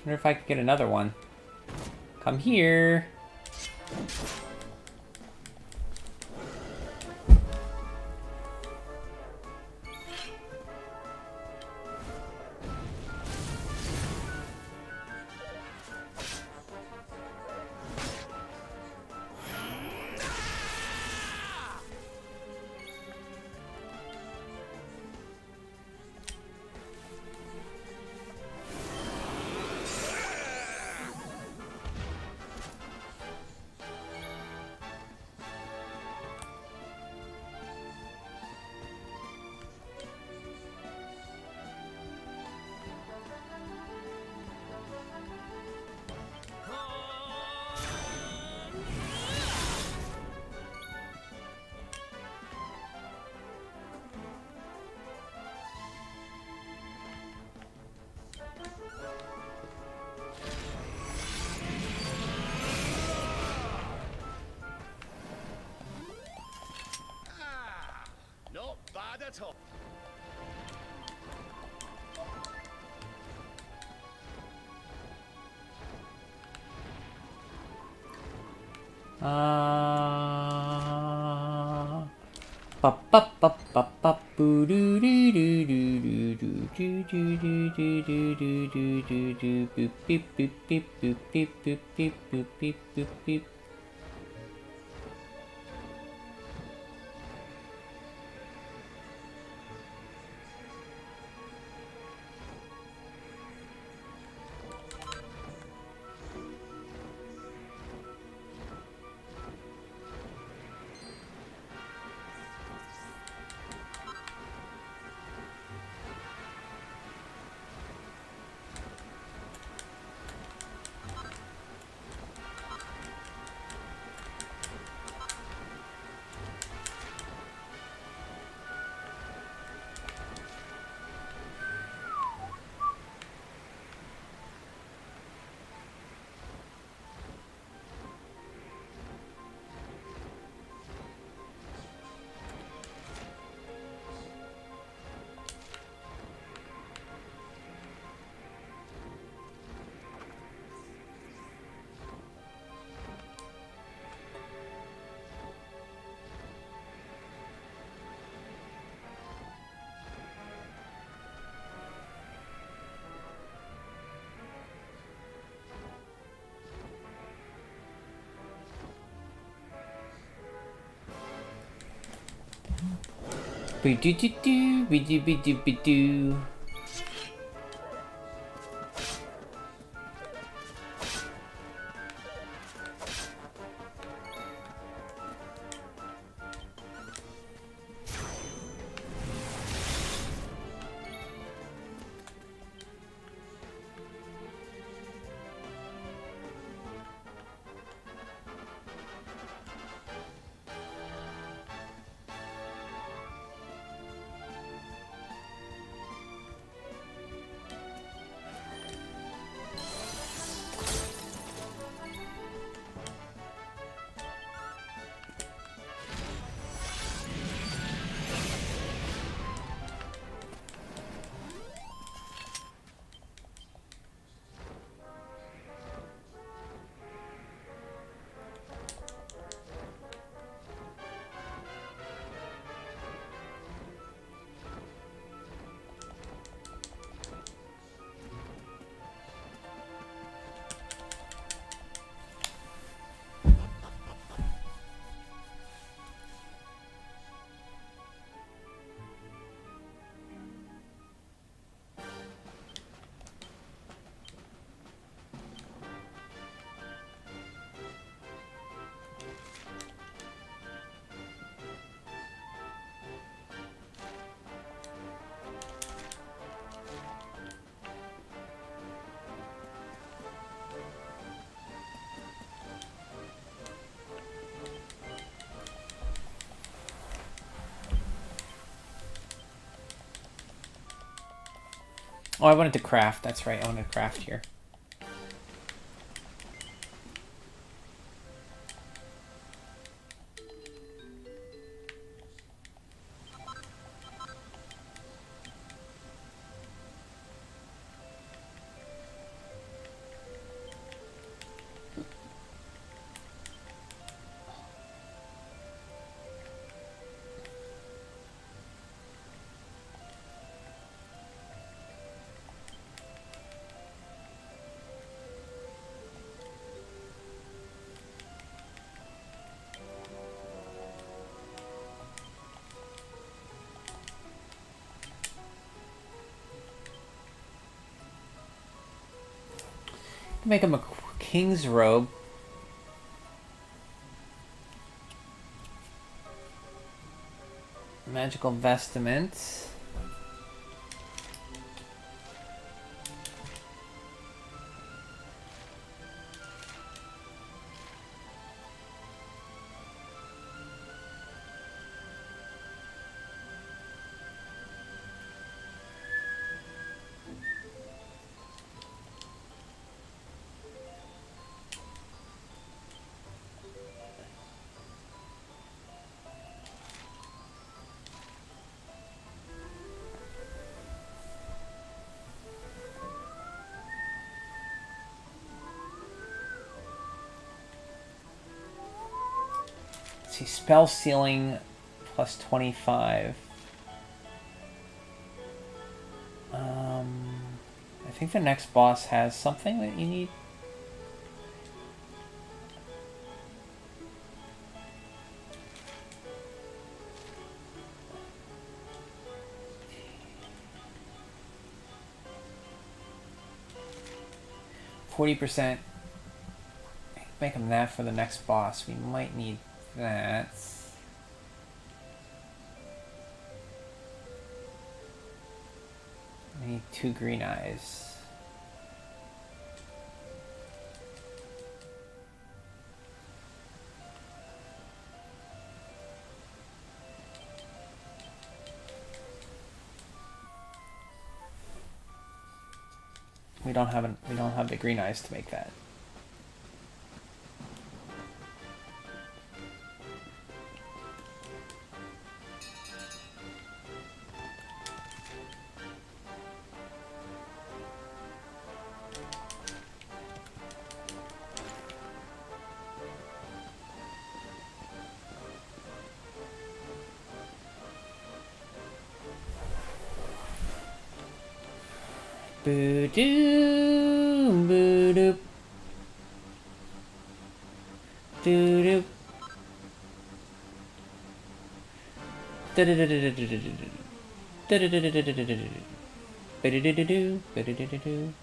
Wonder if I could get another one. Come here. Not bad at all. Ba ba ba ba ba boo doo doo doo doo doo doo doo doo doo doo doo doo doo doo boop beep boop beep boop beep boop beep boop beep boop beep. Be do do do be do be do be do. Oh, I wanted to craft. That's right. I wanted to craft here. Make him a king's robe. Magical vestments. See, spell ceiling plus 25. I think the next boss has something that you need. %. Make him that for the next boss. We might need that. I need 2 green eyes. We don't have the green eyes to make that. Boo-doo, boo-doo. Doo-doo. Da-da-da-da-da-da-da-da. Da-da-da-da-da-da-da-da. Ba-da-da-da-doo, ba-da-da-da-doo.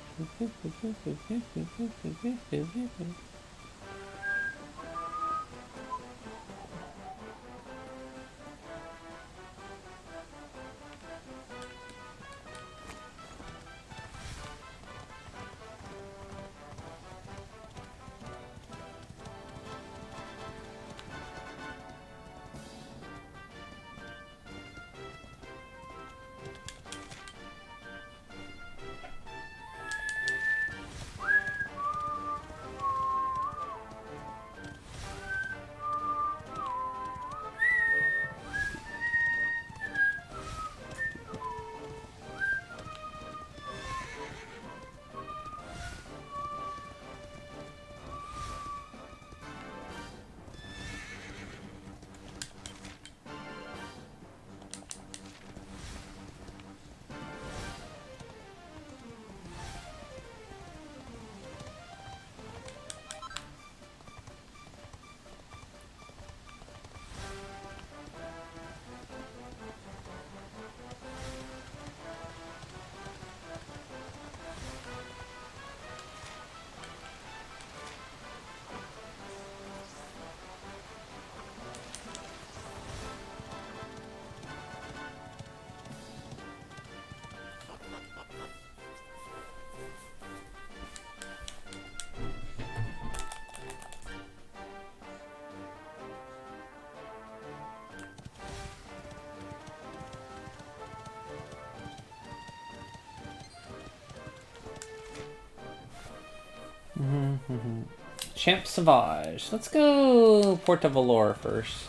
Champ Sauvage. Let's go Porta Valor first.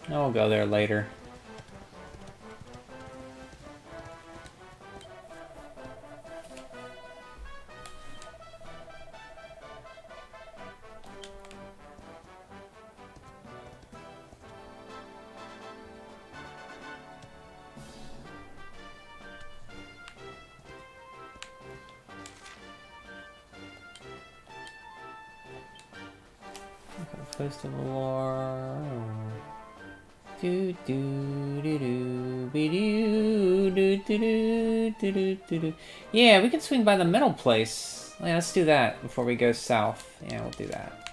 I'll go there later. Close to the lore. Do do do do be do do do do do do do. Yeah, we can swing by the middle place. Yeah, let's do that before we go south. Yeah, we'll do that.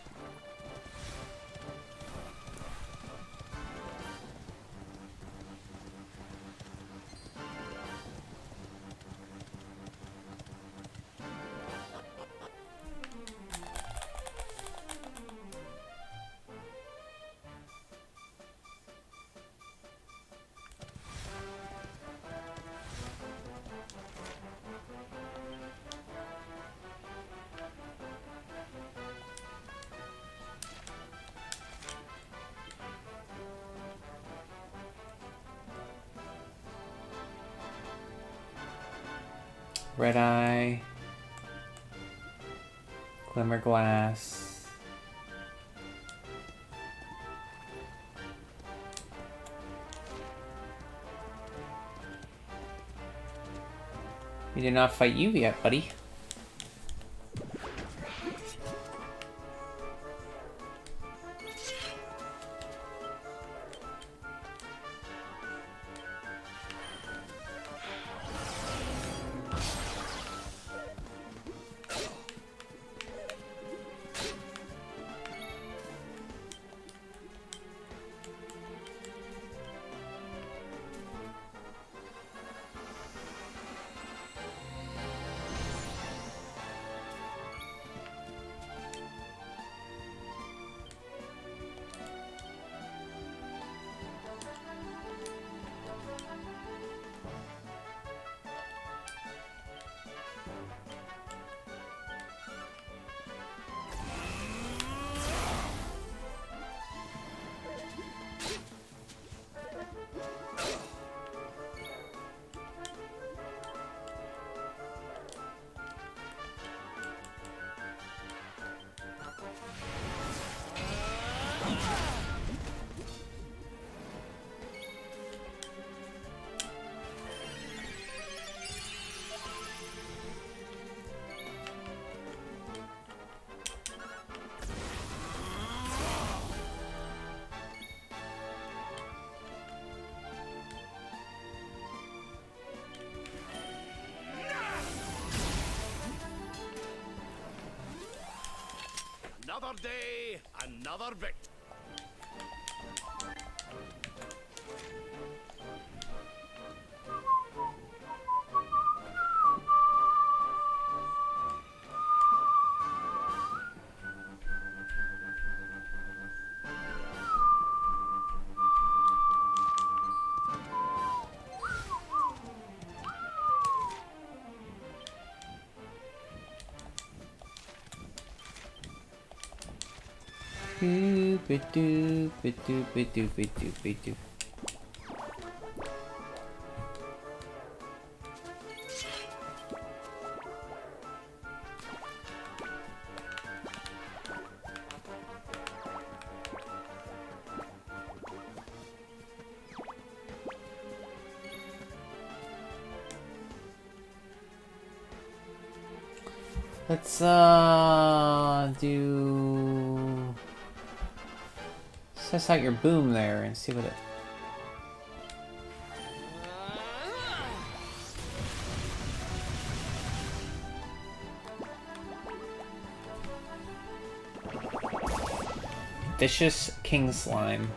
Red Eye, Glimmerglass. We did not fight you yet, buddy. Another day, another victory. Let's do test out your boom there and see what it. Vicious King Slime.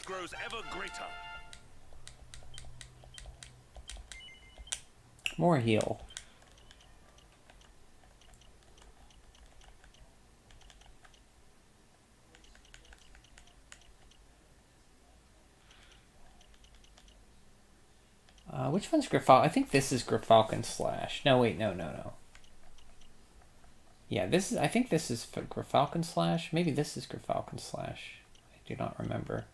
grows ever greater. More heal. Which one's Grifal? I think this is Grifalcon Slash. No, wait, no. Yeah, this is. I think this is Grifalcon Slash. Maybe this is Grifalcon Slash. I do not remember.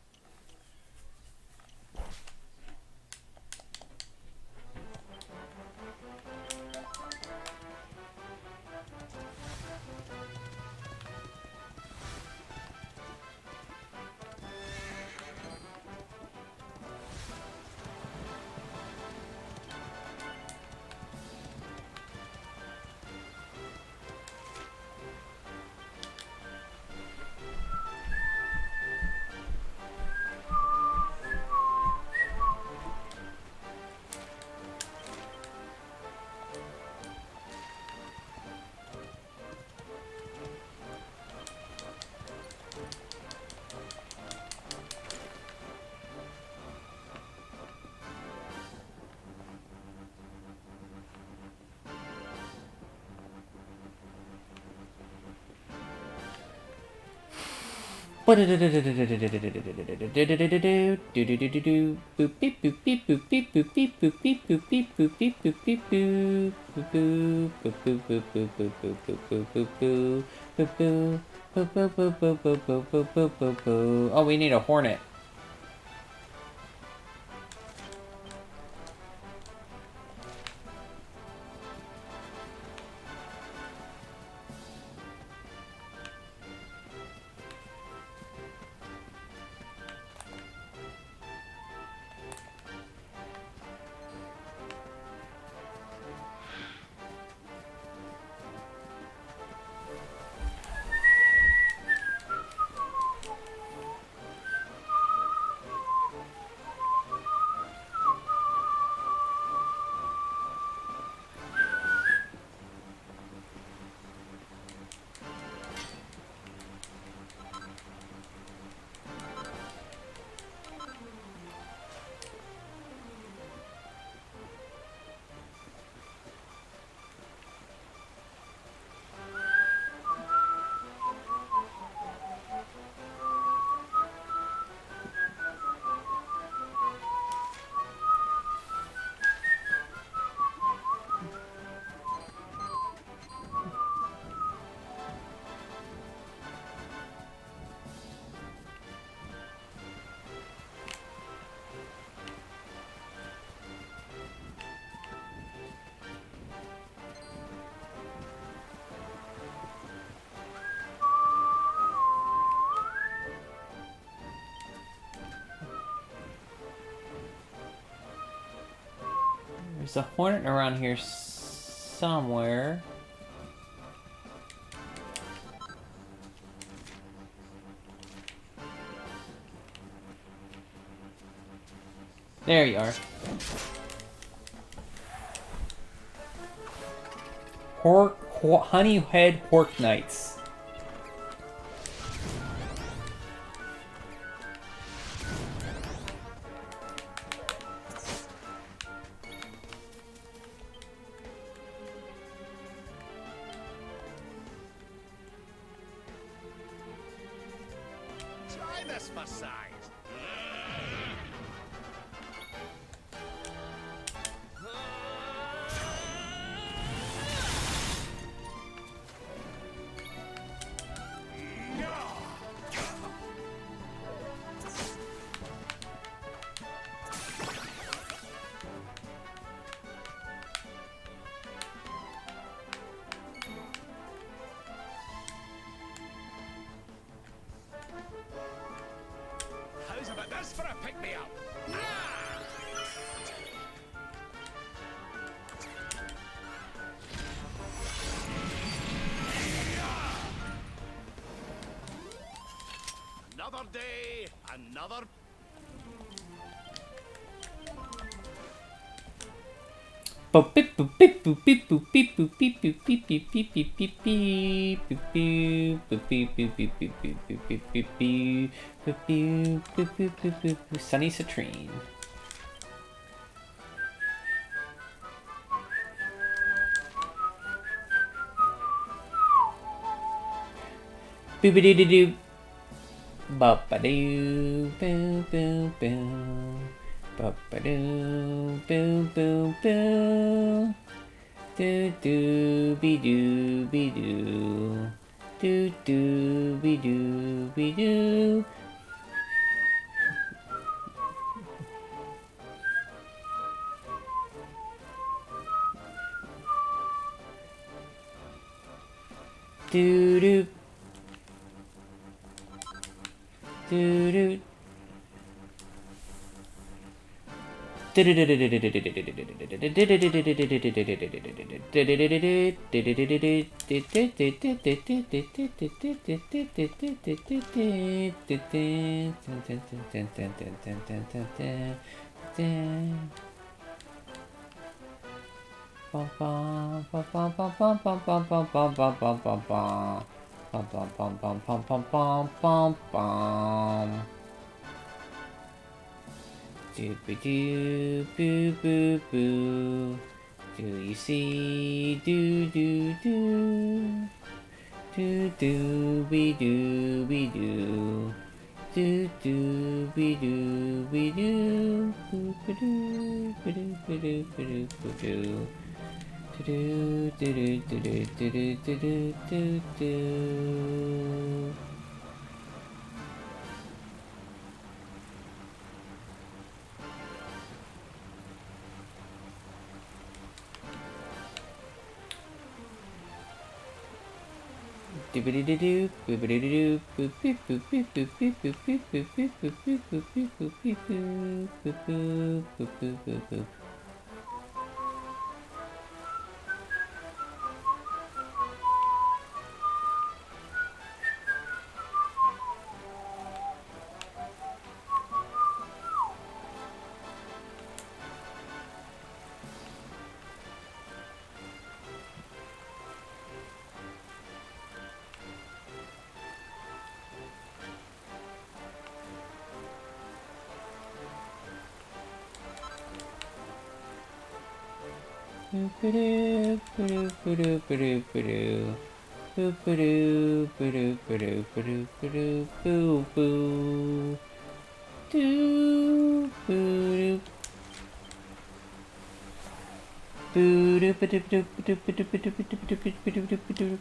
Oh, we need a hornet. There's a hornet around here somewhere. There you are. Honeyhead Hork Knights. Try this for size. How's about this for a pick-me-up? Another day, another... Sunny Citrine. Boop-a-doo-doo-doo. Ba-ba-doo, boo, boo, boo. Ba-ba-doo, boo, boo, boo. Do-do-be-doo-be-doo. Do-do-be-doo-be-doo. Do-do. Do-do. Doop-a-doo, boo, boo, boo. Do you see? Do, do, do. Do, do, be, do, be, do. Do, do, be, do, be, do. Boop-a-doo, ba-doo, ba-doo, ba-doo, ba-doo. Do, do, do, do, do, do, do, do, do, do. Doobity-doo, boopity-doo, boop beep boop beep boop beep boop beep boop beep boop beep boop beep boop beep boop boop boop boop boop boop. Boop-a-doo, ba-doo, ba-doo, ba-doo, ba-doo. Boop-a-doo, ba-doo, ba-doo, ba-doo, ba-doo, boo, boo. Doo, boo-doo. Boo-doo, ba-doo, ba-doo, ba-doo, ba-doo, ba-doo, ba-doo, ba-doo, ba-doo, ba-doo.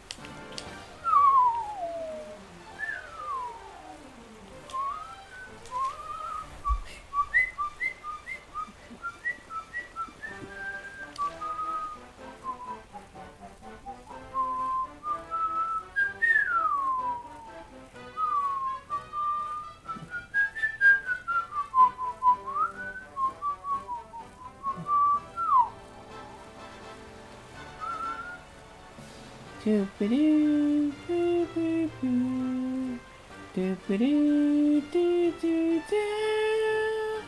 Doop-a-doo, boo, boo, boo. Doop-a-doo, doo, doo, doo.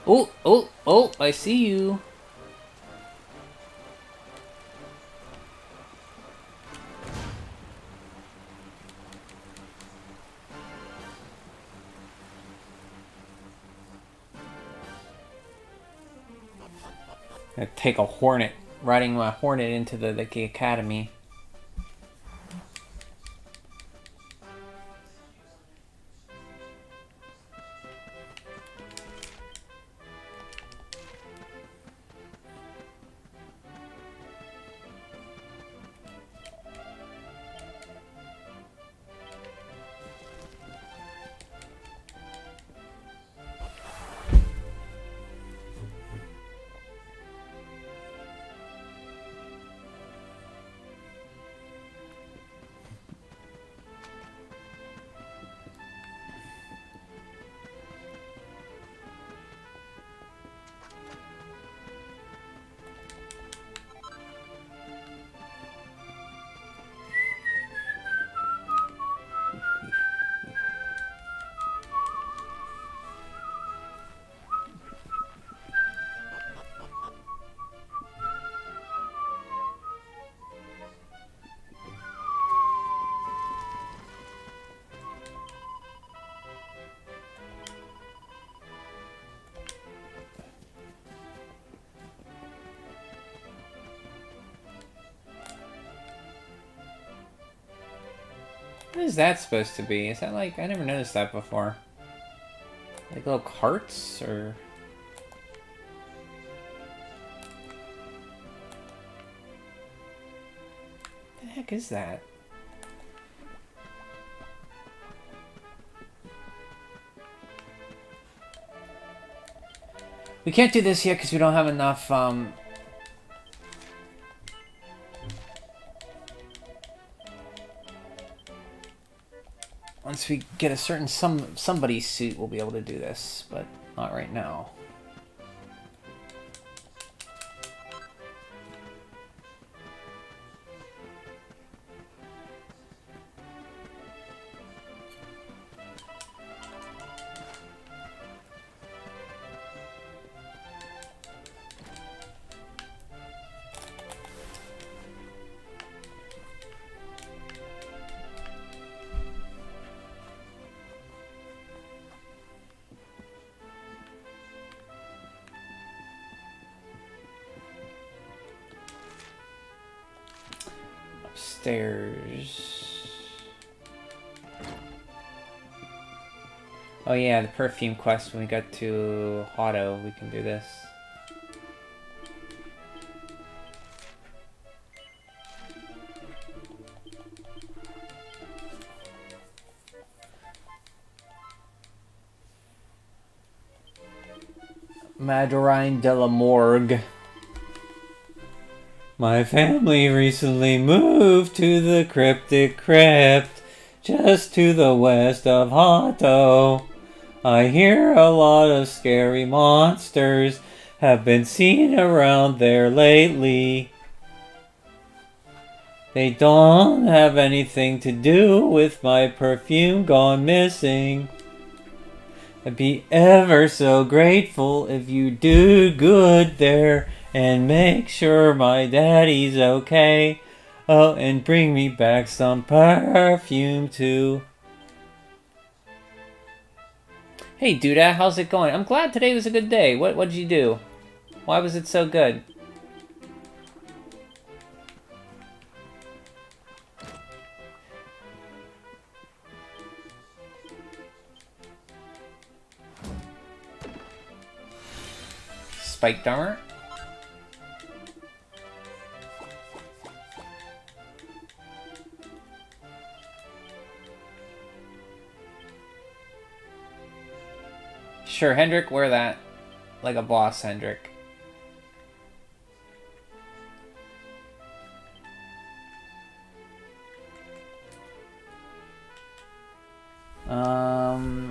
Oh, oh, oh, I see you. I take a hornet, riding my hornet into the academy. What is that supposed to be? Is that like... I never noticed that before. Like little carts, or... What the heck is that? We can't do this yet because we don't have enough, once we get a certain somebody's suit, we'll be able to do this, but not right now. Upstairs. Oh yeah, the perfume quest. When we get to Otto, we can do this. Madeline de la Morgue. My family recently moved to the cryptic crypt just to the west of Otto. I hear a lot of scary monsters have been seen around there lately. They don't have anything to do with my perfume gone missing. I'd be ever so grateful if you do good there and make sure my daddy's okay. Oh, and bring me back some perfume too. Hey Duda, how's it going? I'm glad today was a good day. What did you do? Why was it so good? Spiked armor? Sure, Hendrik, wear that. Like a boss, Hendrik.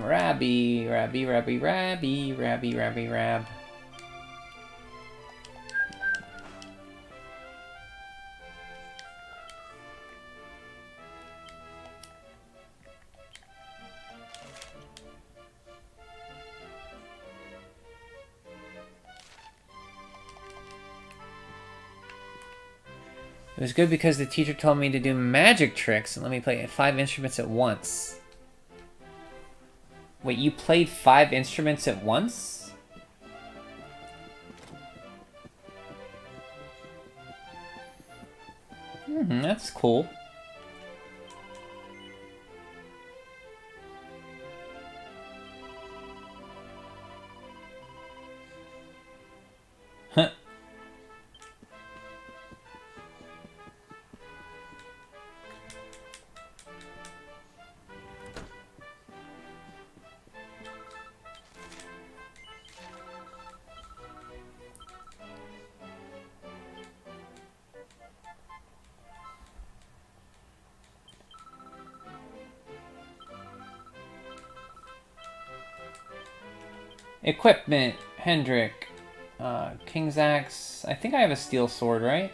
Rabby. It was good because the teacher told me to do magic tricks and let me play 5 instruments at once. Wait, you played 5 instruments at once? That's cool. Huh. Equipment, Hendrik, King's Axe. I think I have a steel sword, right?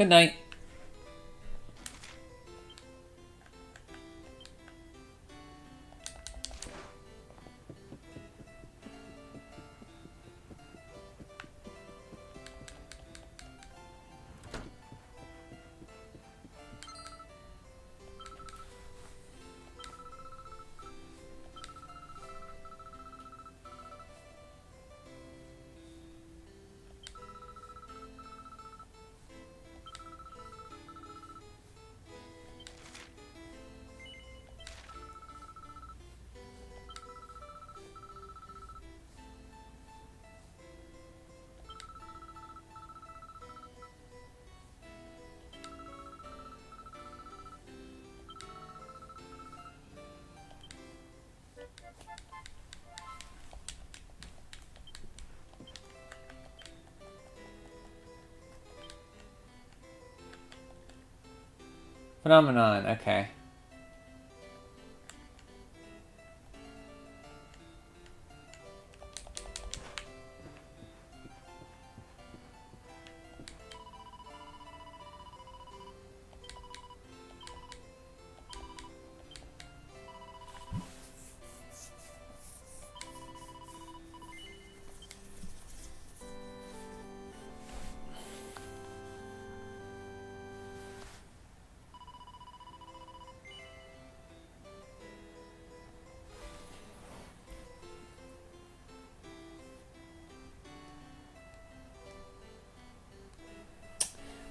Good night. Phenomenon, okay.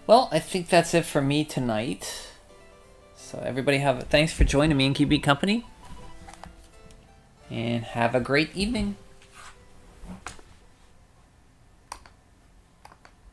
Well, I think that's it for me tonight. So everybody thanks for joining me and keeping me company. And have a great evening.